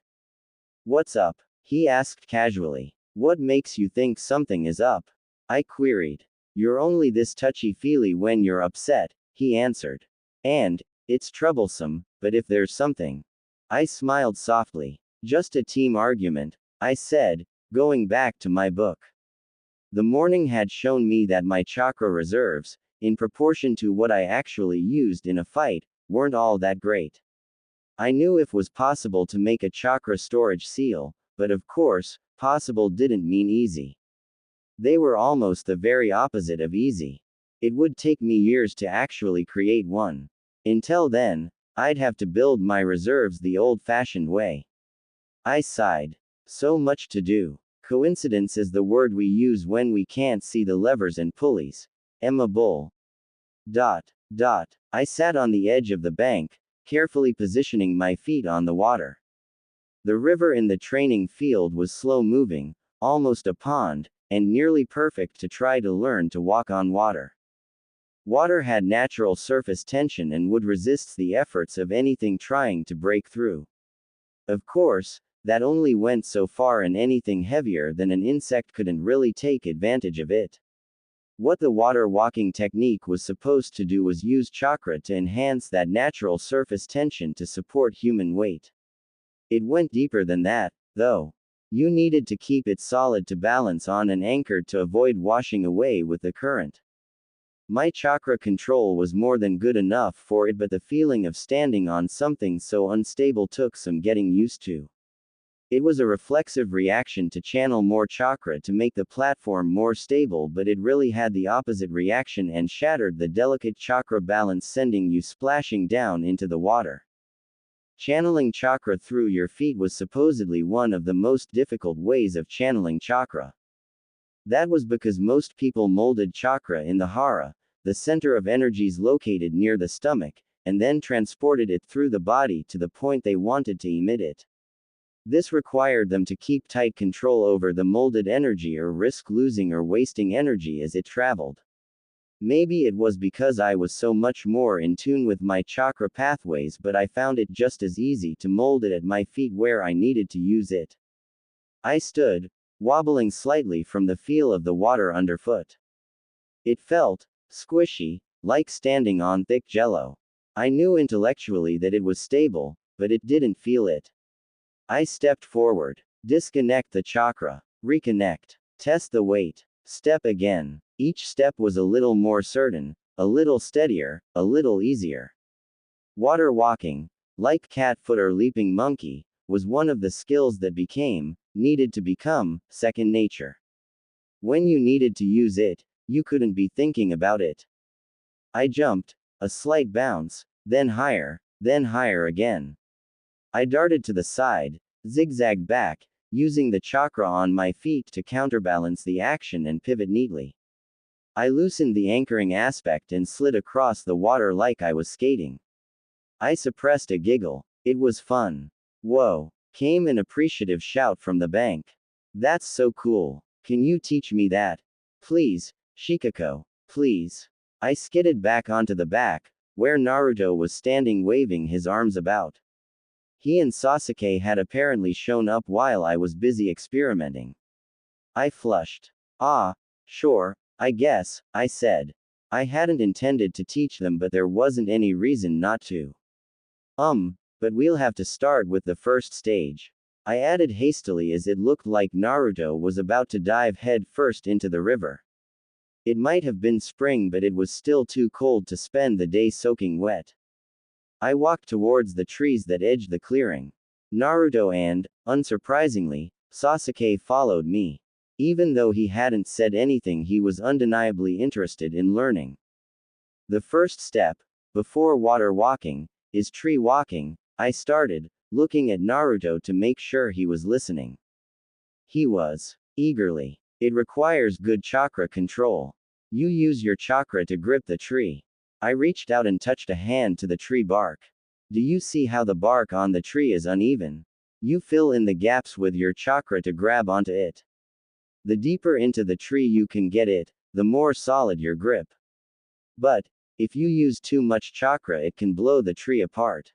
What's up? He asked casually. What makes you think something is up? I queried. You're only this touchy-feely when you're upset, he answered. And, it's troublesome, but if there's something. I smiled softly. Just a team argument, I said, going back to my book. The morning had shown me that my chakra reserves, in proportion to what I actually used in a fight, weren't all that great. I knew it was possible to make a chakra storage seal, but of course, possible didn't mean easy. They were almost the very opposite of easy. It would take me years to actually create one. Until then, I'd have to build my reserves the old-fashioned way. I sighed. So much to do. Coincidence is the word we use when we can't see the levers and pulleys. Emma Bull. I sat on the edge of the bank, carefully positioning my feet on the water. The river in the training field was slow-moving, almost a pond, and nearly perfect to try to learn to walk on water. Water had natural surface tension and would resist the efforts of anything trying to break through. Of course, that only went so far, and anything heavier than an insect couldn't really take advantage of it. What the water walking technique was supposed to do was use chakra to enhance that natural surface tension to support human weight. It went deeper than that, though. You needed to keep it solid to balance on and anchored to avoid washing away with the current. My chakra control was more than good enough for it, but the feeling of standing on something so unstable took some getting used to. It was a reflexive reaction to channel more chakra to make the platform more stable, but it really had the opposite reaction and shattered the delicate chakra balance, sending you splashing down into the water. Channeling chakra through your feet was supposedly one of the most difficult ways of channeling chakra. That was because most people molded chakra in the hara, the center of energies located near the stomach, and then transported it through the body to the point they wanted to emit it. This required them to keep tight control over the molded energy or risk losing or wasting energy as it traveled. Maybe it was because I was so much more in tune with my chakra pathways, but I found it just as easy to mold it at my feet where I needed to use it. I stood, wobbling slightly from the feel of the water underfoot. It felt squishy, like standing on thick jello. I knew intellectually that it was stable, but it didn't feel it. I stepped forward. Disconnect the chakra. Reconnect. Test the weight. Step again. Each step was a little more certain, a little steadier, a little easier. Water walking, like cat foot or leaping monkey, was one of the skills that needed to become, second nature. When you needed to use it, you couldn't be thinking about it. I jumped, a slight bounce, then higher again. I darted to the side, zigzagged back, using the chakra on my feet to counterbalance the action and pivot neatly. I loosened the anchoring aspect and slid across the water like I was skating. I suppressed a giggle. It was fun. Whoa, came an appreciative shout from the bank. That's so cool. Can you teach me that? Please, Shikako, please. I skidded back onto the back, where Naruto was standing waving his arms about. He and Sasuke had apparently shown up while I was busy experimenting. I flushed. Ah, sure, I guess, I said. I hadn't intended to teach them, but there wasn't any reason not to. But we'll have to start with the first stage. I added hastily as it looked like Naruto was about to dive head first into the river. It might have been spring, but it was still too cold to spend the day soaking wet. I walked towards the trees that edged the clearing. Naruto and, unsurprisingly, Sasuke followed me. Even though he hadn't said anything, he was undeniably interested in learning. The first step, before water walking, is tree walking, I started, looking at Naruto to make sure he was listening. He was. Eagerly. It requires good chakra control. You use your chakra to grip the tree. I reached out and touched a hand to the tree bark. Do you see how the bark on the tree is uneven? You fill in the gaps with your chakra to grab onto it. The deeper into the tree you can get it, the more solid your grip. But, if you use too much chakra, it can blow the tree apart.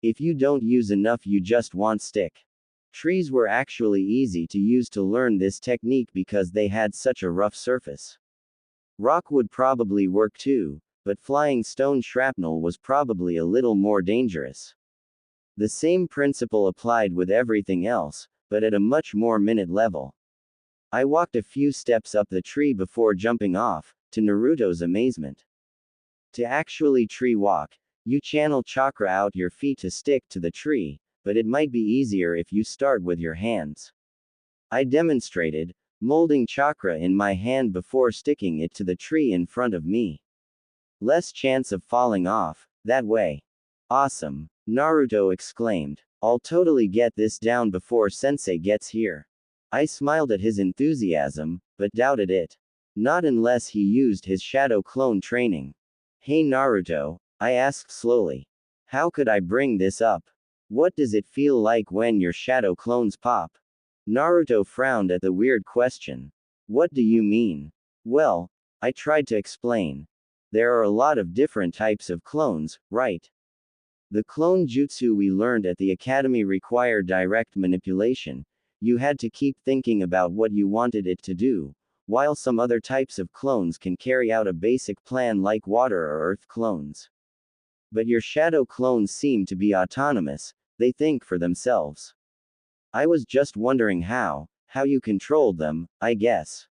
If you don't use enough, you just won't stick. Trees were actually easy to use to learn this technique because they had such a rough surface. Rock would probably work too, but flying stone shrapnel was probably a little more dangerous. The same principle applied with everything else, but at a much more minute level. I walked a few steps up the tree before jumping off, to Naruto's amazement. To actually tree walk, you channel chakra out your feet to stick to the tree, but it might be easier if you start with your hands. I demonstrated, molding chakra in my hand before sticking it to the tree in front of me. Less chance of falling off, that way. Awesome, Naruto exclaimed. I'll totally get this down before Sensei gets here. I smiled at his enthusiasm, but doubted it. Not unless he used his shadow clone training. Hey Naruto, I asked slowly. How could I bring this up? What does it feel like when your shadow clones pop? Naruto frowned at the weird question. What do you mean? Well, I tried to explain. There are a lot of different types of clones, right? The clone jutsu we learned at the academy required direct manipulation. You had to keep thinking about what you wanted it to do, while some other types of clones can carry out a basic plan like water or earth clones. But your shadow clones seem to be autonomous, they think for themselves. I was just wondering how you controlled them, I guess.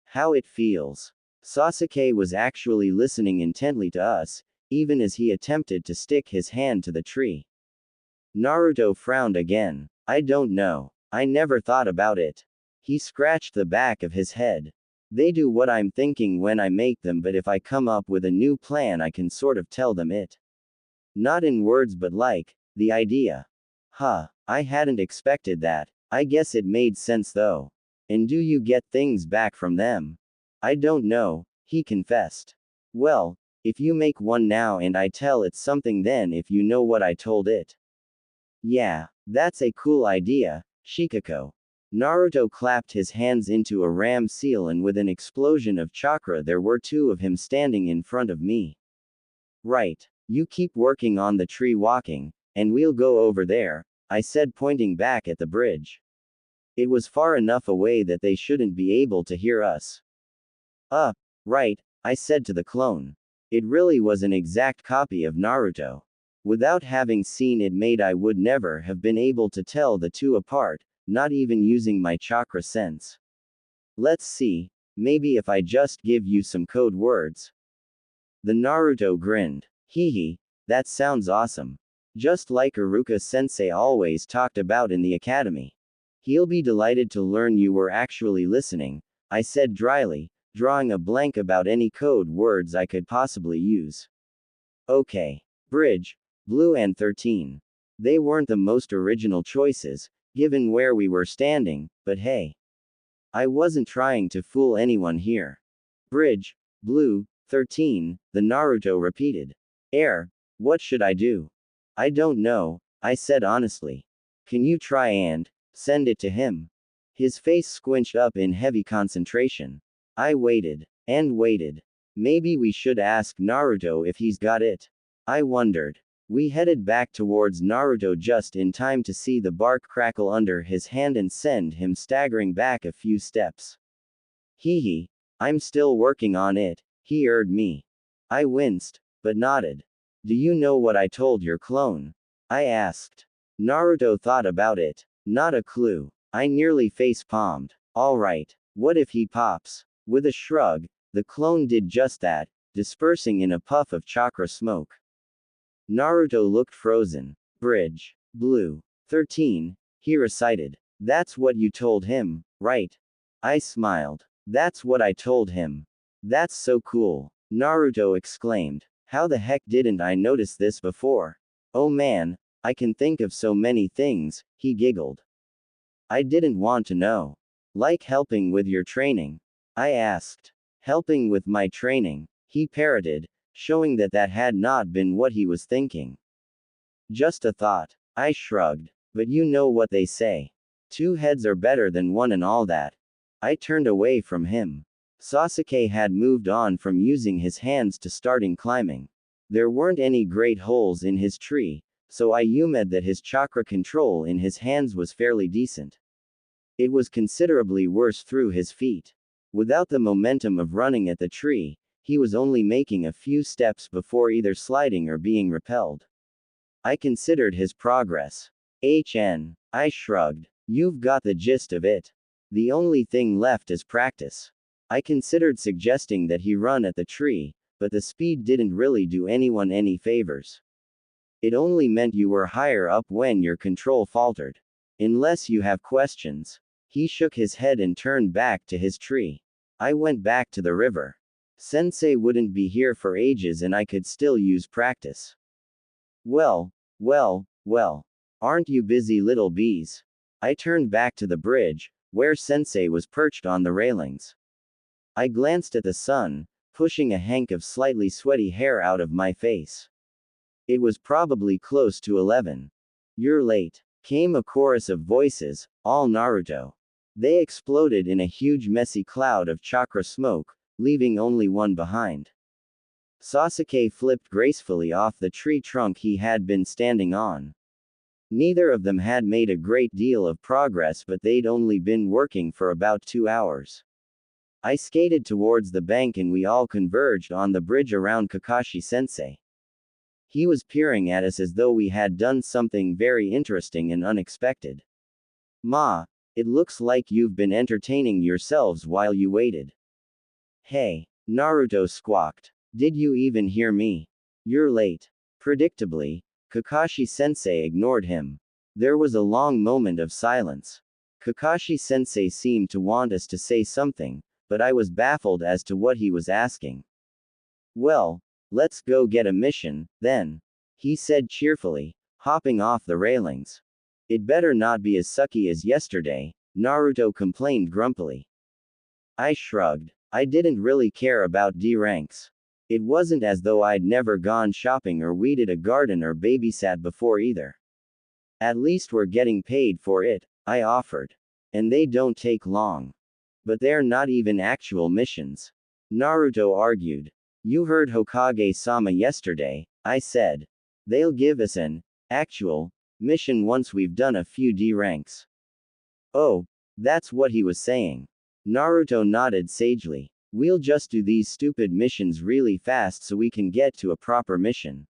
How it feels. Sasuke was actually listening intently to us, even as he attempted to stick his hand to the tree. Naruto frowned again. I don't know. I never thought about it. He scratched the back of his head. They do what I'm thinking when I make them, but if I come up with a new plan, I can sort of tell them it. Not in words, but like, the idea. Huh, I hadn't expected that. I guess it made sense though. And do you get things back from them? I don't know, he confessed. Well, if you make one now and I tell it something, then if you know what I told it. Yeah, that's a cool idea, Shikako. Naruto clapped his hands into a ram seal, and with an explosion of chakra there were two of him standing in front of me. Right. You keep working on the tree walking, and we'll go over there, I said, pointing back at the bridge. It was far enough away that they shouldn't be able to hear us. Right, I said to the clone. It really was an exact copy of Naruto. Without having seen it made, I would never have been able to tell the two apart, not even using my chakra sense. Let's see, maybe if I just give you some code words. The Naruto grinned. Hee, that sounds awesome. Just like Iruka-sensei always talked about in the academy. He'll be delighted to learn you were actually listening, I said dryly, drawing a blank about any code words I could possibly use. Okay. Bridge, Blue and 13. They weren't the most original choices, given where we were standing, but hey. I wasn't trying to fool anyone here. Bridge, Blue, 13, the Naruto repeated. What should I do? I don't know, I said honestly. Can you try and send it to him? His face squinched up in heavy concentration. I waited and waited. Maybe we should ask Naruto if he's got it. I wondered. We headed back towards Naruto just in time to see the bark crackle under his hand and send him staggering back a few steps. Hee, I'm still working on it, he urged me. I winced, but nodded. Do you know what I told your clone? I asked. Naruto thought about it. Not a clue. I nearly face-palmed. Alright, what if he pops? With a shrug, the clone did just that, dispersing in a puff of chakra smoke. Naruto looked frozen. Bridge, Blue, 13, he recited. That's what you told him, right? I smiled. That's what I told him. That's so cool, Naruto exclaimed. How the heck didn't I notice this before? Oh man, I can think of so many things, he giggled. I didn't want to know. Like helping with your training? I asked. Helping with my training, he parroted, showing that had not been what he was thinking. Just a thought. I shrugged. But you know what they say. Two heads are better than one and all that. I turned away from him. Sasuke had moved on from using his hands to starting climbing. There weren't any great holes in his tree, so I assumed that his chakra control in his hands was fairly decent. It was considerably worse through his feet. Without the momentum of running at the tree, he was only making a few steps before either sliding or being repelled. I considered his progress. I shrugged. You've got the gist of it. The only thing left is practice. I considered suggesting that he run at the tree, but the speed didn't really do anyone any favors. It only meant you were higher up when your control faltered. Unless you have questions. He shook his head and turned back to his tree. I went back to the river. Sensei wouldn't be here for ages and I could still use practice. Well. Aren't you busy, little bees? I turned back to the bridge, where Sensei was perched on the railings. I glanced at the sun, pushing a hank of slightly sweaty hair out of my face. It was probably close to 11. You're late, came a chorus of voices, all Naruto. They exploded in a huge messy cloud of chakra smoke, leaving only one behind. Sasuke flipped gracefully off the tree trunk he had been standing on. Neither of them had made a great deal of progress, but they'd only been working for about 2 hours. I skated towards the bank and we all converged on the bridge around Kakashi-sensei. He was peering at us as though we had done something very interesting and unexpected. Ma, it looks like you've been entertaining yourselves while you waited. Hey, Naruto squawked. Did you even hear me? You're late. Predictably, Kakashi-sensei ignored him. There was a long moment of silence. Kakashi-sensei seemed to want us to say something, but I was baffled as to what he was asking. Well, let's go get a mission, then, he said cheerfully, hopping off the railings. It better not be as sucky as yesterday, Naruto complained grumpily. I shrugged. I didn't really care about D ranks. It wasn't as though I'd never gone shopping or weeded a garden or babysat before either. At least we're getting paid for it, I offered. And they don't take long. But they're not even actual missions. Naruto argued. You heard Hokage-sama yesterday, I said. They'll give us an actual mission once we've done a few D ranks. Oh, that's what he was saying. Naruto nodded sagely. We'll just do these stupid missions really fast so we can get to a proper mission.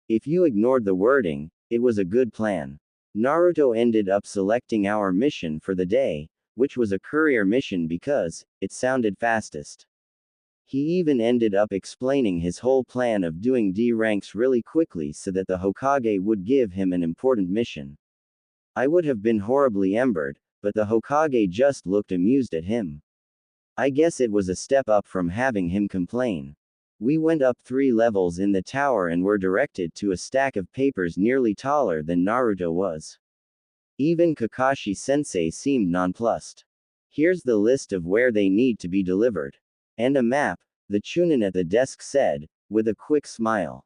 If you ignored the wording, it was a good plan. Naruto ended up selecting our mission for the day, which was a courier mission because it sounded fastest. He even ended up explaining his whole plan of doing D ranks really quickly so that the Hokage would give him an important mission. I would have been horribly embered, but the Hokage just looked amused at him. I guess it was a step up from having him complain. We went up 3 levels in the tower and were directed to a stack of papers nearly taller than Naruto was. Even Kakashi-sensei seemed nonplussed. Here's the list of where they need to be delivered. And a map, the Chunin at the desk said, with a quick smile.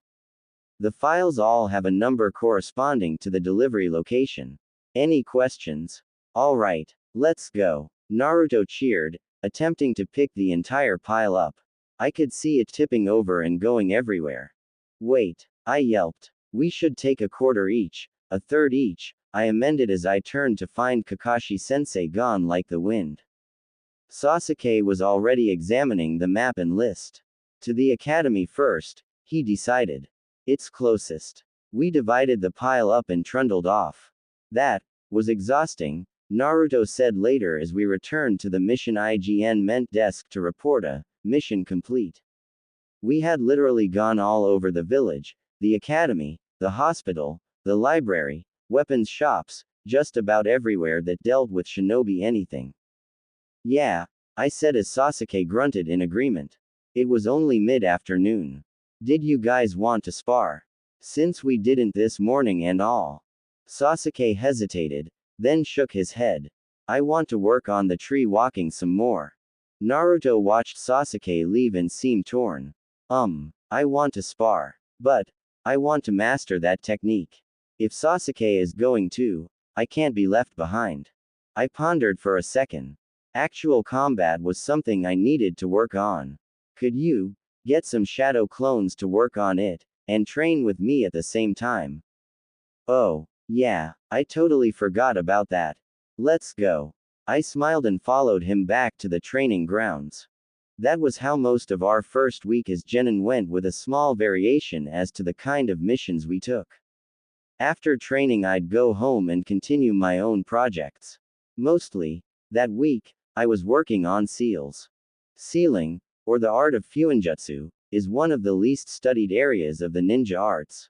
The files all have a number corresponding to the delivery location. Any questions? All right, let's go. Naruto cheered, attempting to pick the entire pile up. I could see it tipping over and going everywhere. Wait, I yelped. We should take a quarter each, a third each, I amended as I turned to find Kakashi-sensei gone like the wind. Sasuke was already examining the map and list. To the academy first, he decided. It's closest. We divided the pile up and trundled off. That was exhausting, Naruto said later as we returned to the mission IGN meant desk to report a mission complete. We had literally gone all over the village, the academy, the hospital, the library, weapons shops, just about everywhere that dealt with shinobi anything. Yeah, I said as Sasuke grunted in agreement. It was only mid-afternoon. Did you guys want to spar? Since we didn't this morning and all. Sasuke hesitated, then shook his head. I want to work on the tree walking some more. Naruto watched Sasuke leave and seemed torn. I want to spar. But I want to master that technique. If Sasuke is going to, I can't be left behind. I pondered for a second. Actual combat was something I needed to work on. Could you get some shadow clones to work on it and train with me at the same time? Oh, yeah, I totally forgot about that. Let's go. I smiled and followed him back to the training grounds. That was how most of our first week as genin went, with a small variation as to the kind of missions we took. After training, I'd go home and continue my own projects. Mostly, that week, I was working on seals. Sealing, or the art of fuinjutsu, is one of the least studied areas of the ninja arts.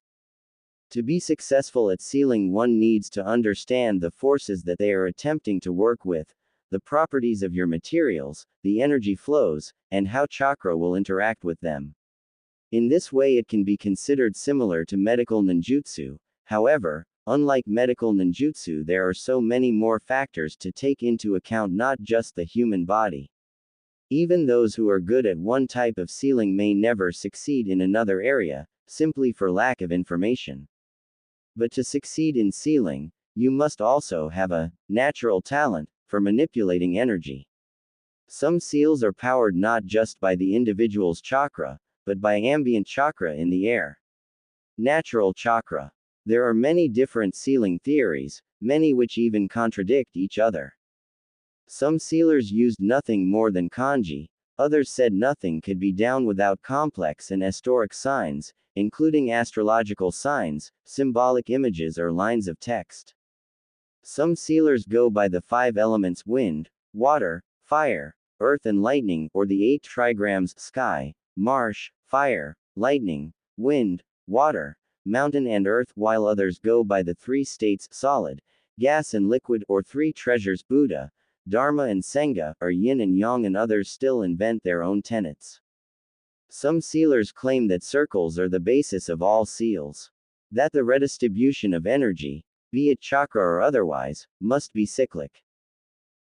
To be successful at sealing, one needs to understand the forces that they are attempting to work with, the properties of your materials, the energy flows, and how chakra will interact with them. In this way, it can be considered similar to medical ninjutsu. However, unlike medical ninjutsu, there are so many more factors to take into account, not just the human body. Even those who are good at one type of sealing may never succeed in another area, simply for lack of information. But to succeed in sealing, you must also have a natural talent for manipulating energy. Some seals are powered not just by the individual's chakra, but by ambient chakra in the air. Natural chakra. There are many different sealing theories, many which even contradict each other. Some sealers used nothing more than kanji, others said nothing could be done without complex and historic signs, including astrological signs, symbolic images, or lines of text. Some sealers go by the 5 elements wind, water, fire, earth and lightning, or the 8 trigrams sky, marsh, fire, lightning, wind, water, mountain and earth, while others go by the 3 states solid, gas and liquid, or 3 treasures Buddha, Dharma and Sangha, or yin and yang, and others still invent their own tenets. Some sealers claim that circles are the basis of all seals. That the redistribution of energy, be it chakra or otherwise, must be cyclic.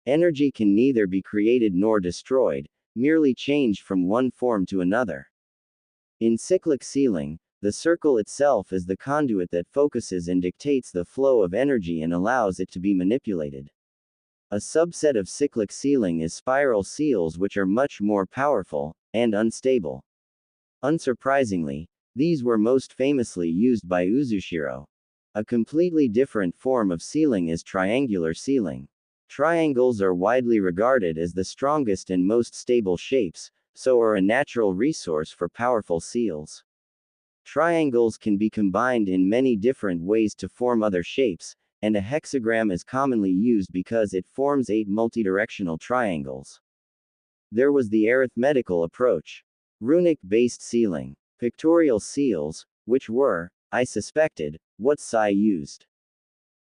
Energy can neither be created nor destroyed, merely changed from one form to another. In cyclic sealing, the circle itself is the conduit that focuses and dictates the flow of energy and allows it to be manipulated. A subset of cyclic sealing is spiral seals, which are much more powerful and unstable. Unsurprisingly, these were most famously used by Uzushiro. A completely different form of sealing is triangular sealing. Triangles are widely regarded as the strongest and most stable shapes, so are a natural resource for powerful seals. Triangles can be combined in many different ways to form other shapes, and a hexagram is commonly used because it forms 8 multidirectional triangles. There was the arithmetical approach. Runic-based sealing. Pictorial seals, which were, I suspected, what Sai used.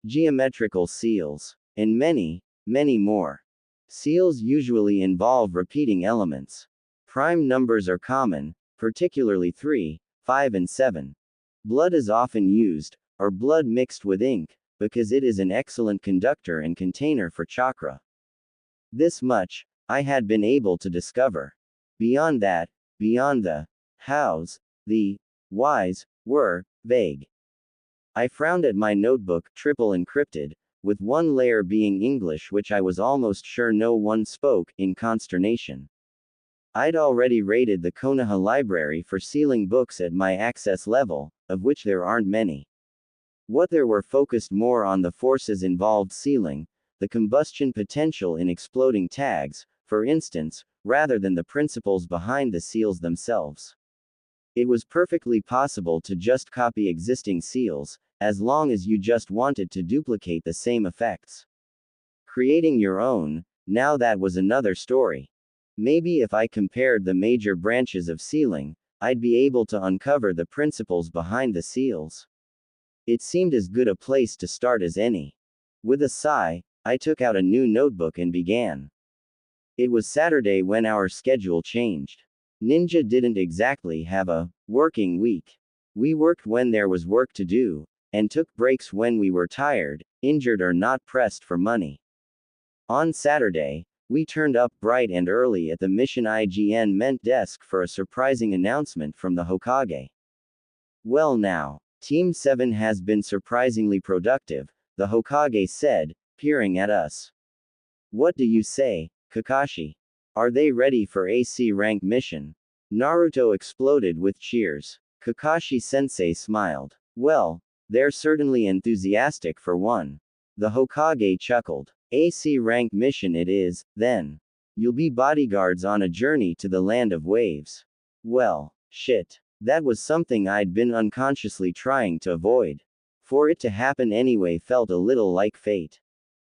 Geometrical seals. And many, many more. Seals usually involve repeating elements. Prime numbers are common, particularly 3, 5 and 7. Blood is often used, or blood mixed with ink, because it is an excellent conductor and container for chakra. This much, I had been able to discover. Beyond that, beyond the hows, the whys, were vague. I frowned at my notebook, triple encrypted, with one layer being English, which I was almost sure no one spoke, in consternation. I'd already rated the Konoha library for sealing books at my access level, of which there aren't many. What there were focused more on the forces involved sealing, the combustion potential in exploding tags, for instance, rather than the principles behind the seals themselves. It was perfectly possible to just copy existing seals, as long as you just wanted to duplicate the same effects. Creating your own, now that was another story. Maybe if I compared the major branches of sealing, I'd be able to uncover the principles behind the seals. It seemed as good a place to start as any. With a sigh, I took out a new notebook and began. It was Saturday when our schedule changed. Ninja didn't exactly have a working week. We worked when there was work to do, and took breaks when we were tired, injured, or not pressed for money. On Saturday, we turned up bright and early at the Mission IGN Ment desk for a surprising announcement from the Hokage. Well now, Team 7 has been surprisingly productive, the Hokage said, peering at us. What do you say, Kakashi? Are they ready for AC rank mission? Naruto exploded with cheers. Kakashi-sensei smiled. Well, they're certainly enthusiastic for one. The Hokage chuckled. AC rank mission it is, then. You'll be bodyguards on a journey to the land of waves. Well, shit. That was something I'd been unconsciously trying to avoid. For it to happen anyway felt a little like fate.